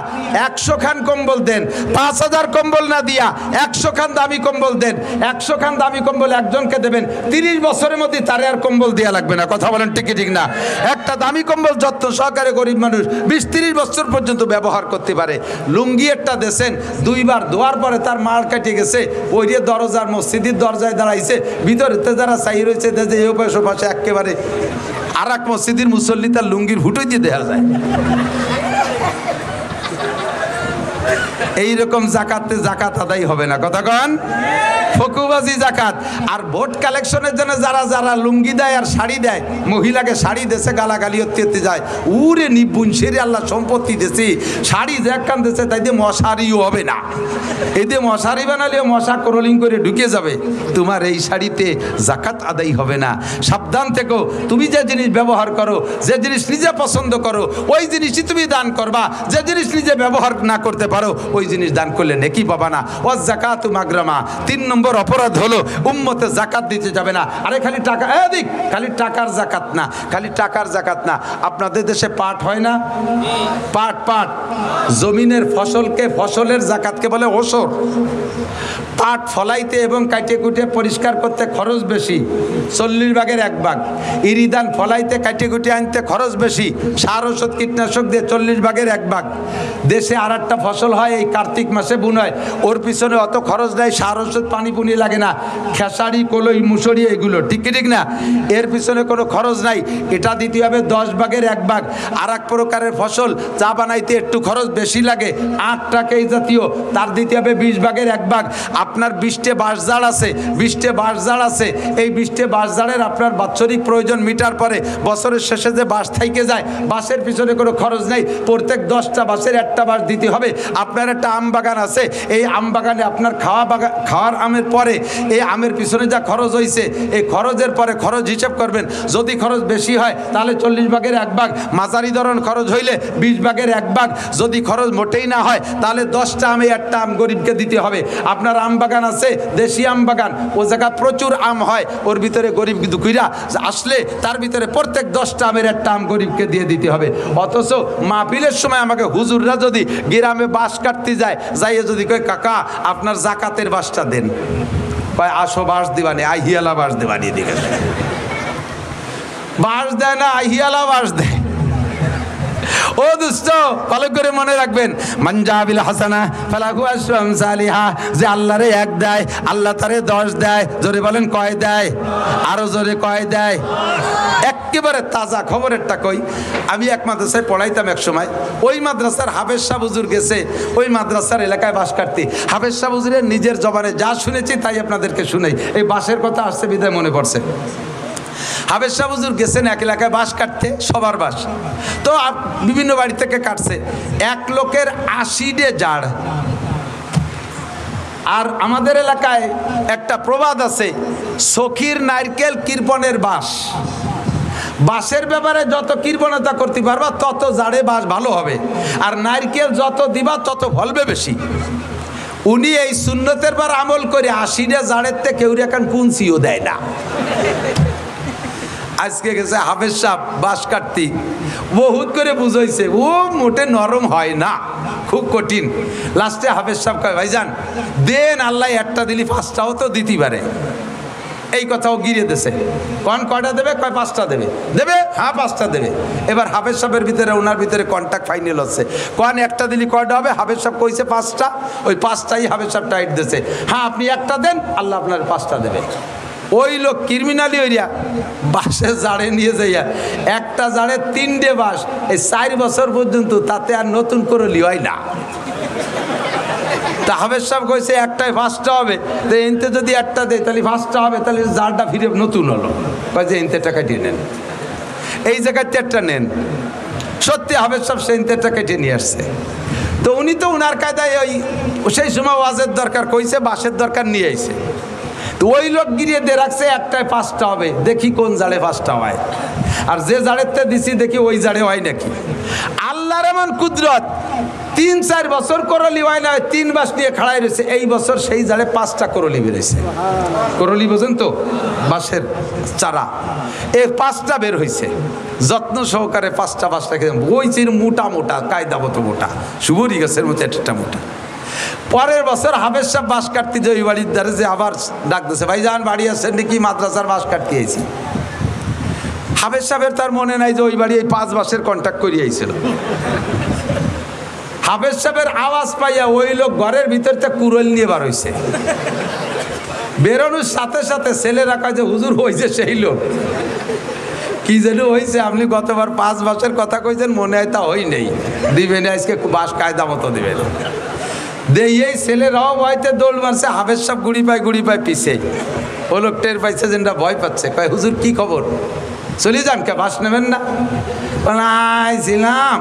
100 খান কম্বল দেন। 5,000 কম্বল না দিয়া 100 খান দামি কম্বল দেন। 100 খান দামি কম্বল একজনকে দেবেন, 30 বছরের মধ্যে তারে আর কম্বল দেওয়া লাগবে না। কথা বলেন ঠিক ঠিক না? একটা দামি কম্বল যত্ন সহকারে গরিব মানুষ 20-30 বছর পর্যন্ত ব্যবহার করতে পারে। লুঙ্গি একটা দেশেন, 2 বার ধোয়ার পরে তার মাল কেটে গেছে, ওই যে দরজার মসজিদের দরজায় দাঁড়াইছে, ভিতরেতে যারা চাই রয়েছে যে এই পাশে পাশে একেবারে আর এক মসজিদের মুসল্লি তার লুঙ্গির হুটোই দিয়ে দেখা যায়। এইরকম জাকাতে জাকাত আদায় হবে না। কথা কন? ফকুবাজি জাকাত। আর ভোট কালেকশনের জন্য যারা যারা লুঙ্গি দেয় আর শাড়ি দেয়, মহিলাকে শাড়ি দেশে গালাগালি হতে যায়, উরে নিপুণ সেরে আল্লাহ সম্পত্তি দেশে শাড়ি যে একখান দেশে, তাই দিয়ে মশারিও হবে না। এই দিয়ে মশারি বানালে মশা ক্রলিং করে ঢুকে যাবে। তোমার এই শাড়িতে জাকাত আদায় হবে না। সাবধান থেকো। তুমি যে জিনিস ব্যবহার করো, যে জিনিস নিজে পছন্দ করো, ওই জিনিসই তুমি দান করবা। যে জিনিস নিজে ব্যবহার না করতে পারো, ওই জিনিস দান করলে নেকি পাবা না। ও জাকাতু মাগরামা। 3 নম্বর অপরাধ হলো উম্মতে জাকাত দিতে যাবে না। আরে খালি টাকা, এদিক খালি টাকার জাকাত না, খালি টাকার জাকাত না। আপনাদের দেশে পাট হয় না? পাট জমিনের ফসলকে, ফসলের জাকাতকে বলে ওসর। পাট ফলাইতে এবং কাটে কুটে পরিষ্কার করতে খরচ বেশি, 40 ভাগের 1 ভাগ। ইরিদান ফলাইতে কাটে কুটে আনতে খরচ বেশি, সার ওষুধ কীটনাশক দিয়ে 40 ভাগের 1 ভাগ। দেশে আর একটা ফসল হয় এই কার্তিক মাসে বুন হয়, ওর পিছনে অত খরচ দেয়, সার ওষুধ পানি পুনি লাগে না। খেসারি, কলই, মুসুরি এগুলো ঠিক ঠিক না, এর পিছনে কোনো খরচ নাই। এটা দিতে হবে 10 ভাগের 1 ভাগ। আর এক প্রকারের ফসল চা বানাইতে একটু খরচ বেশি লাগে, আখটাকে এই জাতীয়, তার দিতে হবে 20 ভাগের 1 ভাগ। আপনার 20টে বাঁশঝাড় আছে, 20টে বাঁশঝাড় আছে, এই 20টে বাঁশঝাড়ের আপনার বাৎসরিক প্রয়োজন মিটার পরে বছরের শেষে যে বাঁশ থাইকে যায়, বাঁশের পিছনে কোনো খরচ নেই। প্রত্যেক 10টা বাঁশের 1টা বাঁশ দিতে হবে। আপনার একটা আম বাগান আছে, এই আম বাগানে আপনার খাওয়ার আমের পরে এই আমের পিছনে যা খরচ হয়েছে, এই খরচের পরে খরচ হিসাব করবেন। যদি খরচ বেশি হয় তাহলে 40 ভাগের 1 ভাগ, মাঝারি ধরন খরচ হইলে 20 ভাগের 1 ভাগ। যদি খরচ মোটেই না হয় তাহলে 10টা আমে 1টা আম গরিবকে দিতে হবে। আপনার আম বাগান আছে, দেশি আম বাগান, ও জায়গা প্রচুর আম হয়, ওর ভিতরে গরিব দুঃখীরা আসলে তার ভিতরে প্রত্যেক 10টা আমের 1টা আম গরিবকে দিয়ে দিতে হবে। অথচ মাহফিলের সময় আমাকে হুজুররা যদি গ্রামে বাঁশ কাটতে যায়, যাইয়ে যদি কয় কাকা আপনার জাকাতের বাঁশটা দেন, কয় আসো বাঁশ দিবানি, আহিয়ালা বাঁশ দিবানি, এদিকে বাঁশ দেয় না, আহিয়ালা বাঁশ দেয়। ও দুষ্ট, ভালো করে মনে রাখবেন, মানজাবিল হাসানা ফালাহু আশরু আমসালিহা, যে আল্লাহরে এক দেয় আল্লাহ তারে 10 দেয়। জোরে বলেন কয় দেয়? আরো জোরে কয় দেয়? একেবারে তাজা খবরেরটা কই, আমি এক মাদ্রাসায় পড়াইতাম এক সময়। ওই মাদ্রাসার হাফেজ শাহ হুজুর গেছে ওই মাদ্রাসার এলাকায় বাস কাটতে। হাফেজ শাহ হুজুরের নিজের জবানে যা শুনেছি তাই আপনাদেরকে শুনাই। এই বাসের কথা আসছে বিদায় মনে পড়ছে। হাফেজ শাহ হুজুর গেছেন এক এলাকায় বাস কাটতে, সবার বাস তো বিভিন্ন বাড়ি থেকে কাটছে। এক লোকের 80 জাড়। আর আমাদের এলাকায় একটা প্রবাদ আছে, সখীর নারকেল কৃপণের বাস। বাসের ব্যাপারে যত কৃপণতা করতে পারবা তত জাড়ে বাস ভালো হবে, আর নারকেল যত দিবা তত ফলবে বেশি। উনি এই সুন্নতের বার আমল করে 80 জাড়ের থেকে কেউ এখন কুঞ্চিও দেয় না। আজকে গেছে হাফেজ সাহেব বাস কাটতি, বহুত করে বুঝাইছে, ও মোটে নরম হয় না, খুব কঠিন। লাস্টে হাফেজ সাহেব কয়, ভাইজান দেন, আল্লাহ একটা দিলি 5টাও তো দিতে পারে। এই কথাও গিরে দেছে। কয়টা দেবে? কয় 5টা দেবে। দেবে? হ্যাঁ 5টা দেবে। এবার হাফেজ সাহেবের ভিতরে ওনার ভিতরে কন্ট্যাক্ট ফাইনাল হচ্ছে। একটা দিলি কয়টা হবে? হাফেজ সাহেব কইছে 5টা। ওই 5টাই হাফেজ সাহেব টাইট দিয়েছে। হ্যাঁ আপনি একটা দেন, আল্লাহ আপনার 5টা দেবে। ওই লোক ক্রিমিনালি হইয়া বাসে জাড়ে নিয়ে যাইয়া একটা জাড়ে 3টে বাস, এই 4 বছর পর্যন্ত তাতে আর নতুন করে লিওয়াই না। তা হাফেজ সাহেব কইছে একটাই 5টা হবে, তো এনতে যদি একটা দেয় তাহলে 5টা হবে, তাহলে জাড়টা ফিরে নতুন হলো। কয় যে এনতে টাকা দিয়ে নেন, এই জায়গায় 4টা নেন। সত্যি হাফেজ সাহেব সেই 4টা কেটে নিয়ে আসছে। তো উনি তো উনার কায়দায় ওই সেই সময় ওয়াজের দরকার কইছে, বাসের দরকার নিয়ে আইছে। তো ওই লোক গিরিয়ে দিয়ে রাখছে একটাই 5টা হবে, দেখি কোন জাড়ে 5টা হয়। আর যে জাড়েতে দিছি দেখি ওই জাড়ে হয় নাকি। আল্লাহর এমন কুদরত, 3-4 বছর করলি হয় না, 3 বাস নিয়ে খাড়াই রয়েছে। এই বছর সেই জাড়ে 5টা করলি বেরোইছে। করলি বোঝেন তো, বাঁশের চারা, এই 5টা বের হয়েছে। যত্ন সহকারে 5টা বাস রেখে বইছে, মোটা মোটা কায়দাবত মোটা, শুভরি গাছের মতো একটা মোটা। পরের বছর হাফেজ সাহেব বাস কাটতে যে ওই বাড়ির দ্বারে যে আবার ডাক দিয়েছে, ভাইজান বাড়ি আসছেন নাকি? মাদ্রাসার বাস কাটতে আইছি। হাফেজ সাহেবের তার মনে নাই যে ওই বাড়ি এই 5 বাসের কন্ট্যাক্ট করিয়ে আইছিল। হাফেজ সাহেবের আওয়াজ পাইয়া ওই লোক ঘরের ভিতর থেকে কুড়োল নিয়ে বার হইছে। বেরোনোর সাথে সাথে ছেলে রাখা যে হুজুর হয়েছে সেই লোক, কি যেন হয়েছে, আপনি গতবার 5 বাসের কথা কইছেন, মনে হয় তা হই নেই, দিবেন আজকে বাস কায়দা মতো দিবেন। এই ছেলেরাও ভয়তে দৌড় মারছে, হাফেজ সাহেব গুড়ি পায় পিছে। ও লোক টের পাইছে যে ভয় পাচ্ছে, কয় হুজুর কি খবর? চলে যান, কে বাস নেবেন না? আইছিলাম,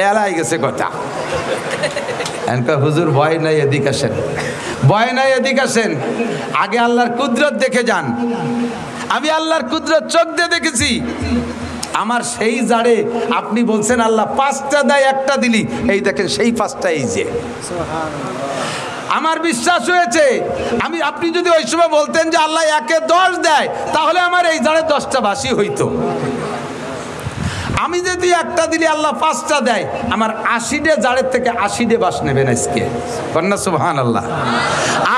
এলাই গেছে কথা। হুজুর ভয় নাই, এদিক আসেন। ভয় নাই, এদিক আসেন। আগে আল্লাহর কুদরত দেখে যান। আমি আল্লাহর কুদরত চোখ দিয়ে দেখেছি। আমার সেই জাড়ে আপনি বলছেন আল্লাহ 5টা দেয়, একটা দিলি, এই দেখেন সেই 5টা এই যে। আমার বিশ্বাস হয়েছে, আপনি যদি ওই সময় বলতেন যে আল্লাহ 1-এ 10 দেয়, তাহলে আমার এই জাড়ে 10টা বাসি হইতো। আমি যদি একটা দিলি আল্লাহ 5টা দেয়, আমার 80 জাড়ের থেকে 80 বাস নেবেন আজকে। কন্যা সুবহানাল্লাহ।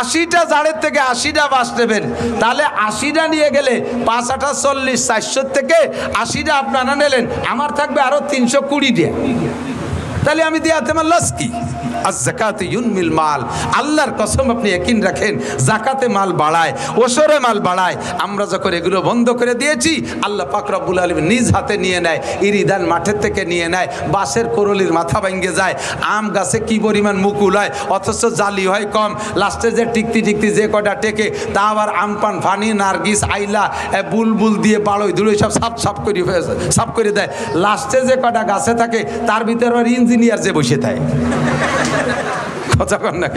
80টা জাড়ের থেকে 80টা বাস নেবেন, তাহলে 80টা নিয়ে গেলে 5-8 40, 400 থেকে 80টা আপনারা নিলেন, আমার থাকবে আরো 320 তাহলে আমি দিয়াতে আমার লস কি? আজ-যাকাতু ইউনমিল মাল। আল্লাহর কসম, আপনি ইয়াকিন রাখেন, যাকাতে মাল বাড়ায়, ওসরে মাল বাড়ায়। আমরা যখন এগুলো বন্ধ করে দিয়েছি, আল্লাহ পাক রব্বুল আলামিন নিজ হাতে নিয়ে নেয়, ইরিদান মাঠের থেকে নিয়ে নেয়, বাসের করলির মাথা ভেঙে যায়, আম গাছে কি পরিমাণ মুকুল হয়, অথচ জালি হয় কম। লাস্টে যে টিকতি যে কটা টেকে, তা আবার আমপান, ফানি, নার্গিস, আইলা, বুলবুল দিয়ে বাড়ই ধুড়ে সব সাফ করে দেয়। লাস্টে যে কটা গাছে থাকে, তার ভিতরে আবার ইঞ্জিনিয়ার যে বসে থাকে। কথা কন না,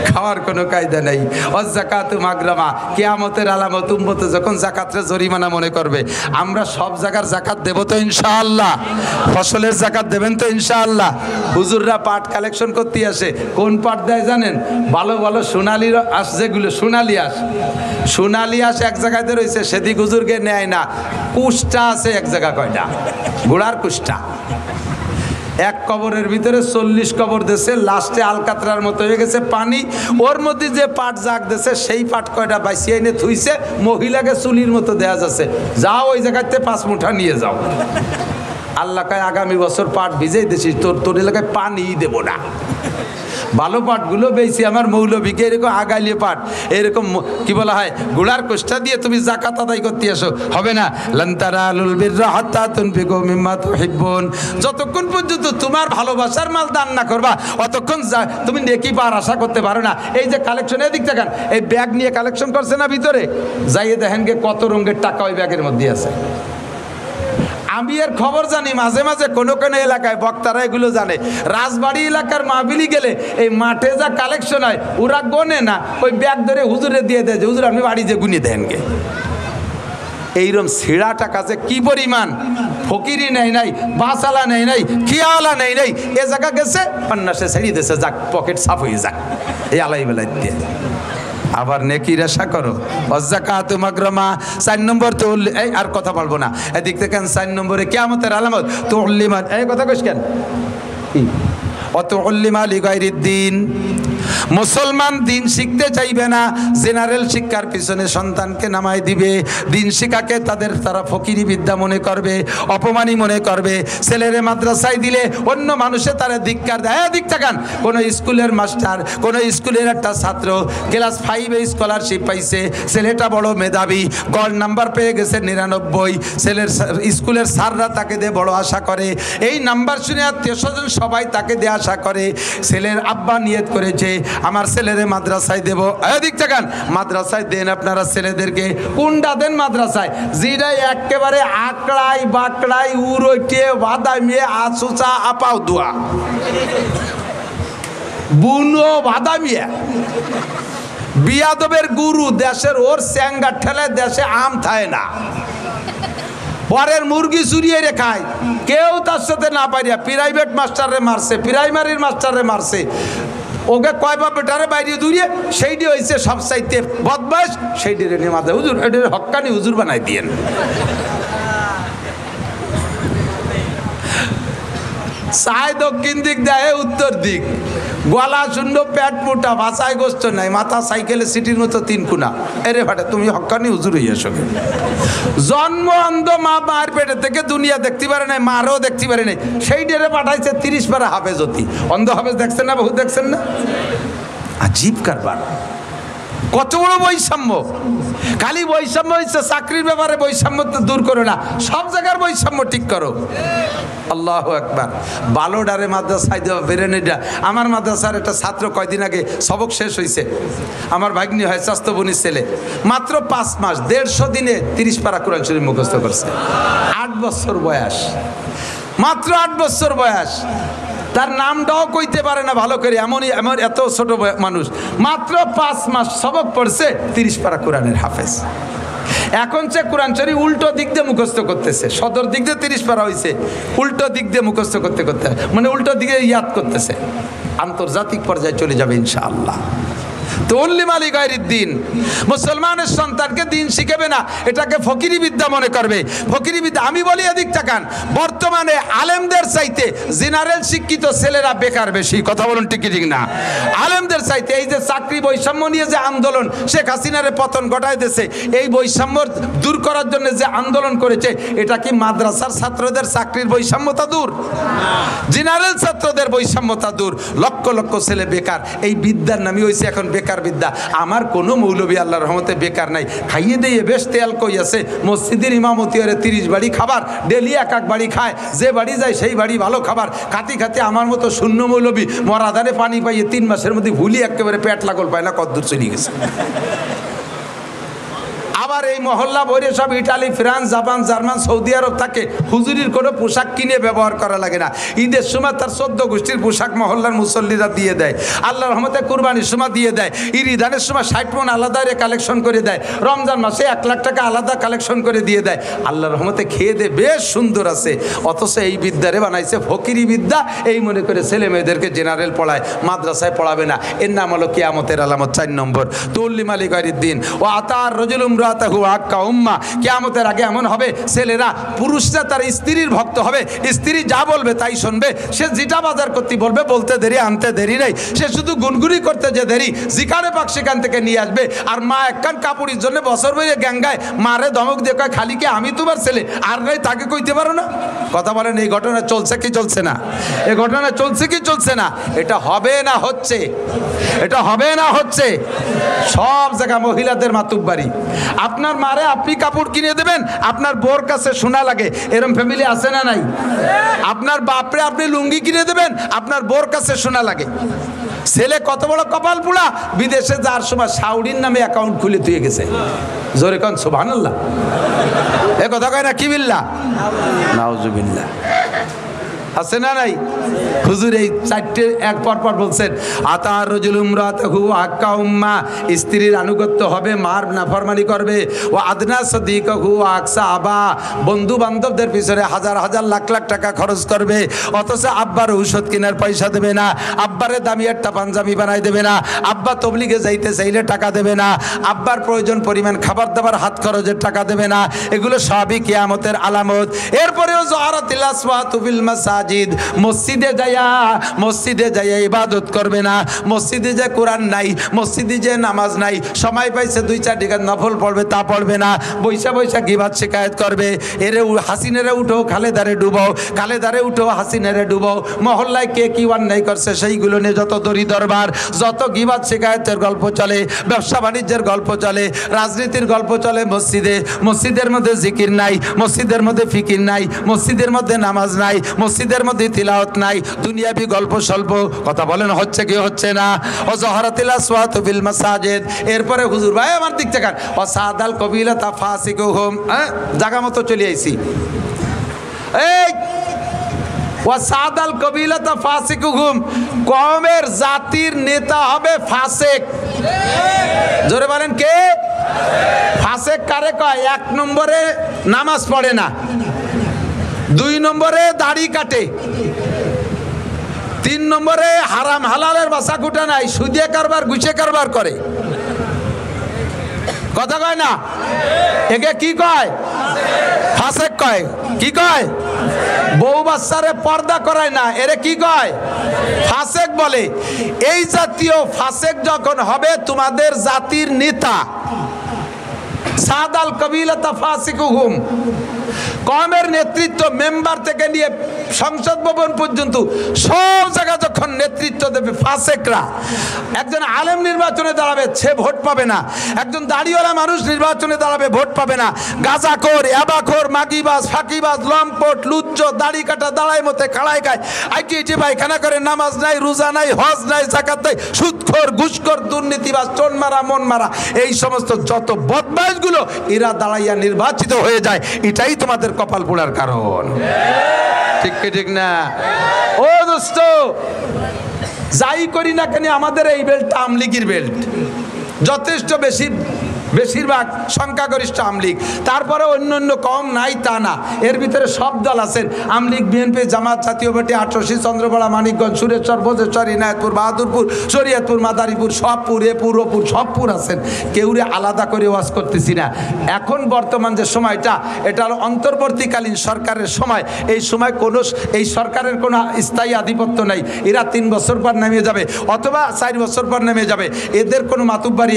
খাওয়ার কোনো কায়দা নেই। অজ-যাকাতু মাগরামা, কিয়ামতের আলামত। উম্মতে যখন যাকাতরে জরিমানা মনে করবে। আমরা সব জায়গার যাকাত দেব তো ইনশাআল্লাহ? ফসলের যাকাত দেবেন তো ইনশাআল্লাহ? হুজুররা পাট কালেকশন করতে আসে, কোন পাট দেয় জানেন? ভালো ভালো সোনালি আঁশ, যেগুলো সোনালি আঁশ এক জায়গাতে রয়েছে, সেদিক হুজুরকে নেয় না। কুষ্টা আছে এক জায়গা, কয়টা? ঘোড়ার কুষ্টা। এক কবরের ভিতরে 40 কবর দেশে, লাস্টে আলকাতরার মতো হয়ে গেছে পানি, ওর মধ্যে যে পাট জাগ দেশে সেই পাট কয়টা বাইসিয়ে এনে থুইছে, মহিলাকে চুলির মতো দেয়া যাচ্ছে, যাও ওই জায়গাতে 5 মুঠা নিয়ে যাও। আল্লাহ কয় আগামী বছর পাট ভিজেই দিছিস, তোর এলাকায় পানি দেবো না। ভালো পাটগুলো বেশি আমার মৌলভীকে এরকম আগাইলে পাট, এরকম কি বলা হয় গুড়ার কোষ্টা দিয়ে তুমি যাকাত আদায় করতে আসো, হবে না। লান্তারালুল বিররা হাত্তা তুনফিকু মিম্মা তুহিব্বুন, যতক্ষণ পর্যন্ত তোমার ভালোবাসার মাল দান না করবা অতক্ষণ তুমি নেকি পাওয়ার আশা করতে পারো না। এই যে কালেকশন, এদিক দেখেন, এই ব্যাগ নিয়ে কালেকশন করছে না ভিতরে, যাইয়ে দেখেন গে কত রঙের টাকা ওই ব্যাগের মধ্যে আছে। আমি এর খবর জানি, মাঝে মাঝে কোনো কোনো এলাকায় বক্তারা এগুলো জানে। রাজবাড়ি এলাকার মাহফিলি গেলে এই মাঠে যা কালেকশন হয় ওরা গোনে না, ওই ব্যাগ ধরে হুজুরে দিয়ে দেয় যে হুজুর আপনি বাড়ি যে গুনি দেন গে। এইরকম ছিঁড়া টাকা যে কি পরিমাণ, ফকিরি নেই নাই, বাসালা নেই নাই, খিয়ালা নেই নাই, এ জায়গা গেছে পান্নাসে ছেড়িয়ে দিয়েছে, যাক পকেট সাফ হয়ে যাক এই আলাই বেলায় দিয়ে। আবার নেকির আশা করো। ওয়াযাকাতু মাগরামা 4 নম্বর তো এই আর কথা বলবো না, এদিক থেকে 4 নম্বরে কিয়ামতের আলামত তুল্লিমা, এই কথা কইস কেন অতুল্লিমা লিগাইরিদ্দিন। মুসলমান দিন শিখতে চাইবে না, জেনারেল শিক্ষার পিছনে সন্তানকে নামাই দিবে। দিন শিক্ষাকে তারা ফকিরি বিদ্যা মনে করবে, অপমানী মনে করবে। ছেলেরে মাদ্রাসায় দিলে অন্য মানুষে তারা ধিক্কার দেয়। দিক থাকান কোনো স্কুলের মাস্টার, কোনো স্কুলের একটা ছাত্র ক্লাস 5-এ স্কলারশিপ পাইছে, ছেলেটা বড় মেধাবী, গড় নাম্বার পেয়ে গেছে 99। ছেলের স্কুলের স্যাররা তাকে দিয়ে বড় আশা করে, এই নাম্বার শুনে আত্মীয় স্বজন সবাই তাকে দিয়ে আশা করে। ছেলের আব্বা নিয়ত করেছে আমার ছেলেরে মাদ্রাসায় দেব। এদিক থাকান মাদ্রাসায় দেন আপনারা ছেলেদেরকে, কোনটা দেন মাদ্রাসায়? যেটা একেবারে আকড়াই বাকড়াই উড়ে বাদামিয়ে আসুচা আপাও দোয়া বুনো বাদামিয়া বিয়াদবের গুরু, দেশের ওর স্যাঙ্গা ঠেলে দেশে আম থায় না, পরের মুরগি চুরিয়ে রেখায়, কেউ তার সাথে না পারিয়া প্রাইভেট মাস্টারে মারছে, প্রাইমারির মাস্টারে মারছে, ওকে কয়বার বেটারে বাইরে দূরিয়ে সেইটি হয়েছে সব চাইতে বদমাস, সেইটি রে নিয়ে মাথা হুজুর এটার হক্কানি হুজুর বানাই দিয়েন। চায় দক্ষিণ দিক দেয় উত্তর দিক, গলা শূন্য পেট মোটা, বাসায় গোস্ত নাই, মাথা সাইকেলে সিটির মতো 3 কোনা। এরে ফাটে তুমি হক্কানি হুজুর হইয়া সঙ্গে জন্ম অন্ধ, মা মায়ের পেটে থেকে দুনিয়া দেখতে পারে নাই, মারও দেখতে পারে নাই, সেই ডেরে পাঠাইছে 30 পারা হাফেজ হতি। অন্ধ হাফেজ দেখছেন না, বহু দেখছেন না, আজীব কারবার। কত বড় বৈষম্য, খালি বৈষম্য হচ্ছে চাকরির ব্যাপারে বৈষম্য তো দূর করো না, সব জায়গার বৈষম্য ঠিক করো। আল্লাহু আকবার। বালোডারে মাদ্রাসায় দেওয়া বেরেনিটা, আমার মাদ্রাসার একটা ছাত্র কয়দিন আগে সবক শেষ হয়েছে, আমার ভাগ্নি হয় স্বাস্থ্য বোনের ছেলে, মাত্র 5 মাস 150 দিনে 30 পারা কোরআন শরীফ মুখস্থ করছে। 8 বছর বয়স, মাত্র 8 বছর বয়স, তার নামটাও কইতে পারে না ভালো করে, এমনই এমন এত ছোট মানুষ, মাত্র 5 মাস সবক পড়ছে, 30 পারা কোরআনের হাফেজ। এখন সে কোরআন শরীফ উল্টো দিক দিয়ে মুখস্থ করতেছে, সদর দিক দিয়ে 30 পারা হয়েছে, উল্টো দিক দিয়ে মুখস্থ করতে করতে মানে উল্টো দিকে ইয়াদ করতেছে, আন্তর্জাতিক পর্যায়ে চলে যাবে ইনশাআল্লাহ। দিন মুসলমানের সন্তানকে দিন শিখাবে না, এটাকে ফকিরি বিদ্যা মনে করবে। ফকিরি বিদ্যা, আমি বলি এদিক তাকান, বর্তমানে আলেমদের চাইতে জেনারেল শিক্ষিত ছেলেরা বেকার বেশি। কথা বলুন ঠিক ঠিক না? আলেমদের চাইতে এই যে চাকরি বৈষম্য নিয়ে যে আন্দোলন শেখ হাসিনারে পতন ঘটায় দিয়েছে, এই বৈষম্য দূর করার জন্য যে আন্দোলন করেছে, এটা কি মাদ্রাসার ছাত্রদের চাকরির বৈষম্যতা দূর? জেনারেল ছাত্রদের বৈষম্যতা দূর। লক্ষ লক্ষ ছেলে বেকার, এই বিদ্যার নামই হয়েছে এখন বেকার বিদ্যা। আমার কোনো মৌলবী আল্লাহর রহমতে বেকার নাই, খাইয়ে দিয়ে বেশ তেল কই আছে, মসজিদের ইমামতি হলে 30 বাড়ি খাবার, ডেলি এক বাড়ি খায়, যে বাড়ি যায় সেই বাড়ি ভালো খাবার, খাতে খাতে আমার মতো শূন্য মৌলবী মরাদানে পানি পাইয়ে 3 মাসের মধ্যে ভুলি একেবারে পেট লাগল পায় না, কদ্দূর চলে গেছে। আবার এই মহল্লা ভরে সব Italy, France, Japan, German, Saudi Arab থাকে, হুজুরির কোনো পোশাক কিনে ব্যবহার করা লাগে না। ঈদের সময় তার 14 গোষ্ঠীর পোশাক মহল্লার মুসল্লিরা দিয়ে দেয়, আল্লাহর রহমতে কুরবানির সময় দিয়ে দেয়, ঈদানের সময় 60 মণ আলাদা কালেকশন করে দেয়, রমজান মাসে 1 লাখ টাকা আলাদা কালেকশন করে দিয়ে দেয়, আল্লাহর রহমতে খেয়ে দেয়, বেশ সুন্দর আছে। অথচ এই বিদ্যারে বানাইছে ফকিরি বিদ্যা, এই মনে করে ছেলে মেয়েদেরকে জেনারেল পড়ায়, মাদ্রাসায় পড়াবে না। এর নাম হলো কিয়ামতের আলামত। 4 নম্বর তুল্লিমা লিগাইরিদ্দিন ও আতার রজুল ইমরাত ইমরাতাহু আক্কা উম্মা, কিয়ামতের আগে এমন হবে ছেলেরা পুরুষরা তার স্ত্রীর ভক্ত হবে, স্ত্রী যা বলবে তাই শুনবে, সে যেটা বাজার করতে বলবে বলতে দেরি আনতে দেরি নেই, সে শুধু গুনগুনি করতে যে দেরি, যেখানে পাক সেখান থেকে নিয়ে আসবে। আর মা একখান কাপড়ের জন্য বছর বইয়ে গ্যাঙ্গায় মারে ধমক দিয়ে কয় খালি কি আমি তোমার ছেলে আর নাই তাকে কইতে পারো না? কথা বলেন, এই ঘটনা চলছে কি চলছে না? এই ঘটনা চলছে কি চলছে না? এটা হবে না হচ্ছে, এটা হবে না হচ্ছে। সব জায়গা মহিলাদের মাতুব্বারি। আপনার মারে আপনি কাপড় কিনে দেবেন, আপনার বোর কাছে শোনা লাগে, এরম ফ্যামিলি আছে না নাই? আপনার বাপরে আপনি লুঙ্গি কিনে দেবেন, আপনার বোর কাছে শোনা লাগে। ছেলে কত বড় কপাল পোড়া, বিদেশে যাওয়ার সময় সাউডির নামে অ্যাকাউন্ট খুলে দিয়ে গেছে। জোরে কোন সুবহানাল্লাহ। এ কথা কয় না কি বিল্লাহ, নাউজুবিল্লাহ। আছে না নাই? হুজুর এই চারটে এক পর পর বলছেন, আতার রজুল ইমরাতাহু আক্কা উম্মা, স্ত্রীর আনুগত্য হবে, মার নাফরমানি করবে। ও আদনা সাদিকাহু আকসা আবা, বন্ধু বান্ধবদের পিছনে হাজার হাজার লাখ লাখ টাকা খরচ করবে, অথচ আব্বার ঔষধ কেনার পয়সা দেবে না, আব্বারে দামি একটা পাঞ্জাবি বানাই দেবে না, আব্বা তবলিগে যাইতে চাইলে টাকা দেবে না, আব্বার প্রয়োজন পরিমাণ খাবার দাবার হাত খরচের টাকা দেবে না। এগুলো সবই কিয়ামতের আলামত। এরপরেও জহরাতিল আসওয়াতু ফিল মাসাজিদ, মসজিদে যাইয়া ইবাদত করবে না, মসজিদে যে কোরআন নাই, মসজিদে যে নামাজ নাই, সময় পাইছে 2-4 টাকা নফল পড়বে তা পড়বে না, বৈশা বৈশা গিবাত শিকায়ত করবে। এরে হাসিনেরে উঠো খালেদারে ডুবাও, খালেদারে উঠো হাসিনেরে ডুবাও। মহল্লায় কে কি অন্যায় করছে সেইগুলো নিয়ে যত দড়ি দরবার, যত গিবাত শিকায়তের গল্প চলে, ব্যবসা বাণিজ্যের গল্প চলে, রাজনীতির গল্প চলে মসজিদে। মসজিদের মধ্যে জিকির নাই, মসজিদের মধ্যে ফিকির নাই, মসজিদের মধ্যে নামাজ নাই, মসজিদের মধ্যে তিলাওয়াত নাই, দুনিয়াবি গল্প স্বল্প। কথা বলেন হচ্ছে কি হচ্ছে না? ও জহরাতিল আসওয়াতু ফিল মাসাজিদ। এরপরে হুজুর ভাই আমার দিক থেকে ও সাদাল কবিলাতা ফাসিকুহুম, জায়গা মতো চলে আইছি। এই ও সাদাল কবিলাতা ফাসিকুহুম, কওমের জাতির নেতা হবে ফাসেক। জোরে বলেন কে? ফাসেক কারে কয়? 1 নম্বরে নামাজ পড়ে না, 2 নম্বরে দাড়ি কাটে, 3 নম্বরে হারাম হালালের বাসা কুটা নাই, সুদে কারবার ঘুষে কারবার করে। কথা কয় না? একে কি কয়? ফাসেক কয়। কি কয়? বউ বাচ্চারে পর্দা করায় না, এরে কি কয়? ফাসেক বলে। এই জাতীয় ফাসেক যখন হবে তোমাদের জাতির নেতা, সাদাল কবিলাতা ফাসিকুহুম, কওমের নেতৃত্ব মেম্বার থেকে নিয়ে সংসদ ভবন পর্যন্ত সব জায়গা যখন নেতৃত্ব দেবে ফাসেকরা। একজন আলেম নির্বাচনে দাঁড়াবে, সে ভোট পাবে না। একজন দাড়িওয়ালা মানুষ নির্বাচনে দাঁড়াবে, ভোট পাবে না। গাঁজাখোর, ইয়াবাখোর, মাগিবাজ, ফাঁকিবাজ, লম্পট, লুচ্চ, দাড়ি কাটা, দাঁড়াই মতে খাড়াই খায়, আইটি পায়খানা করে, নামাজ নাই, রোজা নাই, হজ নাই, যাকাত নাই, সুদখোর, ঘুষখোর, দুর্নীতিবাজ, টোন মারা, মন মারা, এই সমস্ত যত বদমাইশগুলো এরা দাঁড়াইয়া নির্বাচিত হয়ে যায়। এটাই তোমাদের কপাল পোড়ার কারণ। ঠিক কি ঠিক না? ও দোস্ত, যাই করি না কেন আমাদের এই বেল্ট আমলিগির বেল্ট, যথেষ্ট বেশিরভাগ সংখ্যাগরিষ্ঠ আমলিগ। তারপরে অন্য অন্য কম নাই তা না, এর ভিতরে সব দল আছেন। আমলিগ, বিএনপি, জামাত, জাতীয় পার্টি, 88, চন্দ্রপাড়া, মানিকগঞ্জ, সুরেশ্বর, ভোজেশ্বর, ইনায়তপুর, বাহাদুরপুর, শরীয়তপুর, মাদারীপুর, সবপুর, এপুর সবপুর আছেন। কেউরে আলাদা করে ওয়াজ করতেছি না। এখন বর্তমান যে সময়টা, এটা হলো অন্তর্বর্তীকালীন সরকারের সময়। এই সময় এই সরকারের কোনো স্থায়ী আধিপত্য নাই। এরা 3 বছর পর নেমে যাবে অথবা 4 বছর পর নেমে যাবে। এদের কোনো মাতুব্বারি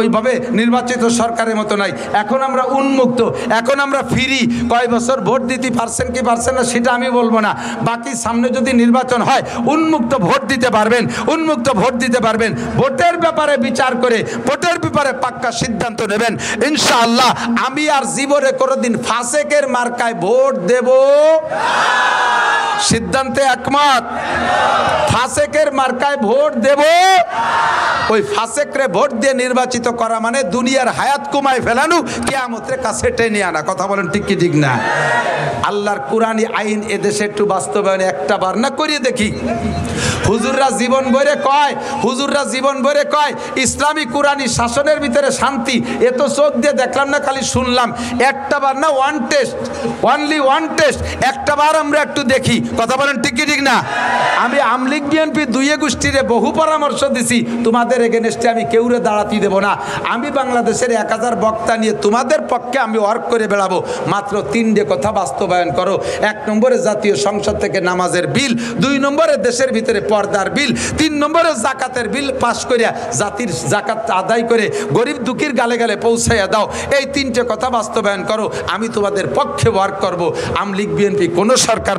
ওইভাবে নির্বাচিত সরকারের মতো নাই। এখন আমরা উন্মুক্ত, এখন আমরা ফ্রি। কয় বছর ভোট দিতে পারছেন কি পারছেন না সেটা আমি বলবো না। বাকি সামনে যদি নির্বাচন হয় উন্মুক্ত ভোট দিতে পারবেন, উন্মুক্ত ভোট দিতে পারবেন। ভোটের ব্যাপারে বিচার করে ভোটের ব্যাপারে পাক্কা সিদ্ধান্ত নেবেন ইনশাআল্লাহ। আমি আর জীবনে কোনোদিন ফাসেকের মার্কায় ভোট দেব সিদ্ধান্তে একমত। ফাসেকের মার্কায় ভোট দেব, ওই ফাসেকরে ভোট দিয়ে নির্বাচিত করা মানে দুনিয়ার হায়াত কমায় ফেলানো, কিয়ামতের কাছে টেনে আনা। কথা বলেন ঠিক কি ঠিক না? আল্লাহর কোরআনী আইন এদেশে একটু বাস্তবায়নে একটা বার না করিয়ে দেখি। হুজুররা জীবন ভরে কয় ইসলামী কুরআনী শাসনের ভিতরে শান্তি। এ তো চোখ দিয়ে দেখলাম না, খালি শুনলাম। একটা বার না, অনলি ওয়ান টেস্ট, একটা বার আমরা একটু দেখি। কথা বলেন ঠিক কি ঠিক না? আমি আমলিগ বিএনপি দুইয়ে গোষ্ঠীরে বহু পরামর্শ দিছি, তোমাদের এগেনস্টে আমি কেউরে দাঁড়াতে দেব না। আমি বাংলাদেশের 1000 বক্তা নিয়ে তোমাদের পক্ষে আমি ওয়ার্ক করে বেড়াবো। মাত্র 3টে কথা বাস্তবায়ন করো। 1 নম্বরে জাতীয় সংসদ থেকে নামাজের বিল, 2 নম্বরে দেশের ভিতরে পর্দার বিল, 3 নম্বরে জাকাতের বিল পাশ করিয়া জাতির জাকাত আদায় করে গরিব দুঃখীর গালে গালে পৌঁছাইয়া দাও। এই 3টে কথা বাস্তবায়ন করো, আমি তোমাদের পক্ষে ওয়ার্ক করব। আমলিগ বিএনপি কোনো সরকার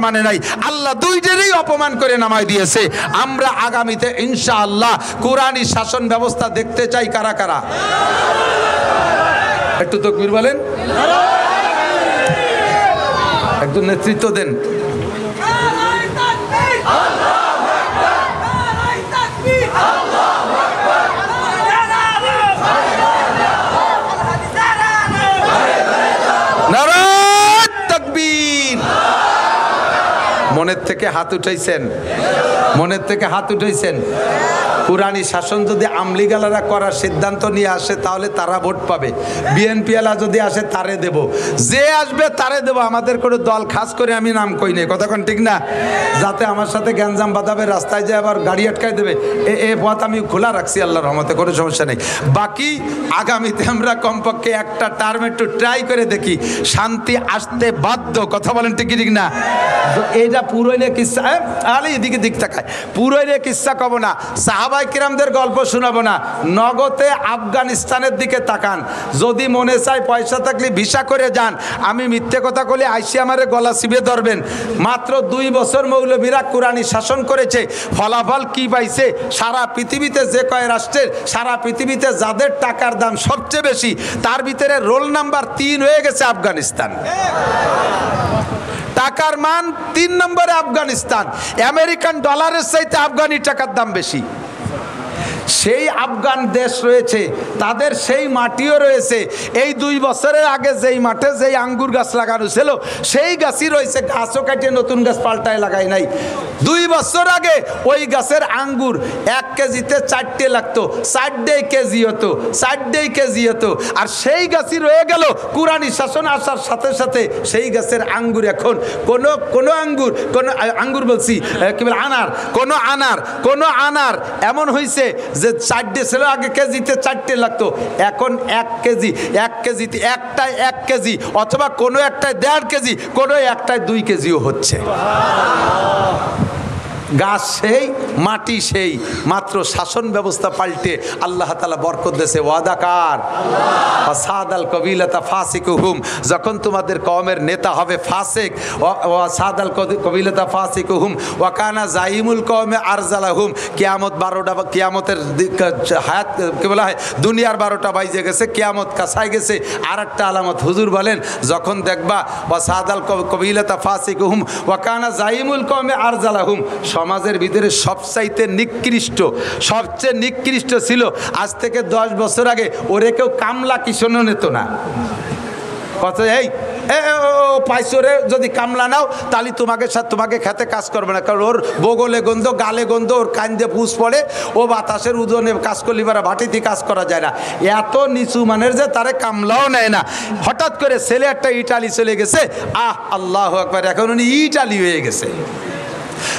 মানে নাই, আল্লাহ দুইটারই অপমান করে নামায় দিয়েছে। আমরা আগামীতে ইনশাআল্লাহ কুরআনী শাসন ব্যবস্থা দেখতে চাই। কারা কারা একটু তাকবীর বলেন, একটু নেতৃত্ব দেন। নারায়ে তাকবীর। মনের থেকে হাত উঠাইছেন? কুরআনী শাসন যদি আমলিগালারা করার সিদ্ধান্ত নিয়ে আসে তাহলে তারা ভোট পাবে। বিএনপিওয়ালা যদি আসে তারে দেব, যে আসবে তারে দেব। আমাদের কোনো দল খাস করে আমি নাম কই নাই, কতক্ষণ ঠিক না? যাতে আমার সাথে গ্যাঞ্জাম বাঁধাবে, রাস্তায় যায় আবার গাড়ি আটকায় দেবে, এ পথ আমি খোলা রাখছি আল্লাহর রহমতে, কোনো সমস্যা নেই। বাকি আগামীতে আমরা কমপক্ষে একটা টার্ম একটু ট্রাই করে দেখি, শান্তি আসতে বাধ্য। কথা বলেন ঠিক ঠিক না? এইটা পুরোইলে কিসসা, আরে এদিকে দিক তাকায়, পুরোইলে কিসসা কব না, সাহাবায়ে কিরামদের গল্প শোনাবো না। নগদে আফগানিস্তানের দিকে তাকান। যদি মনে চায় পয়সা থাকলে ভিসা করে যান। আমি মিথ্যে কথা বলে আইসি আমারে গলা চিপে ধরবেন। মাত্র 2 বছর মৌলবীরা কুরআনী শাসন করেছে, ফলাফল কি পাইছে? সারা পৃথিবীতে যে কয় রাষ্ট্রের, সারা পৃথিবীতে যাদের টাকার দাম সবচেয়ে বেশি, তার ভিতরে রোল নাম্বার 3 হয়ে গেছে আফগানিস্তান। টাকার মান 3 নম্বরে আফগানিস্তান। আমেরিকান ডলারের চাইতে আফগানি টাকার দাম বেশি। সেই আফগান দেশ রয়েছে, তাদের সেই মাটিও রয়েছে। এই 2 বছরের আগে যেই মাঠে যেই আঙ্গুর গাছ লাগানো ছিল, সেই গাছই রয়েছে, গাছও কাটিয়ে নতুন গাছ পাল্টায় লাগাই নাই। 2 বছর আগে ওই গাছের আঙ্গুর 1 কেজিতে 4টে লাগতো, 4 কেজি হতো। আর সেই গাছই রয়ে গেল। কুরআনী শাসন আসার সাথে সাথে সেই গাছের আঙ্গুর এখন কোনো আঙ্গুর বলছি কি বলে, কোনো আনার এমন হয়েছে যে 4টে ছিল আগে, কেজিতে 4টে লাগতো, এখন 1 কেজিতে একটাই 1 কেজি, অথবা কোনো একটাই 1.5 কেজি, কোনো একটাই 2 কেজিও হচ্ছে। গাছ সেই, মাটি সেই, মাত্র শাসন ব্যবস্থা পাল্টে আল্লাহ তাআলা বরকত দেশে ওয়াদা কার। সাদাল কবিলাতা ফাসিকুহুম, যখন তোমাদের কওমের নেতা হবে ফাসিক, সাদাল কবিলাতা ফাসিকুহুম ওয়া কানা জাইমুল কওমে আরজালাহুম। কিয়ামতের হায়াত কি বলা হয়, দুনিয়ার 12টা বাইজে গেছে, কিয়ামত কাছায় গেছে। আর একটা আলামত হুজুর বলেন, যখন দেখবা ওয়া সাদাল কবিলাতা ফাসিকুহুম ওয়া কানা জাইমুল কওমে আরজালাহুম, সমাজের ভিতরে সবচাইতে সবচেয়ে নিকৃষ্ট ছিল আজ থেকে 10 বছর আগে ওরে কেউ কামলা কিশোরও নিত না। কত এই পাইছো রে, যদি কামলা নাও তাহলে তোমাকে খেতে কাজ করবে না, কারণ ওর বগলে গন্ধ, গালে গন্ধ, ওর কান্দে পুষ পড়ে, ও বাতাসের উজনে কাজ করলে এবার ভাটিতে কাজ করা যায় না। এত নিচু মানের যে তারে কামলাও নেয় না। হঠাৎ করে ছেলে একটা ইটালি চলে গেছে, আল্লাহু আকবার, এখন উনি ইটালি হয়ে গেছে।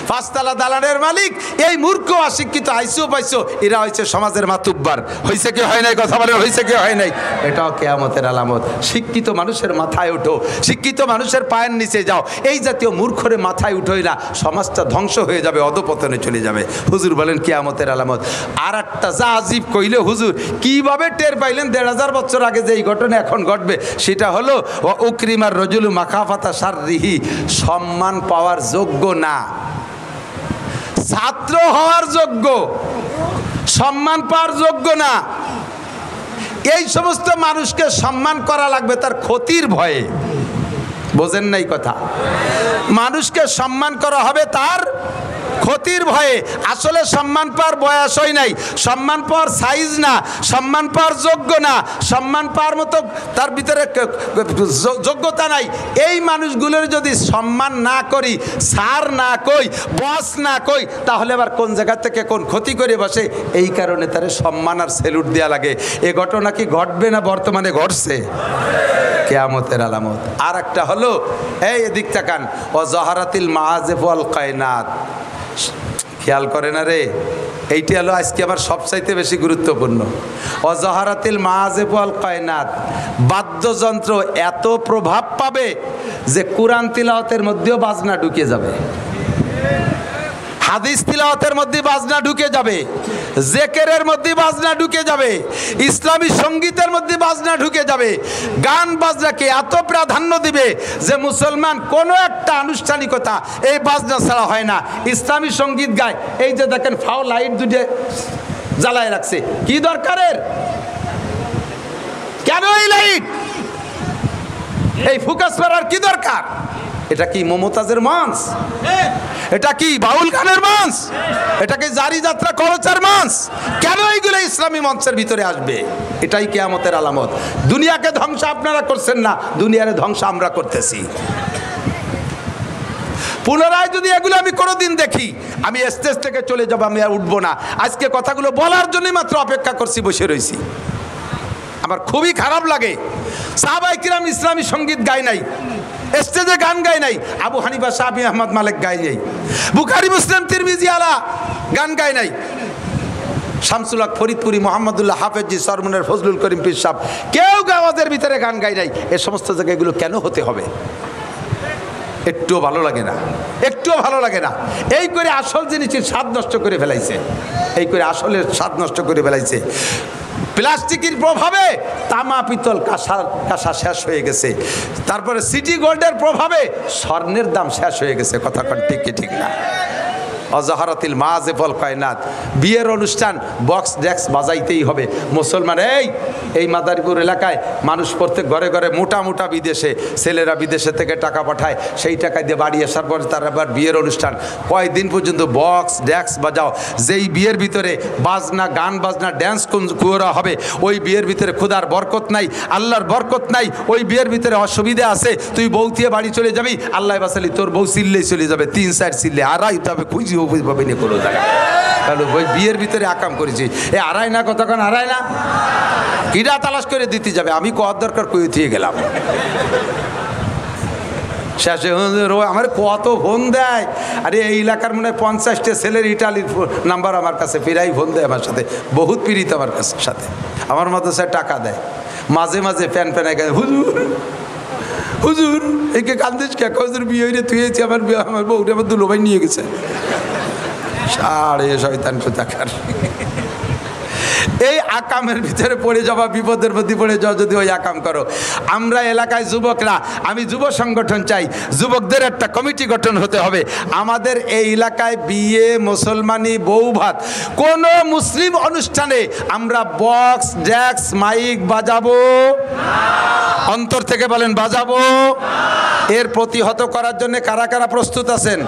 5 তলা দালানের মালিক। এই মূর্খ অশিক্ষিত আইসো পাইছো, এরা হয়েছে সমাজের মাতুব্বার। হয়েছে কি হয় নাই? কথা বলে হয়েছে কি হয় নাই? এটাও কিয়ামতের আলামত। শিক্ষিত মানুষের মাথায় ওঠো, শিক্ষিত মানুষের পায়ের নিচে যাও। এই জাতীয় মূর্খরে মাথায় উঠোই না, সমাজটা ধ্বংস হয়ে যাবে, অধপতনে চলে যাবে। হুজুর বলেন কিয়ামতের আলামত। আর একটা যা আজীব কইলে হুজুর কিভাবে টের পাইলেন 1500 বছর আগে যে এই ঘটনা এখন ঘটবে, সেটা হলো উকরিমার রজুলু মাখাফাতা শাররিহি, সম্মান পাওয়ার যোগ্য না, ছাত্র হওয়ার যোগ্য, সম্মান পাওয়ার যোগ্য না। এই সমস্ত মানুষকে সম্মান করা লাগবে তার ক্ষতির ভয়ে। বোঝেন নাই কথা? মানুষকে সম্মান করা হবে তার ক্ষতির ভয়ে। আসলে সম্মান পাওয়ার বয়স হয় নাই, সম্মান পাওয়ার সাইজ না, সম্মান পাওয়ার যোগ্য না, সম্মান পাওয়ার মতো তার ভিতরে যোগ্যতা নাই। এই মানুষগুলোর যদি সম্মান না করি, সার না কই, বস না কই, তাহলে আবার কোন জায়গা থেকে কোন ক্ষতি করে বসে। এই কারণে তার সম্মান আর সেলুট দেওয়া লাগে। এ ঘটনা কি ঘটবে না বর্তমানে ঘটছে? কিয়ামতের আলামত। আর একটা হলো, এই এদিক তাকান, ও জহারাতিল মাআজিফ ওয়াল কায়নাত। খেয়াল করে না রে, এইটি হলো আজকে আমার সবচাইতে বেশি গুরুত্বপূর্ণ। ও জহারাতিল মাআজিফ ওয়াল কায়নাত। বাদ্যযন্ত্র এত প্রভাব পাবে যে কোরআন তিলাওয়াতের মধ্যেও বাজনা ঢুকে যাবে, হাদিস তিলাওয়াতের মধ্যে বাজনা ঢুকে যাবে, জেকেরের মধ্যে বাজনা ঢুকে যাবে, ইসলামী সঙ্গীতের মধ্যে বাজনা ঢুকে যাবে। গান বাজনাকে এত প্রাধান্য দিবে যে মুসলমান কোনো একটা আনুষ্ঠানিকতা এই বাজনা ছাড়া হয় না। ইসলামী সঙ্গীত গায়, এই যে দেখেন ফাও লাইট দুটো জ্বালায় রাখছে, কি দরকারের? কেন এই লাইট, এই ফোকাস করার কি দরকার? এটা কি মমতাজের মঞ্চ? এটা কি বাউল গানের মঞ্চ? এটা কি জারি যাত্রা খরচের মঞ্চ? কেন এইগুলো ইসলামী মঞ্চের ভিতরে আসবে? এটাই কিয়ামতের আলামত। দুনিয়াকে ধ্বংস আপনারা করছেন না, দুনিয়ার ধ্বংস আমরা করতেছি। পুনরায় যদি এগুলো আমি কোনোদিন দেখি, আমি স্টেজ থেকে চলে যাব, আমি আর উঠবো না। আজকে কথাগুলো বলার জন্যই মাত্র অপেক্ষা করছি, বসে রয়েছি। আমার খুবই খারাপ লাগে, সাহাবায়ে কিরাম ইসলামী সঙ্গীত গায় নাই, স্টেজে গান গায় নাই। আবু হানিফা, শাফি, আহমদ, মালিক গায় নাই। বুখারী, মুসলিম, তিরমিজি আলা গান গায় নাই। শামসুল হক ফরিদপুরি, মোহাম্মদুল্লাহ হাফেজি, সরমনের ফজলুল করিম পীর সাহেব, কেউ গাওয়াজের ভিতরে গান গায় নাই। এ সমস্ত জায়গায় এগুলো কেন হতে হবে? একটুও ভালো লাগে না, একটুও ভালো লাগে না। এই করে আসল জিনিসের স্বাদ নষ্ট করে ফেলাইছে, এই করে আসলের স্বাদ নষ্ট করে ফেলাইছে। প্লাস্টিকের প্রভাবে তামা, পিতল, কাঁসা শেষ হয়ে গেছে। তারপরে সিটি গোল্ডের প্রভাবে স্বর্ণের দাম শেষ হয়ে গেছে। কথা ঠিক কি ঠিক না? অজহারাতিল মাআজিফ ওয়াল কায়নাত। বিয়ের অনুষ্ঠান বক্স ডেক্স বাজাইতেই হবে। মুসলমান এই মাদারীপুর এলাকায় মানুষ প্রত্যেক ঘরে ঘরে মোটা মোটা বিদেশে, ছেলেরা বিদেশে থেকে টাকা পাঠায়, সেই টাকা দিয়ে বাড়ি আসার পর তার আবার বিয়ের অনুষ্ঠান কয়দিন পর্যন্ত বক্স ডেক্স বাজাও। যেই বিয়ের ভিতরে বাজনা, গান বাজনা, ড্যান্স করা হবে, ওই বিয়ের ভিতরে খুদার বরকত নাই, আল্লাহর বরকত নাই। ওই বিয়ের ভিতরে অসুবিধা আছে। তুই বউ দিয়ে বাড়ি চলে যাবি, আল্লাহ বাসালি তোর বউ চিল্লেই চলে যাবে, 3-4 চিল্লে আড়াই তবে খুঁজি পাবে না কোনো জায়গায়। তাহলে ওই বিয়ের ভিতরে আকাম করেছি, এ আড়াই না, কতক্ষণ আড়াই না, কিরা তালাশ করে দিতে যাবে। আমি কত দরকার কই দিয়ে গেলাম। শেষে আমার কত ফোন দেয়, আরে এই এলাকার মনে হয় 50টা ছেলের ইটালির নাম্বার আমার কাছে, ফিরাই ফোন দেয় আমার সাথে, বহুত পীড়িত আমার কাছে সাথে। আমার মতো স্যার টাকা দেয়, মাঝে মাঝে প্যান প্যানায় গেছে, হুজুর হুজুর একে কান্দিস কে? হুজুর বিয়ে হইলে তুইছি, আমার বউটা আমার দুলো ভাই নিয়ে গেছে। সাড়ে শয়তান কোথাকার। এই আকামের ভিতরে পড়ে যাওয়া, বিপদের মধ্যে পড়ে যাওয়া যদি ওই আকাম করো। আমরা এলাকায় যুবকরা, আমি যুব সংগঠন চাই, যুবকদের একটা কমিটি গঠন হতে হবে। আমাদের এই এলাকায় বিয়ে, মুসলমানি, বউ ভাত, কোন মুসলিম অনুষ্ঠানে আমরা বক্স ডেক্স মাইক বাজাবো? অন্তর থেকে বলেন বাজাবো। এর প্রতিহত করার জন্য কারা কারা প্রস্তুত আছেন?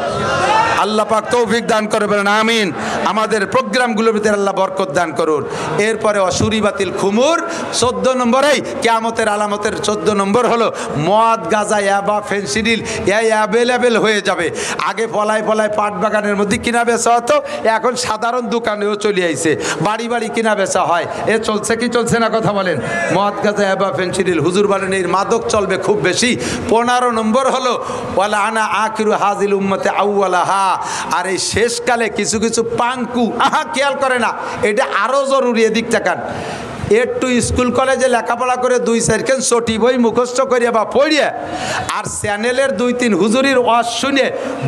আল্লাহ পাক তৌফিক দান করে, বলেন আমিন। আমাদের প্রোগ্রামগুলোর ভিতরে আল্লাহ বরকত দান করুন। এরপরে অসুরি বাতিল খুমুর 14 নম্বরেই কিয়ামতের আলামতের 14 নম্বর হলো মদ, গাঁজা, ইয়াবা, ফেনসিডিল এই অ্যাভেলেবেল হয়ে যাবে। আগে পলায় পলায় পাট বাগানের মধ্যে কিনা বেচা হতো, এখন সাধারণ দোকানেও চলে আইছে, বাড়ি বাড়ি কিনা বেচা হয়। এ চলছে কি চলছে না কথা বলেন? মদ, গাঁজা, ইয়াবা, ফেনসিডিল, হুজুর বলেন এই মাদক চলবে খুব বেশি। 15 নম্বর হলো ওয়ালা আনা আখিরু হাজিল উম্মতে আউয়ালাহা। আর এই শেষকালে কিছু কিছু পাঙ্কু, খেয়াল করে না, এটা আরও জরুরি। এদিক তাকান, একটু স্কুল কলেজে লেখাপড়া করে 2-4 চটি বই মুখস্থ করিয়া বা পড়িয়া আর চ্যানেলের 2-3 হুজুরির ওয়াজ শুনে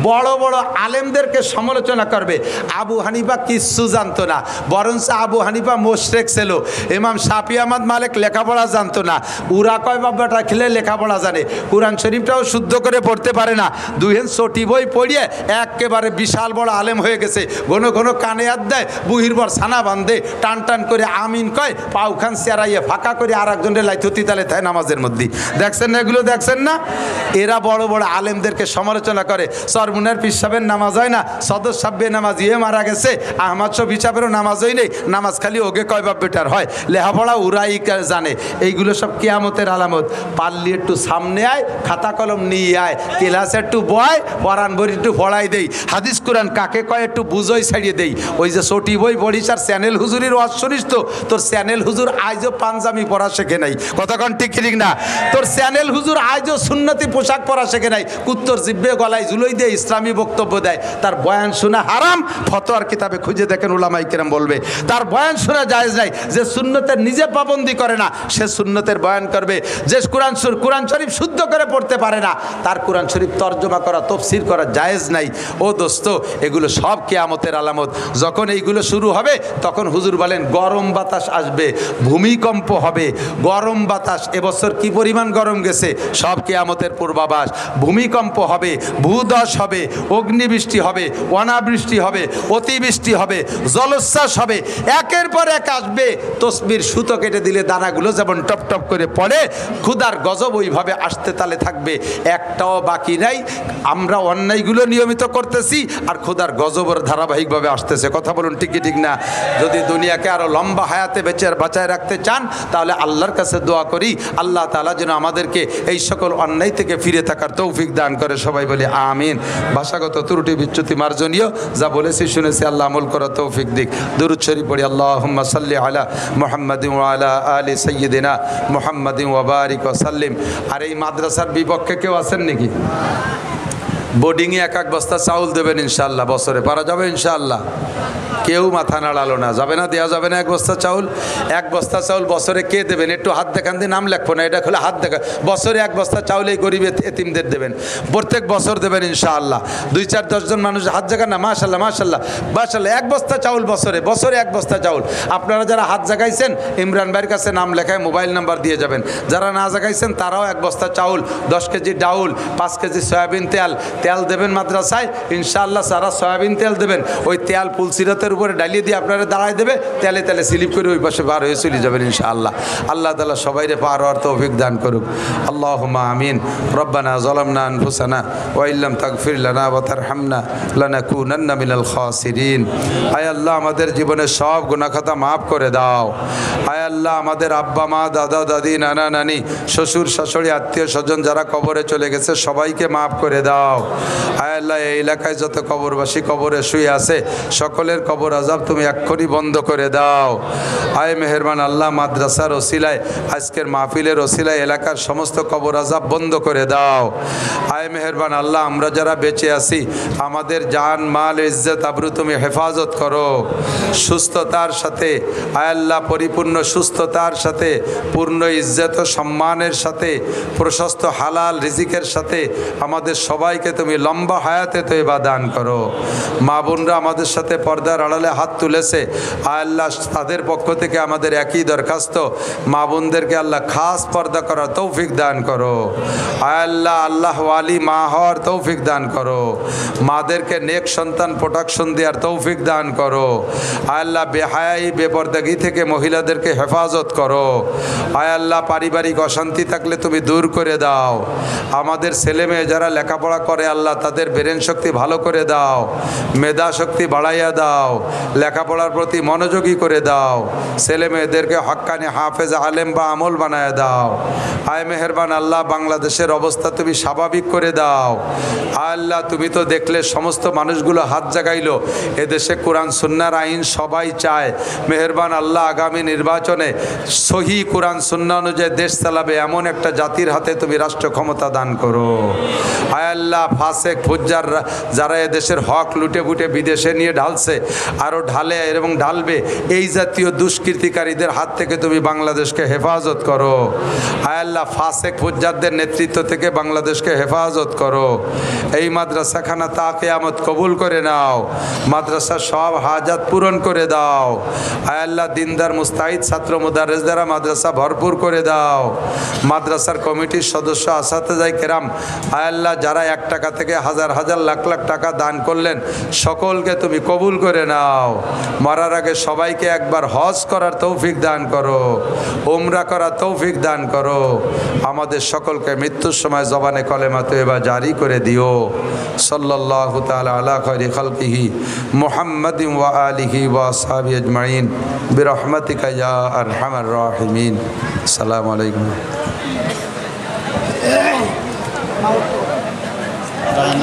বড় বড় আলেমদেরকে সমালোচনা করবে। আবু হানিফা কিচ্ছু জানতো না, বরঞ্চ আবু হানিফা মোশরেক ছিল। ইমাম শাফি, আহমদ, মালিক লেখাপড়া জানতো না। উরা কয় বাবাটা খেলে লেখাপড়া জানে, কোরআন শরীফটাও শুদ্ধ করে পড়তে পারে না। 2 চটি বই পড়িয়ে একেবারে বিশাল বড় আলেম হয়ে গেছে। ঘন ঘন কানে হাত দেয়, বুহির বর ছানা বান্ধে, টান টান করে আমিন কয়, পাও উখান চেরাইয়ে ফাঁকা করে আর একজনের লাইথতি তালে তাই নামাজের মধ্যে দেখছেন না, এগুলো দেখছেন না? এরা বড় বড় আলেমদেরকে সমালোচনা করে। সরমুনের পীর সাহেবের নামাজ হয় না, সদর সাহেব নামাজ মারা গেছে, আহমদ শফি সাহেবেরও নামাজ হয় নেই, নামাজ খালি ওকে কয় বাপ বেটার হয়, লেহাপড়া উরাই জানে। এইগুলো সব কিয়ামতের আলামত। পারলি একটু সামনে আয়, খাতা কলম নিয়ে আয়, ক্লাসে একটু বয়, পরাণ বই একটু পড়াই দেই, হাদিস কোরআন কাকে কয় একটু বুঝোই ছাড়িয়ে দেই। ওই যে ছোটি বই পড়িস আর চ্যানেল হুজুরির ওয়াজ শুনিস তো, তোর চ্যানেল হুজুর আজও পাঞ্জাবি পরা শেখে নাই, কতক্ষণ ঠিক ঠিক না? তোর চ্যানেল হুজুর আজও সুন্নতি পোশাক পরা শেখে নাই, কুত্তর জিব্বে গলায় ঝুলোই দিয়ে ইসলামী বক্তব্য দেয়। তার বয়ান শোনা হারাম, ফতোয়ার কিতাবে খুঁজে দেখেন উলামায়ে কেরাম বলবে। তার বয়ান শোনা জায়েজ নাই। যে সুন্নতের নিজে পাবন্দি করে না সে সুন্নতের বয়ান করবে। যে কোরআন শরীফ শুদ্ধ করে পড়তে পারে না তার কোরআন শরীফ তর্জমা করা, তফসির করা জায়েজ নাই। ও দোস্ত, এগুলো সব কিয়ামতের আলামত। যখন এইগুলো শুরু হবে তখন হুজুর বলেন গরম বাতাস আসবে, ভূমিকম্প হবে। গরম বাতাস এবছর কি পরিমাণ গরম গেছে, সব কিয়ামতের পূর্বাভাস। ভূমিকম্প হবে, ভূধস হবে, অগ্নিবৃষ্টি হবে, অনাবৃষ্টি হবে, অতিবৃষ্টি হবে, জলোচ্ছ্বাস হবে, একের পর এক আসবে। তসবির সুতো কেটে দিলে দানাগুলো যেমন টপ টপ করে পড়ে, ক্ষুধার গজব ওইভাবে আসতে তালে থাকবে, একটাও বাকি নাই। আমরা অন্যায়গুলো নিয়মিত করতেছি আর ক্ষুধার গজবর ধারাবাহিকভাবে আসতেছে। কথা বলুন ঠিক কি ঠিক না? যদি দুনিয়াকে আরো লম্বা হায়াতে বাঁচায় রাখতে চান তাহলে আল্লাহর কাছে দোয়া করি, আল্লাহ তাআলা যেন আমাদেরকে এই সকল অন্যায় থেকে ফিরে থাকার তৌফিক দান করে। সবাই বলি আমিন। ভাষাগত ত্রুটি বিচ্যুতি মার্জনীয়, যা বলেছি শুনেছি আল্লাহ আমল করার তৌফিক দিক। দুরূদ শরীফ পড়ি। আল্লাহুম্মা সাল্লি আলা মুহাম্মাদিন ওয়া আলা আলি সাইয়্যিদিনা মুহাম্মাদিন ওয়া বারিক ওয়া সাল্লিম। আর এই মাদ্রাসার বিপক্ষে কেউ আছেন নাকি? বোর্ডিংয়ে এক বস্তা চাউল দেবেন ইনশাআল্লাহ, বছরে পারা যাবে ইনশাআল্লাহ? কেউ মাথা নাড়ালো না, যাবে না, দেওয়া যাবে না এক বস্তা চাউল? এক বস্তা চাউল বছরে কে দেবেন? একটু হাত দেখান দিয়ে, নাম লেখবো না, এটা খুলে হাত দেখা। বছরে এক বস্তা চাউল এই গরিব এতিমদের দেবেন, প্রত্যেক বছর দেবেন ইনশাআল্লাহ। 2-4-10 জন মানুষ হাত জাগান না, মাশাআল্লাহ মাশাআল্লাহ মাশাআল্লাহ। এক বস্তা চাউল বছরে এক বস্তা চাউল। আপনারা যারা হাত জাগাইছেন ইমরান ভাইয়ের কাছে নাম লেখায় মোবাইল নাম্বার দিয়ে যাবেন। যারা না জাগাইছেন তারাও এক বস্তা চাউল, 10 কেজি ডাউল, 5 কেজি সয়াবিন তেল দেবেন মাদ্রাসায় ইনশাআল্লাহ। সারা সয়াবিন তেল দেবেন, ওই তেল পুলসিরাতের উপরে ডালিয়ে দিয়ে আপনারা দাঁড়ায় দেবে, তেলে তেলে স্লিপ করে ওই পাশে বার হয়ে চলে যাবেন ইনশাআল্লাহ। আল্লাহ তাআলা সবাইরে পার হওয়ার তৌফিক দান করুক। আল্লাহুম্মা আমিন। রব্বানা যালামনা আনফুসানা ওয়া ইল্লাম তাগফির লানা ওয়া তারহামনা লানাকুনান্না মিনাল খাসিরিন। আয় আল্লাহ, আমাদের জীবনের সব গুনাহ খাতা মাফ করে দাও। আয় আল্লাহ, আমাদের আব্বা মা, দাদা দাদি, নানা নানি, শ্বশুর শাশুড়ি, আত্মীয় স্বজন যারা কবরে চলে গেছে সবাইকে মাফ করে দাও। আয় আল্লাহ, এই এলাকায় যত কবরবাসী কবরে শুয়ে আছে সকলের কবর আযাব তুমি এক্ষুনি বন্ধ করে দাও। আয় মেহেরবান আল্লাহ, মাদ্রাসার ওসিলায়, আজকের মাহফিলের ওসিলায় এলাকার সমস্ত কবর আযাব বন্ধ করে দাও। আয় মেহেরবান আল্লাহ, আমরা যারা বেঁচে আছি আমাদের জান মাল ইজ্জত আবরু তুমি হেফাজত করো। সুস্থতার সাথে আয় আল্লাহ, পরিপূর্ণ সুস্থতার সাথে, পূর্ণ ইজ্জত ও সম্মানের সাথে, প্রশস্ত হালাল রিজিকের সাথে আমাদের সবাইকে তুমি লম্বা হায়াতে তয়বা দান করো। মা বোনরা আমাদের সাথে পর্দার আড়ালে হাত তুলেছে, আয় আল্লাহ তাদের পক্ষ থেকে আমাদের একই দরখাস্ত, মা বোনদেরকে আল্লাহ খাস পর্দা করার তৌফিক দান করো। আয় আল্লাহ, আল্লাহ ওয়ালি মা হওয়ার তৌফিক দান করো। মাদেরকে নেক সন্তান প্রোটেকশন দেওয়ার তৌফিক দান করো। আয় আল্লাহ, বেহায়াই বেপর্দাগি থেকে মহিলাদেরকে হেফাজত করো। আয় আল্লাহ, পারিবারিক অশান্তি থাকলে তুমি দূর করে দাও। আমাদের ছেলে মেয়ে যারা লেখাপড়া করে আল্লাহ তাদের ব্রেন শক্তি ভালো করে দাও, মেধা শক্তি বাড়াইয়া দাও, লেখাপড়ার প্রতি মনোযোগী করে দাও। ছেলে মেয়েদেরকে হক্কানি হাফেজ আলেম বা আমল বানায় দাও। আয় মেহেরবান আল্লাহ, বাংলাদেশের অবস্থা তুমি স্বাভাবিক করে দাও। আল্লাহ, তুমি তো দেখলে সমস্ত মানুষগুলো হাত জাগাইলো, এদেশে কোরআন সুন্নাহর আইন সবাই চায়। মেহেরবান আল্লাহ, আগামী নির্বাচনে সহি কোরআন সুন্নাহ অনুযায়ী দেশ চালাবে এমন একটা জাতির হাতে তুমি রাষ্ট্র ক্ষমতা দান করো। আয় আল্লাহ, ফাসেক ফুজ্জার যারা এদেশের হক লুটে ফুটে বিদেশে নিয়ে ঢালছে, আরও ঢালে এবং ঢালবে, এই জাতীয় দুষ্কৃতিকারীদের হাত থেকে তুমি বাংলাদেশকে হেফাজত করো। আয় আল্লাহ, ফাসেক ফুজ্জারদের নেতৃত্ব থেকে বাংলাদেশকে হেফাজত করো। এই মাদ্রাসাখানা তা কিয়ামত কবুল করে নাও। মাদ্রাসার সব হাজাত পূরণ করে দাও। আয় আল্লাহ, দিনদার মুস্তাহিদ ছাত্র মুদারেস দ্বারা মাদ্রাসা ভরপুর করে দাও। মাদ্রাসার কমিটির সদস্য আসাতেজায়ে কেরাম আয় আল্লাহ যারা 1 টাকা থেকে হাজার হাজার লাখ লাখ টাকা দান করলেন, সকলকে তুমি কবুল করে নাও। মরার আগে সবাইকে একবার হজ করার তৌফিক দান করো, উমরা করার তৌফিক দান করো। আমাদের সকলকে মৃত্যুর সময় জবানে কলেমা তয়বা জারি করে দিও। সাল্লাল্লাহু তাআলা আলা খায়রি খালকিহি মুহাম্মাদিন ওয়া আলিহি ওয়া আসহাবিহি আজমাইন বিরহমাতিকা ইয়া আরহামার রাহিমিন। আসসালামু আলাইকুম। দাঁড়ান